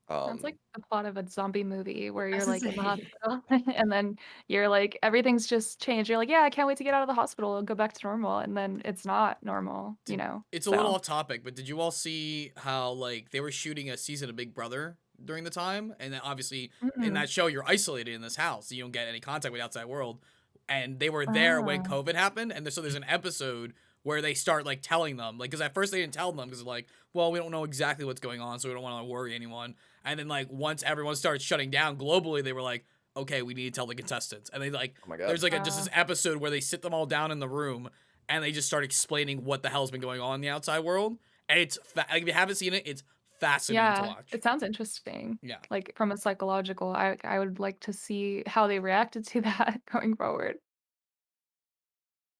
Sounds like um the plot of a zombie movie where I you're was gonna like in the say, hospital and then you're like everything's just changed. You're like, yeah, I can't wait to get out of the hospital and go back to normal. And then it's not normal, you know? It's a little So, off topic, but did you all see how like they were shooting a season of Big Brother during the time? And then obviously in mm-mm. that show you're isolated in this house. You don't get any contact with the outside world. And they were there when Ah, COVID happened. And so there's an episode where they start like telling them, like, because at first they didn't tell them because like, well, we don't know exactly what's going on, so we don't want to worry anyone. And then like once everyone started shutting down globally, they were like, okay, we need to tell the contestants. And they like, Oh my God. there's like just this episode where they sit them all down in the room and they just start explaining what the hell's been going on in the outside world. And it's like, if you haven't seen it, it's fascinating to Yeah, watch. it sounds interesting. Yeah. Like from a psychological, I would like to see how they reacted to that going forward.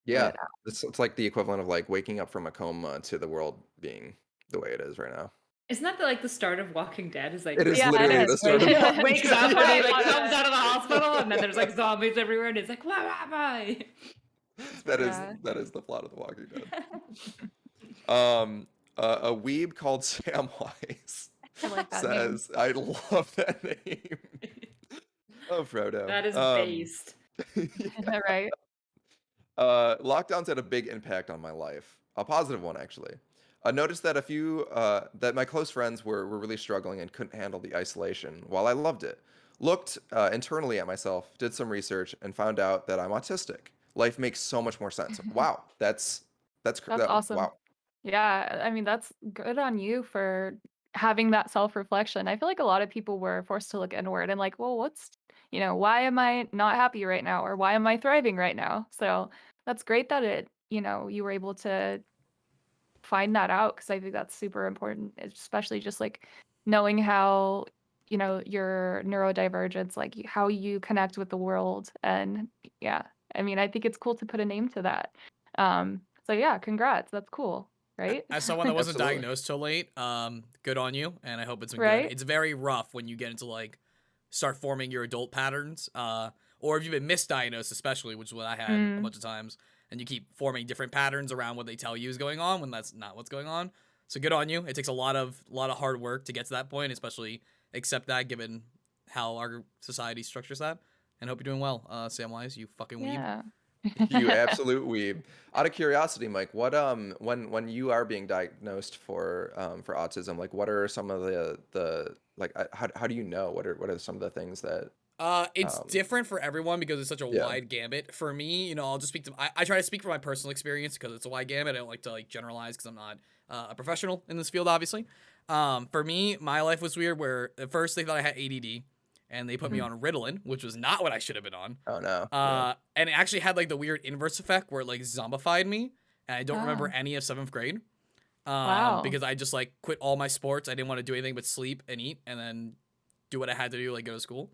Yeah, But it's like the equivalent of like waking up from a coma to the world being the way it is right now. Isn't that like the start of Walking Dead? Is like It is Yeah, it literally is. the start of he wakes up and he like Yeah. comes out of the hospital and then there's like zombies everywhere and it's like why why. Yeah. that is the plot of The Walking Dead. A weeb called Samwise I like that name. says, I love that name. Oh, Frodo. That is based. Right? Lockdowns had a big impact on my life, a positive one actually. I noticed that that my close friends were really struggling and couldn't handle the isolation, while I loved it. Looked internally at myself, did some research, and found out that I'm autistic. Life makes so much more sense. Wow, that's Awesome. wow. Yeah, I mean, that's good on you for having that self-reflection. I feel like a lot of people were forced to look inward and like, well, why am I not happy right now? Or why am I thriving right now? So that's great that you were able to find that out because I think that's super important, especially just like knowing how, your neurodivergence, like how you connect with the world. And yeah, I mean, I think it's cool to put a name to that. So yeah, congrats. That's cool, right? As someone that wasn't Absolutely. diagnosed till late, good on you, and I hope it's been Right? good. It's very rough when you get into like start forming your adult patterns, or if you've been misdiagnosed, especially, which is what I had a bunch of times, and you keep forming different patterns around what they tell you is going on when that's not what's going on. So good on you. It takes a lot of hard work to get to that point, especially accept that given how our society structures that. And hope you're doing well, Samwise, you fucking weeb. Yeah. You absolute weeb. Out of curiosity, Mike, what when you are being diagnosed for autism, like what are some of the like how do you know what are some of the things that It's different for everyone because it's such a Yeah. wide gambit. For me, I'll just speak to I try to speak from my personal experience because it's a wide gambit. I don't like to like generalize because I'm not a professional in this field, obviously. For me, my life was weird where at first they thought I had ADD and they put me on Ritalin, which was not what I should have been on. Oh no. Yeah. And it actually had like the weird inverse effect where it like zombified me, and I don't remember Oh. any of 7th grade. Wow. Because I just like quit all my sports. I didn't want to do anything but sleep and eat and then do what I had to do, like go to school.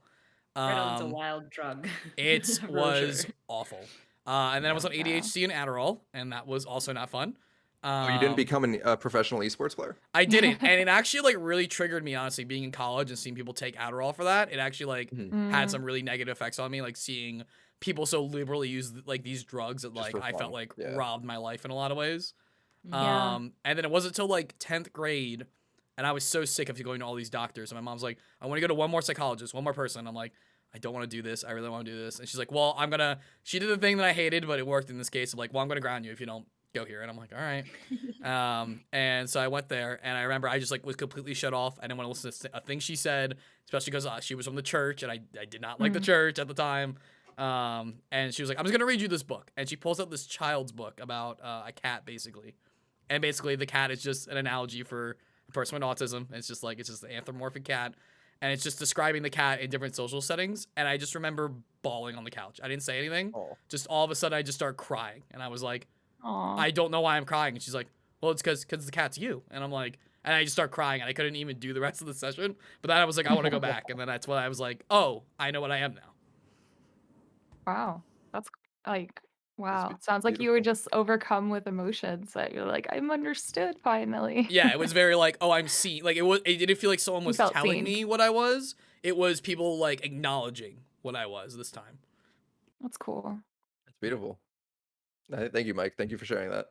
Rital's a wild drug. It For was sure. awful. And then I was on Yeah. ADHD and Adderall, and that was also not fun. Oh, you didn't become a professional esports player? I didn't, and it actually like really triggered me, honestly, being in college and seeing people take Adderall for that. It actually like had some really negative effects on me, like seeing people so liberally use like these drugs that Just like for I felt fun. like Yeah. robbed my life in a lot of ways. Yeah. And then it wasn't until like 10th grade, and I was so sick of going to all these doctors. And my mom's like, I want to go to one more psychologist, one more person. I'm like, I don't want to do this. I really want to do this. And she's like, well, she did the thing that I hated, but it worked in this case. I'm like, well, I'm going to ground you if you don't go here. And I'm like, all right. And so I went there, and I remember I just like was completely shut off. I didn't want to listen to a thing she said, especially because she was from the church, and I did not like the church at the time. And she was like, I'm just going to read you this book. And she pulls out this child's book about a cat, basically. And basically the cat is just an analogy for a person with autism. It's just an anthropomorphic cat. And it's just describing the cat in different social settings. And I just remember bawling on the couch. I didn't say anything. Oh. Just all of a sudden I just started crying. And I was like, Aw. I don't know why I'm crying. And she's like, well, it's because the cat's you. And I'm like, and I just start crying. And I couldn't even do the rest of the session. But then I was like, I want to go back. And then that's when I was like, oh, I know what I am now. Wow. That's like, wow. be- Sounds like you were beautiful. just overcome with emotions that you're like, I'm understood finally. Yeah, it was very like, oh, I'm seen. Like it didn't feel like someone was felt telling seen. me what I was. It was people like acknowledging what I was this time. That's cool. It's beautiful. Thank you, Mike. Thank you for sharing that.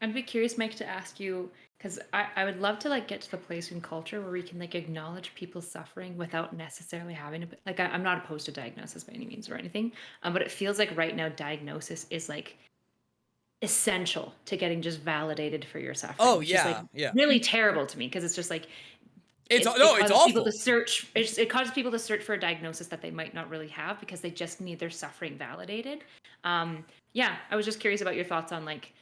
I'd be curious, Mike, to ask you, because I would love to like get to the place in culture where we can like acknowledge people's suffering without necessarily having to like I'm not opposed to diagnosis by any means or anything, but it feels like right now diagnosis is like essential to getting just validated for your suffering. Oh, which is, yeah, like, yeah. really terrible to me because it's just like It's causes people awful. to search. It causes people to search for a diagnosis that they might not really have because they just need their suffering validated. Yeah, I was just curious about your thoughts on like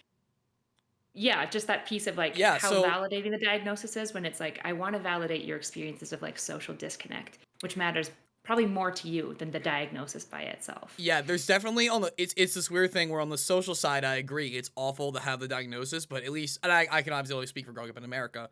Yeah, just that piece of like Yeah, how so validating the diagnosis is when it's like, I want to validate your experiences of like social disconnect, which matters probably more to you than the diagnosis by itself. yeah, there's definitely on the it's this weird thing where on the social side I agree it's awful to have the diagnosis, but at least and I can obviously only speak for growing up in America.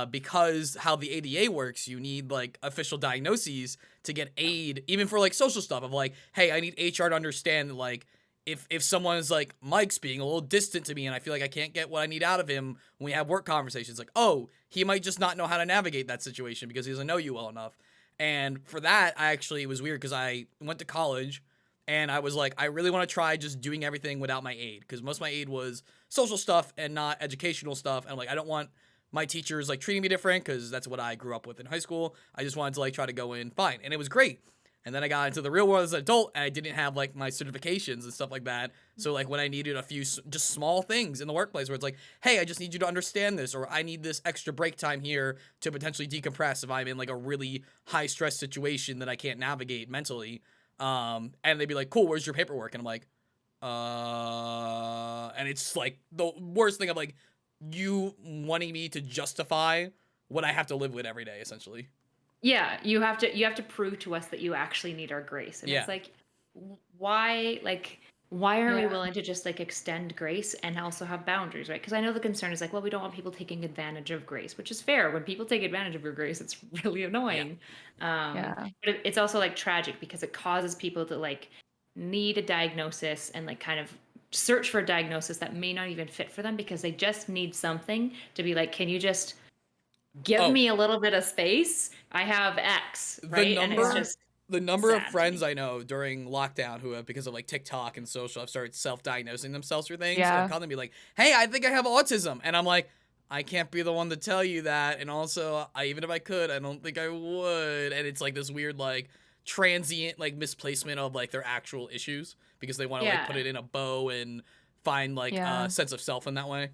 Because how the ADA works, you need like official diagnoses to get aid, even for like social stuff of like, hey, I need HR to understand that like if someone's like Mike's being a little distant to me and I feel like I can't get what I need out of him when we have work conversations, like, oh, he might just not know how to navigate that situation because he doesn't know you well enough. And for that, I actually, it was weird because I went to college and I was like, I really want to try just doing everything without my aid because most of my aid was social stuff and not educational stuff. And I'm like, I don't want my teachers like treating me different because that's what I grew up with in high school. I just wanted to like try to go in fine. And it was great. And then I got into the real world as an adult and I didn't have like my certifications and stuff like that. So like when I needed a few just small things in the workplace where it's like, hey, I just need you to understand this, or I need this extra break time here to potentially decompress if I'm in like a really high stress situation that I can't navigate mentally. And they'd be like, cool, where's your paperwork? And I'm like, and it's like the worst thing of like you wanting me to justify what I have to live with every day, essentially. Yeah, you have to prove to us that you actually need our grace. And Yeah. it's like, why aren't we Yeah. willing to just like extend grace and also have boundaries, right? Because I know the concern is like, well, we don't want people taking advantage of grace, which is fair. When people take advantage of your grace, it's really annoying. Yeah. But it's also like tragic because it causes people to like need a diagnosis and like kind of search for a diagnosis that may not even fit for them because they just need something to be like, can you just give Oh. me a little bit of space? I have X, right? And it's just the number of sad to friends me. I know during lockdown who have, because of like TikTok and social, have started self-diagnosing themselves for things Yeah. and called them be like, hey, I think I have autism. And I'm like, I can't be the one to tell you that. And also, even if I could, I don't think I would. And it's like this weird, like, transient, like, misplacement of like their actual issues because they want to like put Yeah. it in a bow and find like Yeah. a sense of self in that way.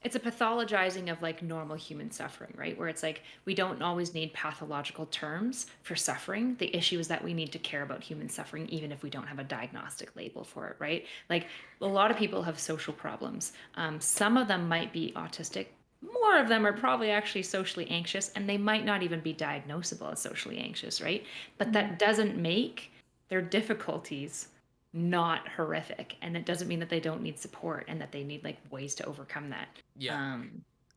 It's a pathologizing of like normal human suffering, right? Where it's like we don't always need pathological terms for suffering. The issue is that we need to care about human suffering even if we don't have a diagnostic label for it, right? Like a lot of people have social problems. Some of them might be autistic. More of them are probably actually socially anxious, and they might not even be diagnosable as socially anxious, right? But that doesn't make their difficulties not horrific, and it doesn't mean that they don't need support and that they need like ways to overcome that. Yeah.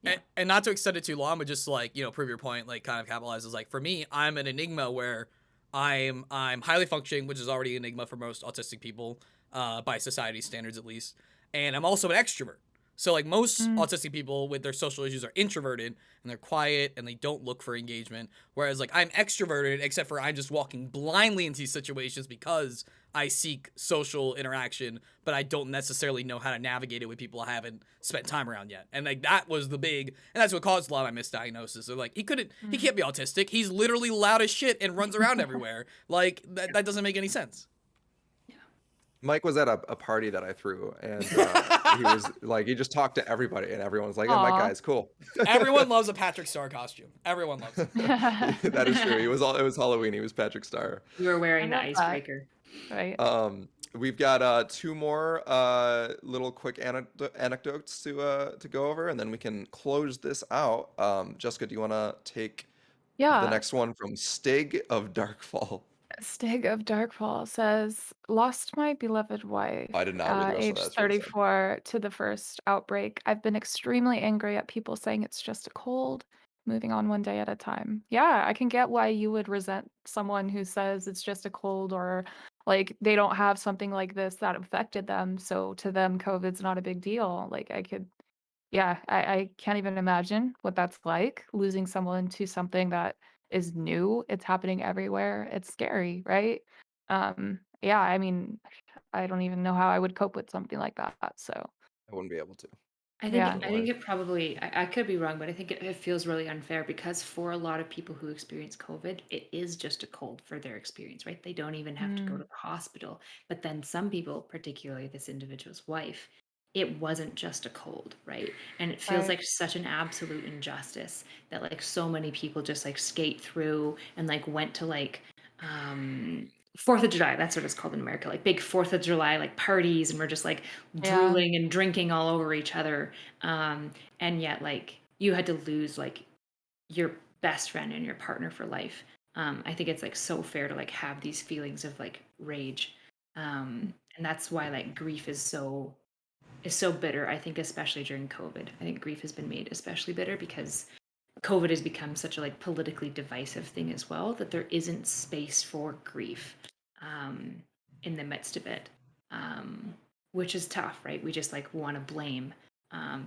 Yeah. And not to extend it too long, but just like, prove your point, like kind of capitalizes. Like for me, I'm an enigma where I'm highly functioning, which is already an enigma for most autistic people, by society standards at least. And I'm also an extrovert. So like most autistic people with their social issues are introverted and they're quiet and they don't look for engagement. Whereas like I'm extroverted, except for I'm just walking blindly into these situations because I seek social interaction, but I don't necessarily know how to navigate it with people I haven't spent time around yet. And like that was the big, and that's what caused a lot of my misdiagnosis. They're like, he can't be autistic. He's literally loud as shit and runs around everywhere. Like that doesn't make any sense. Mike was at a party that I threw, and he was like, he just talked to everybody, and everyone was like, "Oh, my Aw. guy's cool." Everyone loves a Patrick Star costume. Everyone loves it. That is true. It was Halloween. He was Patrick Star. You were wearing the love that. icebreaker. Right. We've got two more little quick anecdotes to go over, and then we can close this out. Jessica, do you want to take the Yeah. next one from Stig of Darkfall? Stig of Darkfall says, lost my beloved wife, I did not read the rest of age that. That's what it said. 34, to the first outbreak. I've been extremely angry at people saying it's just a cold, moving on one day at a time. Yeah, I can get why you would resent someone who says it's just a cold or like they don't have something like this that affected them. So to them, COVID's not a big deal. Like I can't even imagine what that's like, losing someone to something that is new. It's happening everywhere. It's scary, right? Yeah, I mean, I don't even know how I would cope with something like that. So, I wouldn't be able to. I yeah. think it probably, I could be wrong, but I think it feels really unfair because for a lot of people who experience COVID, it is just a cold for their experience, right? They don't even have to go to the hospital. But then some people, particularly this individual's wife, it wasn't just a cold, right? And it feels Right. like such an absolute injustice that like so many people just like skate through and like went to like Fourth of July, that's what it's called in America, like big Fourth of July like parties, and we're just like Yeah. drooling and drinking all over each other. And yet like you had to lose like your best friend and your partner for life. I think it's like so fair to like have these feelings of like rage. And that's why like grief is so bitter. I think especially during COVID. I think grief has been made especially bitter because COVID has become such a like politically divisive thing as well, that there isn't space for grief um, in the midst of it, um, which is tough, right? We just like want to blame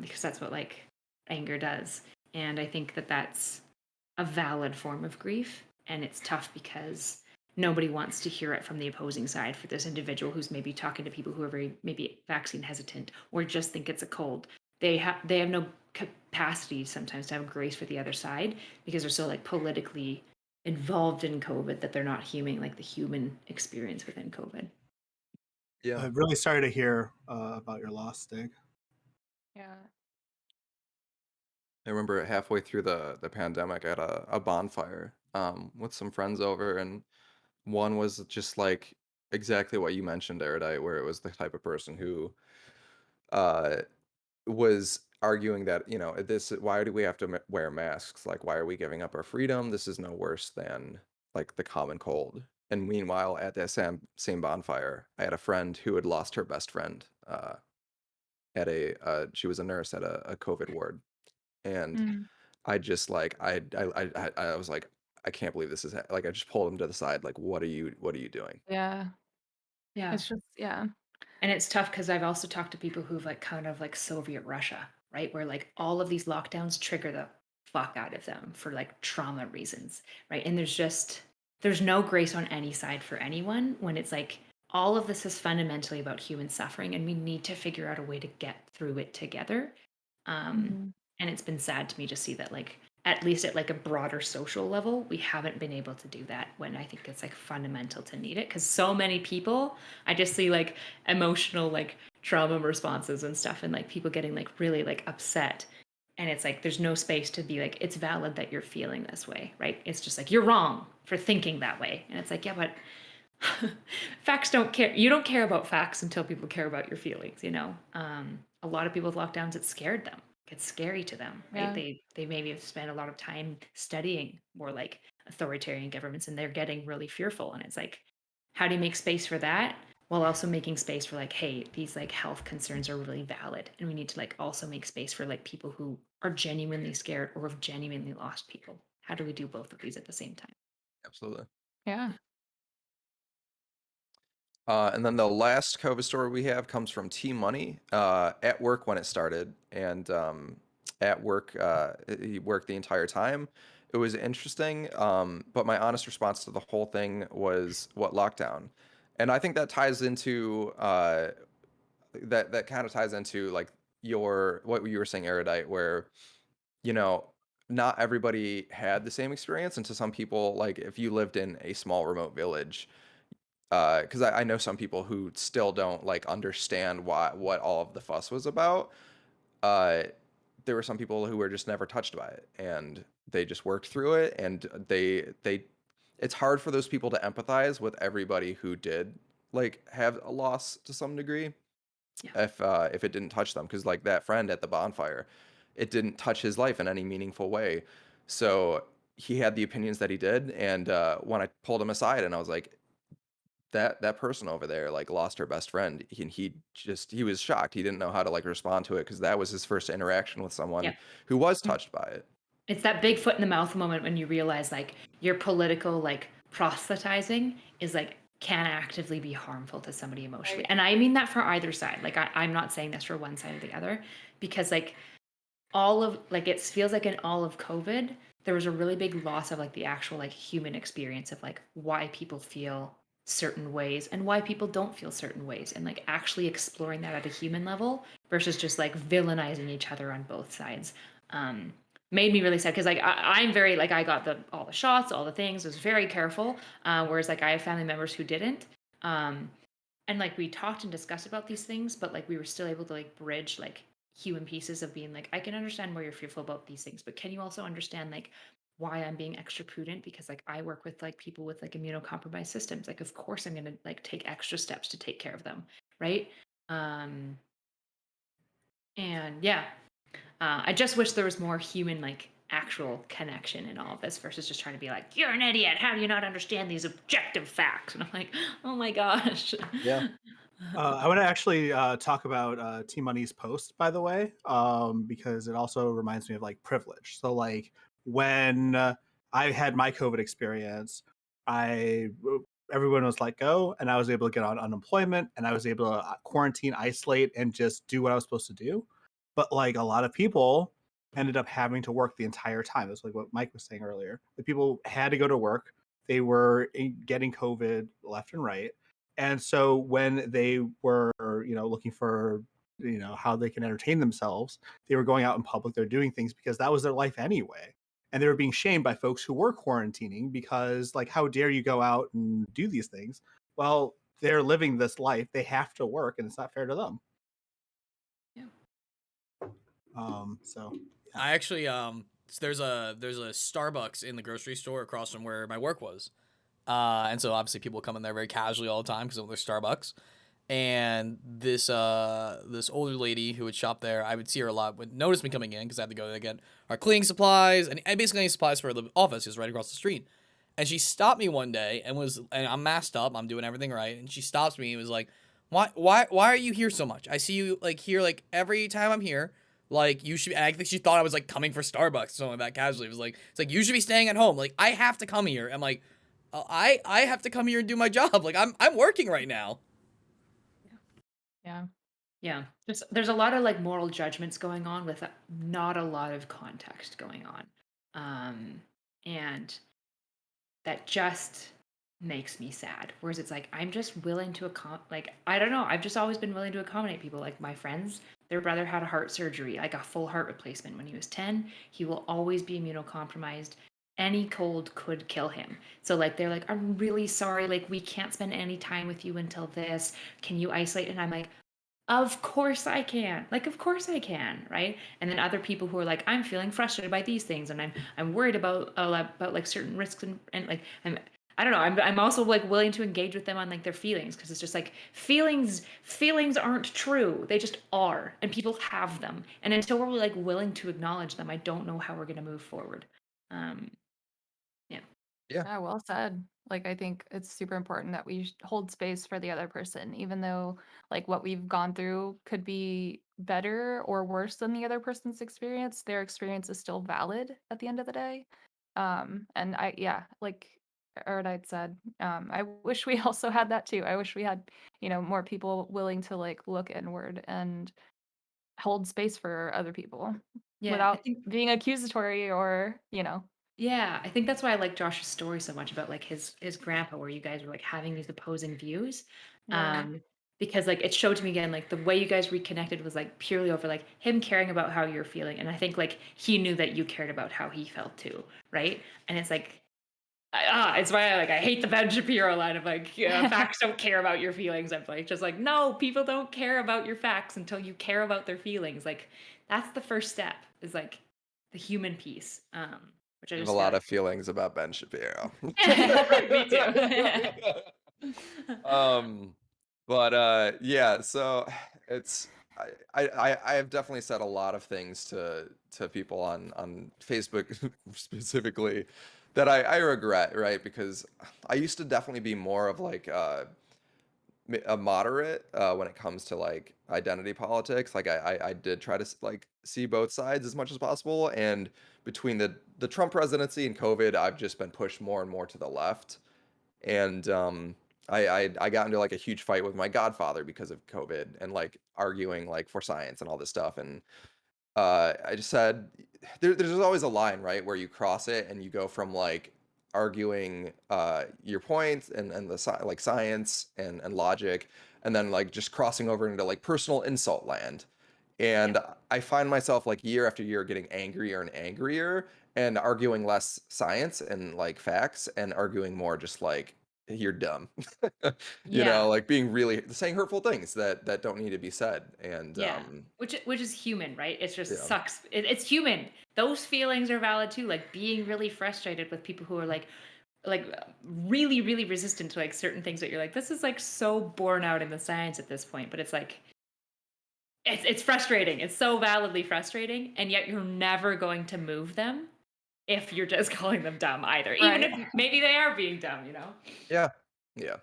because that's what like anger does, and I think that that's a valid form of grief, and it's tough because nobody wants to hear it from the opposing side for this individual who's maybe talking to people who are very maybe vaccine hesitant or just think it's a cold. They have no capacity sometimes to have grace for the other side because they're so like politically involved in COVID that they're not human like the human experience within COVID. Yeah. I'm really sorry to hear about your loss, Stig. Yeah. I remember halfway through the pandemic, I had a bonfire with some friends over, and one was just like exactly what you mentioned, Erudite, where it was the type of person who uh, was arguing that, this, why do we have to wear masks? Like, why are we giving up our freedom? This is no worse than like the common cold. And meanwhile, at that same bonfire, I had a friend who had lost her best friend at she was a nurse at a COVID ward, and Mm. I just like I was like, I can't believe this is like, I just pulled him to the side, like, what are you doing? Yeah. Yeah. It's just, yeah. And it's tough because I've also talked to people who've like kind of like Soviet Russia, right? Where like all of these lockdowns trigger the fuck out of them for like trauma reasons, right? And there's no grace on any side for anyone when it's like all of this is fundamentally about human suffering and we need to figure out a way to get through it together. Mhm. And it's been sad to me to see that like at least at like a broader social level, we haven't been able to do that when I think it's like fundamental to need it. Because so many people, I just see like emotional like trauma responses and stuff, and like people getting like really like upset. And it's like there's no space to be like, it's valid that you're feeling this way, right? It's just like you're wrong for thinking that way. And it's like, yeah, but facts don't care. You don't care about facts until people care about your feelings, you know? A lot of people with lockdowns, it scared them. It's scary to them, right? Yeah. They maybe have spent a lot of time studying more like authoritarian governments and they're getting really fearful. And it's like, how do you make space for that? While also making space for like, hey, these like health concerns are really valid. And we need to like also make space for like people who are genuinely scared or have genuinely lost people. How do we do both of these at the same time? Absolutely. Yeah. And then the last COVID story we have comes from T Money at work when it started, and at work he worked the entire time. It was interesting, but my honest response to the whole thing was, what lockdown? And I think that ties into that kind of ties into like your what you were saying, Erudite, where you know not everybody had the same experience, and to some people, like if you lived in a small remote village, because I know some people who still don't like understand what all of the fuss was about. Uh, there were some people who were just never touched by it, and they just worked through it, and they it's hard for those people to empathize with everybody who did like have a loss to some degree, Yeah. if it didn't touch them, because like that friend at the bonfire, it didn't touch his life in any meaningful way. So he had the opinions that he did, and when I pulled him aside and I was like, that person over there like lost her best friend, he was shocked. He didn't know how to like respond to it because that was his first interaction with someone Yep. who was touched by it. It's that big foot in the mouth moment when you realize like your political like proselytizing is like can actively be harmful to somebody emotionally. Right. And I mean that for either side. Like I'm not saying this for one side or the other, because like all of like it feels like in all of COVID, there was a really big loss of like the actual like human experience of like why people feel certain ways and why people don't feel certain ways, and like actually exploring that at a human level versus just like villainizing each other on both sides. Um, Made me really sad because like I'm very like I got all the shots, all the things, was very careful. Whereas like I have family members who didn't. Um, and like we talked and discussed about these things, but like we were still able to like bridge like human pieces of being like, I can understand why you're fearful about these things, but can you also understand like why I'm being extra prudent, because like I work with like people with like immunocompromised systems. Like of course I'm gonna like take extra steps to take care of them, right? Um, and yeah, I just wish there was more human, like actual connection in all of this versus just trying to be like, you're an idiot. How do you not understand these objective facts? And I'm like, oh my gosh. Yeah. I want to actually talk about T Money's post, by the way, because it also reminds me of like privilege. So, like when I had my COVID experience, I everyone was let go, and I was able to get on unemployment, and I was able to quarantine, isolate, and just do what I was supposed to do. But like a lot of people ended up having to work the entire time. That's like what Mike was saying earlier. The people had to go to work. They were getting COVID left and right, and so when they were, looking for, how they can entertain themselves, they were going out in public, they're doing things because that was their life anyway. And they were being shamed by folks who were quarantining because, like, how dare you go out and do these things? Well, they're living this life. They have to work, and it's not fair to them. Yeah. So I actually there's a Starbucks in the grocery store across from where my work was. And so obviously people come in there very casually all the time because of their Starbucks. And this older lady who would shop there, I would see her a lot, would notice me coming in because I had to go to get our cleaning supplies and basically any supplies for the office is right across the street. And she stopped me one day and I'm masked up, I'm doing everything right, and she stops me and was like, why are you here so much? I see you like here like every time I'm here. Like you should. And I think she thought I was like coming for Starbucks or something like that casually. It was like it's like you should be staying at home. Like I have to come here. I'm like, I have to come here and do my job. Like I'm working right now. Yeah. Yeah. There's a lot of like moral judgments going on with not a lot of context going on. And that just makes me sad. Whereas it's like I'm just willing to like I don't know, I've just always been willing to accommodate people. Like my friends, their brother had a heart surgery, like a full heart replacement when he was 10. He will always be immunocompromised. Any cold could kill him. So like they're like, I'm really sorry, like we can't spend any time with you until this. Can you isolate? And I'm like, of course I can. Like, of course I can, right? And then other people who are like, I'm feeling frustrated by these things, and I'm worried about like certain risks, and like I don't know. I'm also like willing to engage with them on like their feelings, because it's just like feelings aren't true. They just are, and people have them. And until we're like willing to acknowledge them, I don't know how we're gonna move forward. Um, yeah. Yeah. Yeah, well said. Like, I think it's super important that we hold space for the other person, even though, like, what we've gone through could be better or worse than the other person's experience. Their experience is still valid at the end of the day. And yeah, like Erudite said, I wish we also had that too. I wish we had, more people willing to like look inward and hold space for other people Yeah, I without think being accusatory or, Yeah, I think that's why I like Josh's story so much about like his grandpa, where you guys were like having these opposing views. Yeah. Because like it showed to me again, like the way you guys reconnected was like purely over like him caring about how you're feeling. And I think like he knew that you cared about how he felt too, right? And it's like it's why I hate the Ben Shapiro line of like, yeah, facts don't care about your feelings. I'm like just like, no, people don't care about your facts until you care about their feelings. Like that's the first step, is like the human piece. Which I I have a just lot found. of feelings about Ben Shapiro. Me too. um, but yeah, so it's I have definitely said a lot of things to people on Facebook specifically that I regret, right? Because I used to definitely be more of like a moderate when it comes to like identity politics. Like I did try to like see both sides as much as possible, and between the Trump presidency and COVID, I've just been pushed more and more to the left. And I got into like a huge fight with my godfather because of COVID and like arguing like for science and all this stuff. And I just said there's always a line, right, where you cross it and you go from like arguing your points and like science and logic, and then like just crossing over into like personal insult land. Yeah. And I find myself like year after year getting angrier and angrier and arguing less science and like facts and arguing more just like you're dumb. Yeah. Like being really saying hurtful things that don't need to be said. And Yeah. Which is human, right? It just yeah. sucks. It's human. Those feelings are valid too. Like being really frustrated with people who are like really, really resistant to like certain things that you're like, this is like so borne out in the science at this point. But it's like it's frustrating. It's so validly frustrating, and yet you're never going to move them if you're just calling them dumb either. Even Right. if maybe they are being dumb, Yeah. Yeah.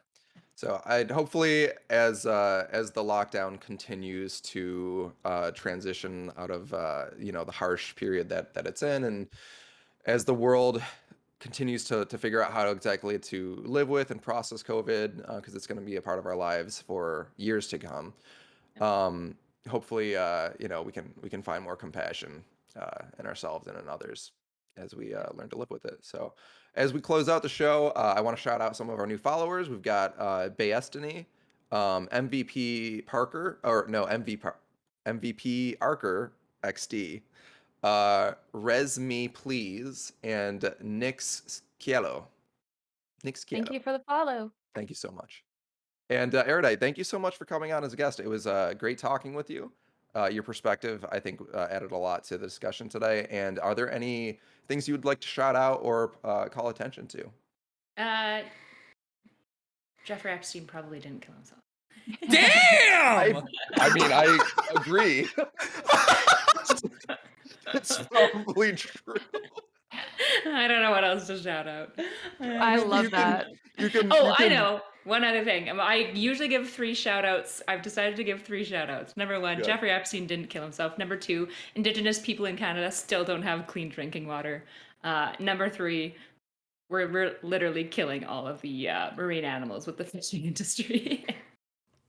So I'd hopefully as the lockdown continues to transition out of the harsh period that it's in, and as the world continues to figure out how exactly to live with and process COVID, because it's going to be a part of our lives for years to come. Um, Hopefully, we can find more compassion in ourselves and in others as we learn to live with it. So, as we close out the show, I want to shout out some of our new followers. We've got Bayestiny, MVP Parker, or no MVP Arker XD, Res Me Please, and Nix Cielo. Nix Cielo. Thank you for the follow. Thank you so much. And Erudite, thank you so much for coming on as a guest. It was great talking with you. Your perspective, I think, added a lot to the discussion today. And are there any things you would like to shout out or call attention to? Jeffrey Epstein probably didn't kill himself. Damn! I mean, I agree. It's probably true. I don't know what else to shout out. I love that. I know. One other thing. I usually give 3 shout outs. I've decided to give 3 shout outs. Number 1, Good. Jeffrey Epstein didn't kill himself. Number 2, Indigenous people in Canada still don't have clean drinking water. Number 3, we're literally killing all of the marine animals with the fishing industry.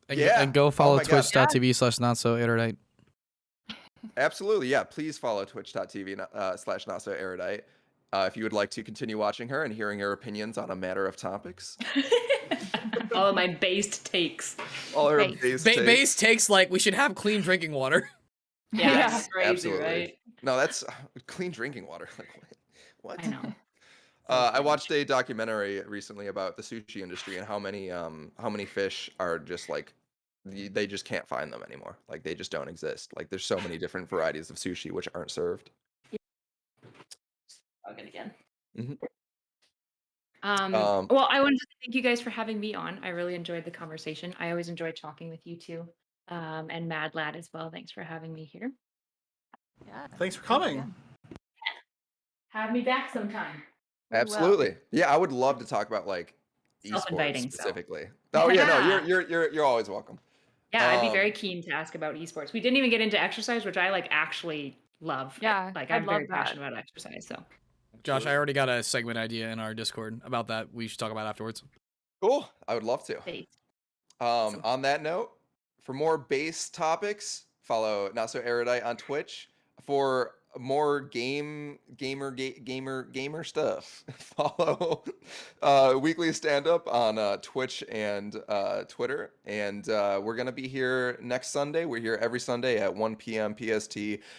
And go follow my God. twitch.tv/NotSoErudite. Absolutely, yeah. Please follow twitch.tv / NotSoErudite if you would like to continue watching her and hearing her opinions on a matter of topics. All of my based takes. All her Base. Base takes like we should have clean drinking water. Yeah, Yeah. that's crazy, Absolutely. right? No, that's clean drinking water. Like what? I know. I watched a documentary recently about the sushi industry and how many fish are just like they just can't find them anymore. Like they just don't exist. Like there's so many different varieties of sushi which aren't served. Again. Mhm. Well, I wanted to thank you guys for having me on. I really enjoyed the conversation. I always enjoy talking with you too. And Mad Lad as well. Thanks for having me here. Yeah. Thanks for coming. Have me back sometime. We will. Absolutely. Yeah, I would love to talk about like esports Self-inviting, so. specifically. Oh yeah, no, Yeah. you're always welcome. Yeah, I'd be very Um, keen to ask about esports. We didn't even get into exercise, which I like actually love. Yeah, Like I'd I'm love very that. passionate about exercise. So Josh, I already got a segment idea in our Discord about that. We should talk about afterwards. Cool. I would love to. stay. On that note, for more base topics, follow NotSoErudite on Twitch. For more gamer stuff, follow Weekly Stand Up on Twitch and Twitter. And we're gonna be here next Sunday. We're here every Sunday at 1 p.m. PST,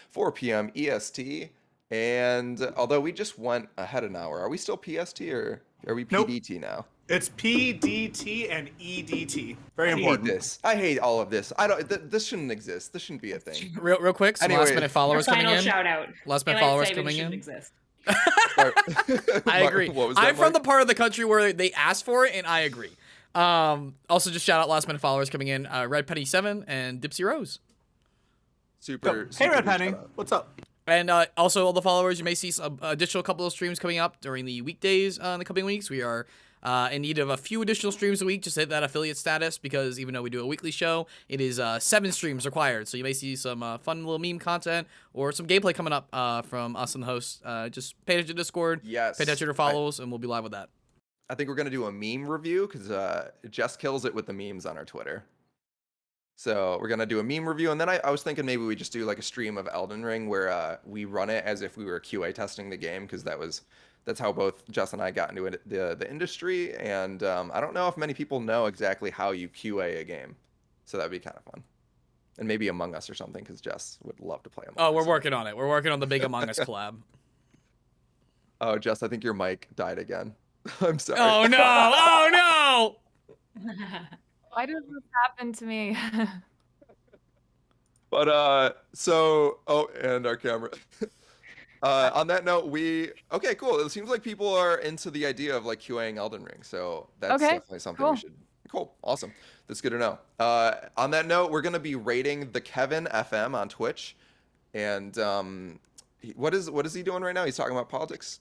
4 p.m. EST. And although we just went ahead an hour, are we still PST or are we Nope. PDT now? It's PDT and EDT. Very I hate important. this. I hate all of this. I don't. This shouldn't exist. This shouldn't be a thing. Real quick, some Anyway, last minute followers coming Final in. shout out. Last minute Daylight followers saving coming shouldn't in. exist. I agree. What was that, I'm from Mike? the part of the country where they asked for it, and I agree. Also, just shout out last minute followers coming in: Red Penny 7 and Dipsy Rose. Super. Hey, super Red good Penny. shout out. What's up? And also, all the followers, you may see some additional couple of streams coming up during the weekdays in the coming weeks. We are in need of a few additional streams a week just to hit that affiliate status, because even though we do a weekly show, it is 7 streams required. So you may see some fun little meme content or some gameplay coming up from us and the host. Just pay attention to Discord, Yes. pay attention to follows, and we'll be live with that. I think we're gonna do a meme review because Jess kills it with the memes on our Twitter. So we're gonna do a meme review, and then I was thinking maybe we just do like a stream of Elden Ring where we run it as if we were QA testing the game, because that's how both Jess and I got into the industry, and I don't know if many people know exactly how you QA a game, so that'd be kind of fun, and maybe Among Us or something, because Jess would love to play Among Us. Oh, we're working on it. We're working on the big Among Us collab. Oh, Jess, I think your mic died again. I'm sorry. Oh no! Oh no! Why does this happen to me? But and our camera. On that note, okay, cool. It seems like people are into the idea of like QAing Elden Ring, so that's Okay, definitely something cool. we should. Cool, awesome. That's good to know. On that note, we're gonna be rating the Kevin FM on Twitch, and what is he doing right now? He's talking about politics.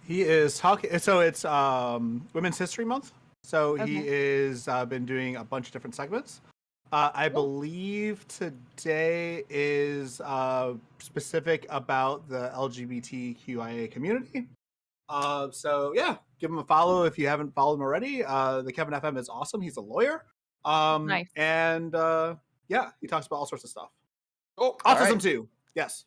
He is talking. So it's Women's History Month. So he Okay. is been doing a bunch of different segments. I believe today is specific about the LGBTQIA community. So yeah, give him a follow if you haven't followed him already. The Kevin FM is awesome. He's a lawyer. Nice. And yeah, he talks about all sorts of stuff. Oh, all Autism right. too. Yes.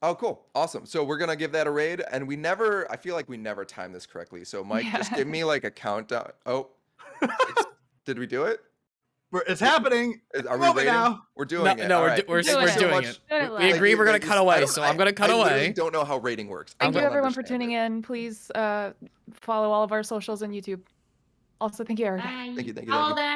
Oh, cool, awesome. So we're gonna give that a raid, and I feel like we never timed this correctly. So Mike, just Yeah. give me like a countdown. Oh, did we do it? It's happening. Are we Moment rating? now. We're doing it. No, all we're, right. we're, Doing we're it. doing much. it. Doing it We live. agree we're gonna cut away, so I'm gonna cut I literally away. don't know how rating works. Thank I you don't everyone for understand tuning it. in. Please follow all of our socials and YouTube. Also, thank you, Erudite. Bye. Thank you. Follow Thank you. them.